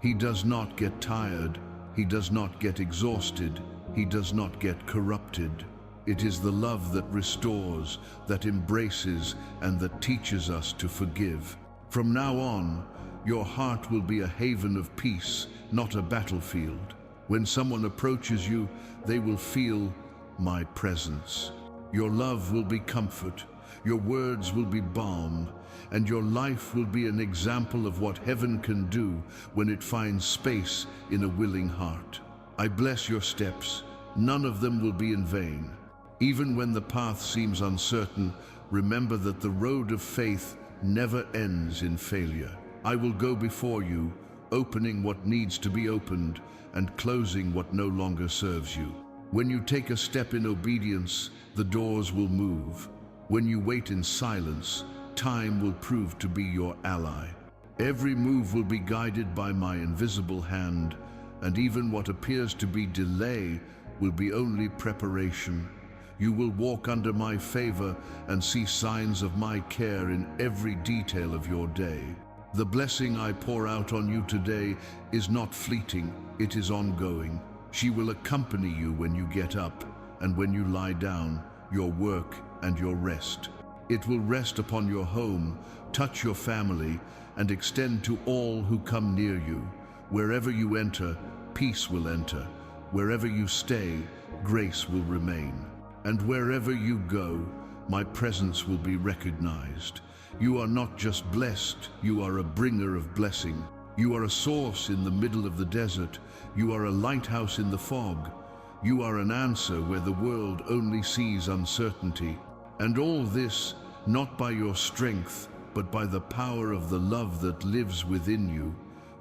He does not get tired, he does not get exhausted, he does not get corrupted. It is the love that restores, that embraces, and that teaches us to forgive. From now on, your heart will be a haven of peace, not a battlefield. When someone approaches you, they will feel my presence. Your love will be comfort, your words will be balm, and your life will be an example of what heaven can do when it finds space in a willing heart. I bless your steps. None of them will be in vain. Even when the path seems uncertain, remember that the road of faith never ends in failure. I will go before you, opening what needs to be opened and closing what no longer serves you. When you take a step in obedience, the doors will move. When you wait in silence, time will prove to be your ally. Every move will be guided by my invisible hand, and even what appears to be delay will be only preparation. You will walk under my favor and see signs of my care in every detail of your day. The blessing I pour out on you today is not fleeting, it is ongoing. She will accompany you when you get up and when you lie down, your work and your rest. It will rest upon your home, touch your family, and extend to all who come near you. Wherever you enter, peace will enter. Wherever you stay, grace will remain. And wherever you go, my presence will be recognized. You are not just blessed, you are a bringer of blessing. You are a source in the middle of the desert. You are a lighthouse in the fog. You are an answer where the world only sees uncertainty. And all this, not by your strength, but by the power of the love that lives within you.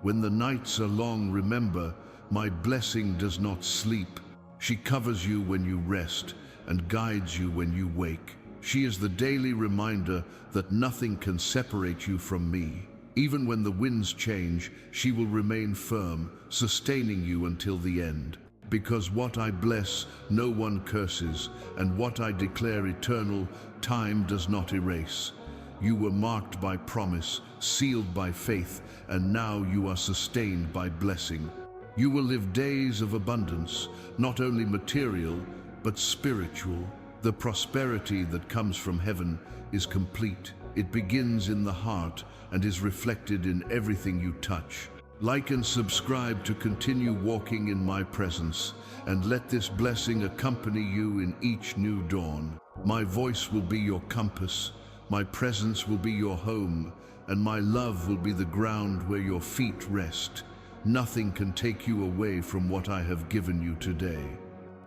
When the nights are long, remember, my blessing does not sleep. She covers you when you rest and guides you when you wake. She is the daily reminder that nothing can separate you from me. Even when the winds change, she will remain firm, sustaining you until the end. Because what I bless, no one curses, and what I declare eternal, time does not erase. You were marked by promise, sealed by faith, and now you are sustained by blessing. You will live days of abundance, not only material, but spiritual. The prosperity that comes from heaven is complete. It begins in the heart and is reflected in everything you touch. Like and subscribe to continue walking in my presence, and let this blessing accompany you in each new dawn. My voice will be your compass, my presence will be your home, and my love will be the ground where your feet rest. Nothing can take you away from what I have given you today.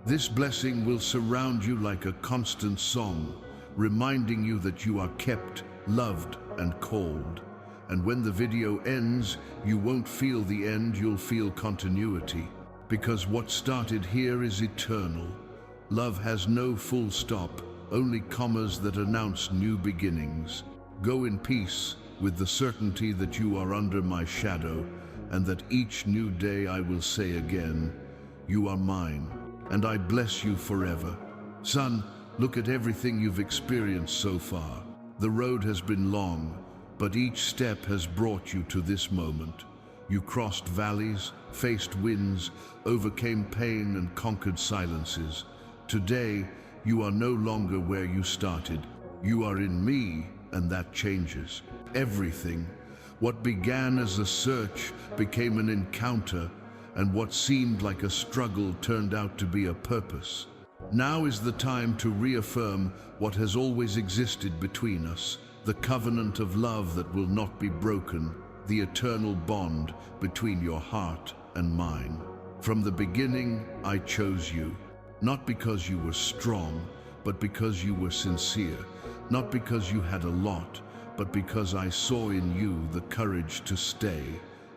This blessing will surround you like a constant song, reminding you that you are kept, loved, and called. And when the video ends, you won't feel the end, you'll feel continuity. Because what started here is eternal. Love has no full stop, only commas that announce new beginnings. Go in peace, with the certainty that you are under my shadow, and that each new day I will say again, you are mine, and I bless you forever. Son, look at everything you've experienced so far. The road has been long, but each step has brought you to this moment. You crossed valleys, faced winds, overcame pain, and conquered silences. Today, you are no longer where you started. You are in me, and that changes everything. What began as a search became an encounter, and what seemed like a struggle turned out to be a purpose. Now is the time to reaffirm what has always existed between us, the covenant of love that will not be broken, the eternal bond between your heart and mine. From the beginning, I chose you, not because you were strong, but because you were sincere, not because you had a lot, but because I saw in you the courage to stay,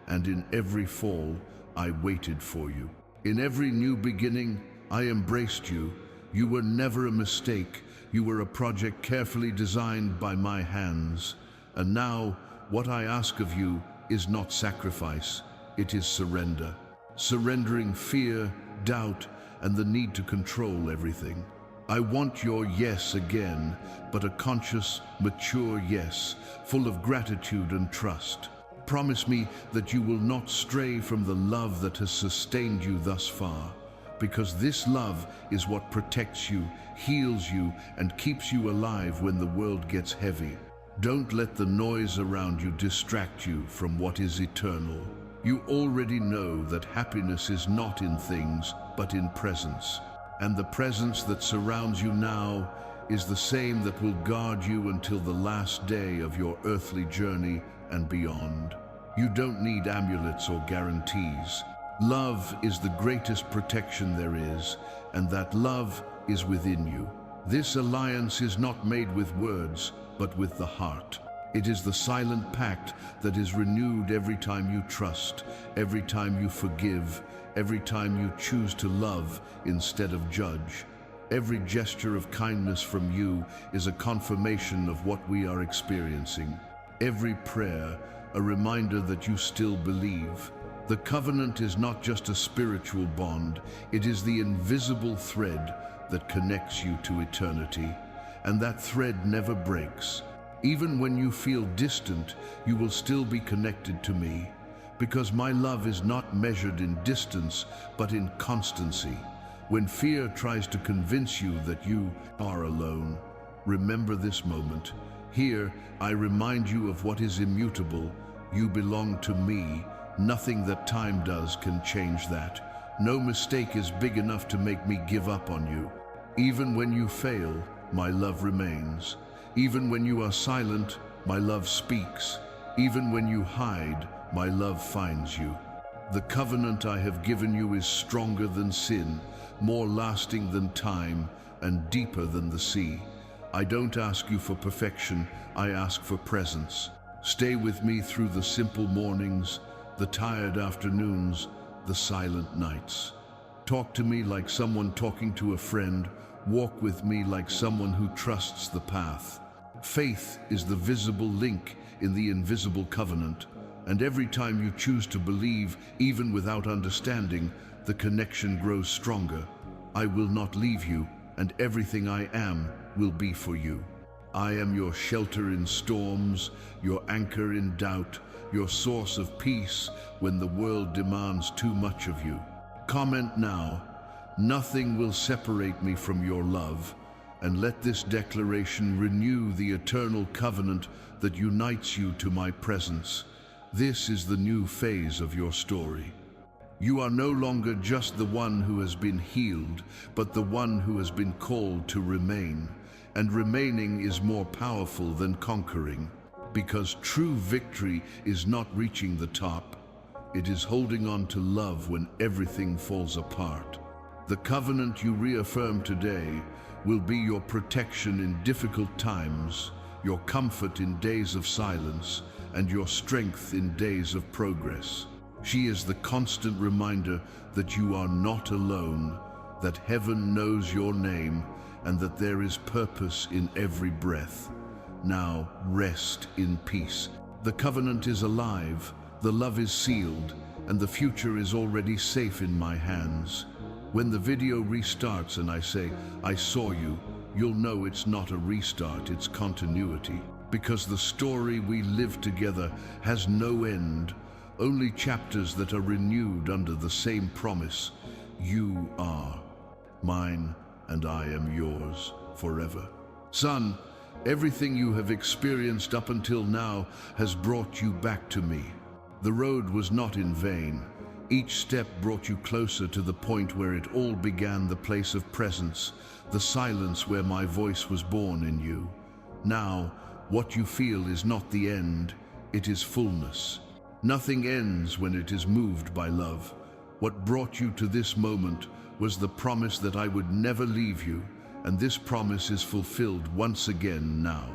and in every fall, I waited for you. In every new beginning, I embraced you. You were never a mistake. You were a project carefully designed by my hands. And now, what I ask of you is not sacrifice, it is surrender. Surrendering fear, doubt, and the need to control everything. I want your yes again, but a conscious, mature yes, full of gratitude and trust. Promise me that you will not stray from the love that has sustained you thus far, because this love is what protects you, heals you, and keeps you alive when the world gets heavy. Don't let the noise around you distract you from what is eternal. You already know that happiness is not in things, but in presence. And the presence that surrounds you now is the same that will guard you until the last day of your earthly journey and beyond. You don't need amulets or guarantees. Love is the greatest protection there is, and that love is within you. This alliance is not made with words, but with the heart. It is the silent pact that is renewed every time you trust, every time you forgive, every time you choose to love instead of judge. Every gesture of kindness from you is a confirmation of what we are experiencing. Every prayer, a reminder that you still believe. The covenant is not just a spiritual bond, it is the invisible thread that connects you to eternity. And that thread never breaks. Even when you feel distant, you will still be connected to me, because my love is not measured in distance, but in constancy. When fear tries to convince you that you are alone, remember this moment. Here, I remind you of what is immutable. You belong to me. Nothing that time does can change that. No mistake is big enough to make me give up on you. Even when you fail, my love remains. Even when you are silent, my love speaks. Even when you hide, my love finds you. The covenant I have given you is stronger than sin, more lasting than time, and deeper than the sea. I don't ask you for perfection, I ask for presence. Stay with me through the simple mornings, the tired afternoons, the silent nights. Talk to me like someone talking to a friend. Walk with me like someone who trusts the path. Faith is the visible link in the invisible covenant, and every time you choose to believe, even without understanding, the connection grows stronger. I will not leave you, and everything I am will be for you. I am your shelter in storms, your anchor in doubt, your source of peace when the world demands too much of you. Comment now, nothing will separate me from your love, and let this declaration renew the eternal covenant that unites you to my presence. This is the new phase of your story. You are no longer just the one who has been healed, but the one who has been called to remain. And remaining is more powerful than conquering, because true victory is not reaching the top. It is holding on to love when everything falls apart. The covenant you reaffirm today will be your protection in difficult times, your comfort in days of silence, and your strength in days of progress. She is the constant reminder that you are not alone, that heaven knows your name, and that there is purpose in every breath. Now rest in peace. The covenant is alive, the love is sealed, and the future is already safe in my hands. When the video restarts and I say, I saw you, you'll know it's not a restart, it's continuity. Because the story we live together has no end, only chapters that are renewed under the same promise. You are mine, and I am yours forever. Son, everything you have experienced up until now has brought you back to me. The road was not in vain. Each step brought you closer to the point where it all began, the place of presence, the silence where my voice was born in you. Now, what you feel is not the end, it is fullness. Nothing ends when it is moved by love. What brought you to this moment was the promise that I would never leave you, and this promise is fulfilled once again now.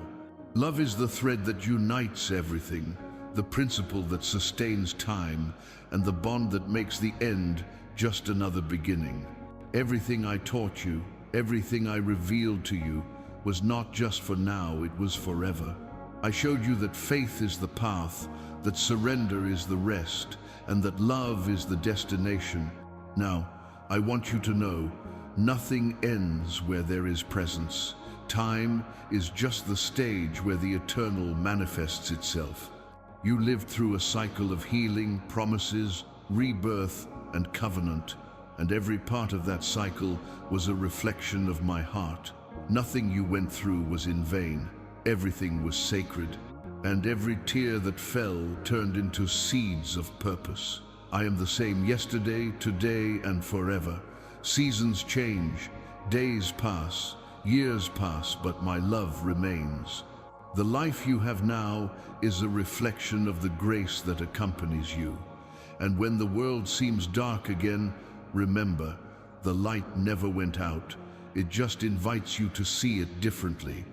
Love is the thread that unites everything, the principle that sustains time, and the bond that makes the end just another beginning. Everything I taught you, everything I revealed to you, was not just for now, it was forever. I showed you that faith is the path, that surrender is the rest, and that love is the destination. Now, I want you to know, nothing ends where there is presence. Time is just the stage where the eternal manifests itself. You lived through a cycle of healing, promises, rebirth, and covenant, and every part of that cycle was a reflection of my heart. Nothing you went through was in vain. Everything was sacred, and every tear that fell turned into seeds of purpose. I am the same yesterday, today, and forever. Seasons change, days pass, years pass, but my love remains. The life you have now is a reflection of the grace that accompanies you. And when the world seems dark again, remember, the light never went out. It just invites you to see it differently.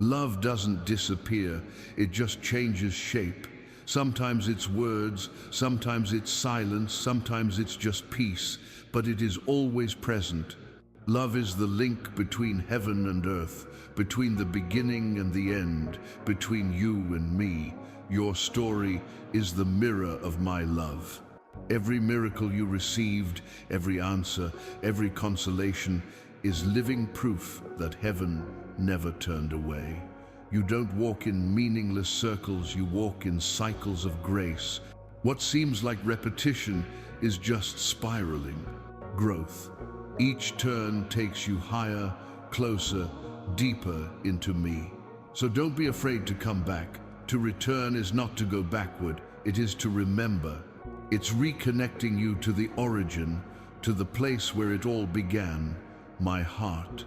Love doesn't disappear, it just changes shape. Sometimes it's words, sometimes it's silence, sometimes it's just peace, but it is always present. Love is the link between heaven and earth, between the beginning and the end, between you and me. Your story is the mirror of my love. Every miracle you received, every answer, every consolation is living proof that heaven never turned away. You don't walk in meaningless circles, you walk in cycles of grace. What seems like repetition is just spiraling, growth. Each turn takes you higher, closer, deeper into me. So don't be afraid to come back. To return is not to go backward, it is to remember. It's reconnecting you to the origin, to the place where it all began, my heart.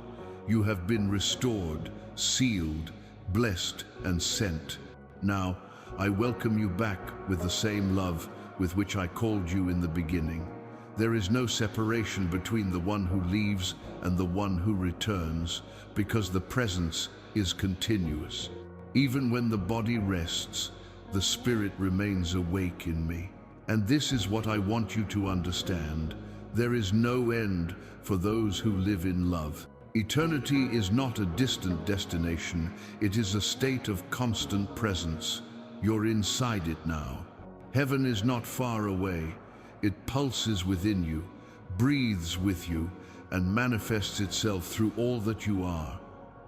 You have been restored, sealed, blessed, and sent. Now, I welcome you back with the same love with which I called you in the beginning. There is no separation between the one who leaves and the one who returns, because the presence is continuous. Even when the body rests, the spirit remains awake in me. And this is what I want you to understand. There is no end for those who live in love. Eternity is not a distant destination. It is a state of constant presence. You're inside it now. Heaven is not far away. It pulses within you, breathes with you, and manifests itself through all that you are.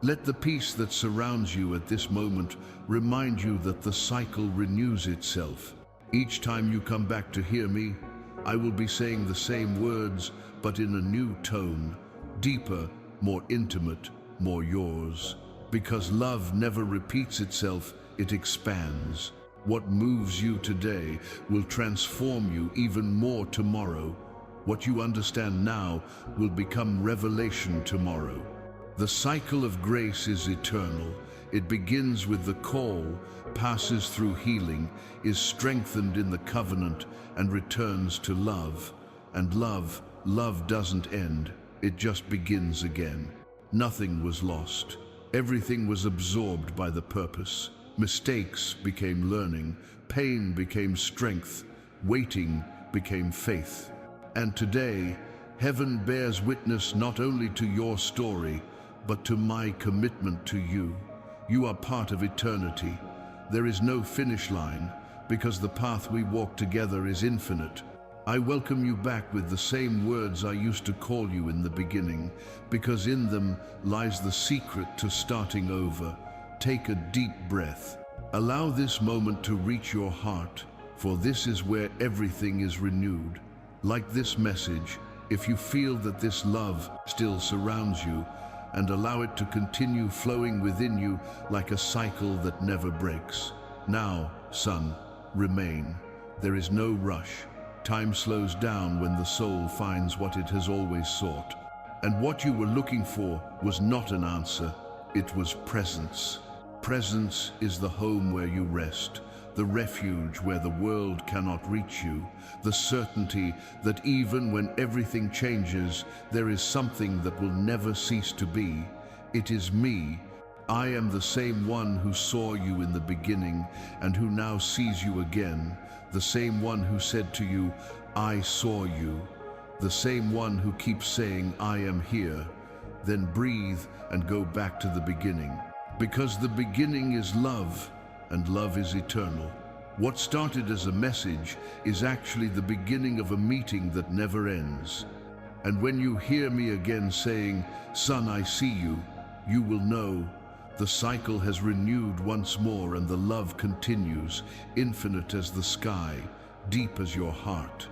Let the peace that surrounds you at this moment remind you that the cycle renews itself. Each time you come back to hear me, I will be saying the same words, but in a new tone, deeper, more intimate, more yours. Because love never repeats itself, it expands. What moves you today will transform you even more tomorrow. What you understand now will become revelation tomorrow. The cycle of grace is eternal. It begins with the call, passes through healing, is strengthened in the covenant, and returns to love. And love doesn't end. It just begins again. Nothing was lost. Everything was absorbed by the purpose. Mistakes became learning. Pain became strength. Waiting became faith. And today, heaven bears witness not only to your story, but to my commitment to you. You are part of eternity. There is no finish line, because the path we walk together is infinite. I welcome you back with the same words I used to call you in the beginning, because in them lies the secret to starting over. Take a deep breath. Allow this moment to reach your heart, for this is where everything is renewed. Like this message, if you feel that this love still surrounds you, and allow it to continue flowing within you like a cycle that never breaks. Now, son, remain. There is no rush. Time slows down when the soul finds what it has always sought. And what you were looking for was not an answer, it was presence. Presence is the home where you rest, the refuge where the world cannot reach you, the certainty that even when everything changes, there is something that will never cease to be. It is me. I am the same one who saw you in the beginning and who now sees you again, the same one who said to you, I saw you, the same one who keeps saying, I am here. Then breathe and go back to the beginning. Because the beginning is love, and love is eternal. What started as a message is actually the beginning of a meeting that never ends. And when you hear me again saying, Son, I see you, you will know the cycle has renewed once more and the love continues, infinite as the sky, deep as your heart.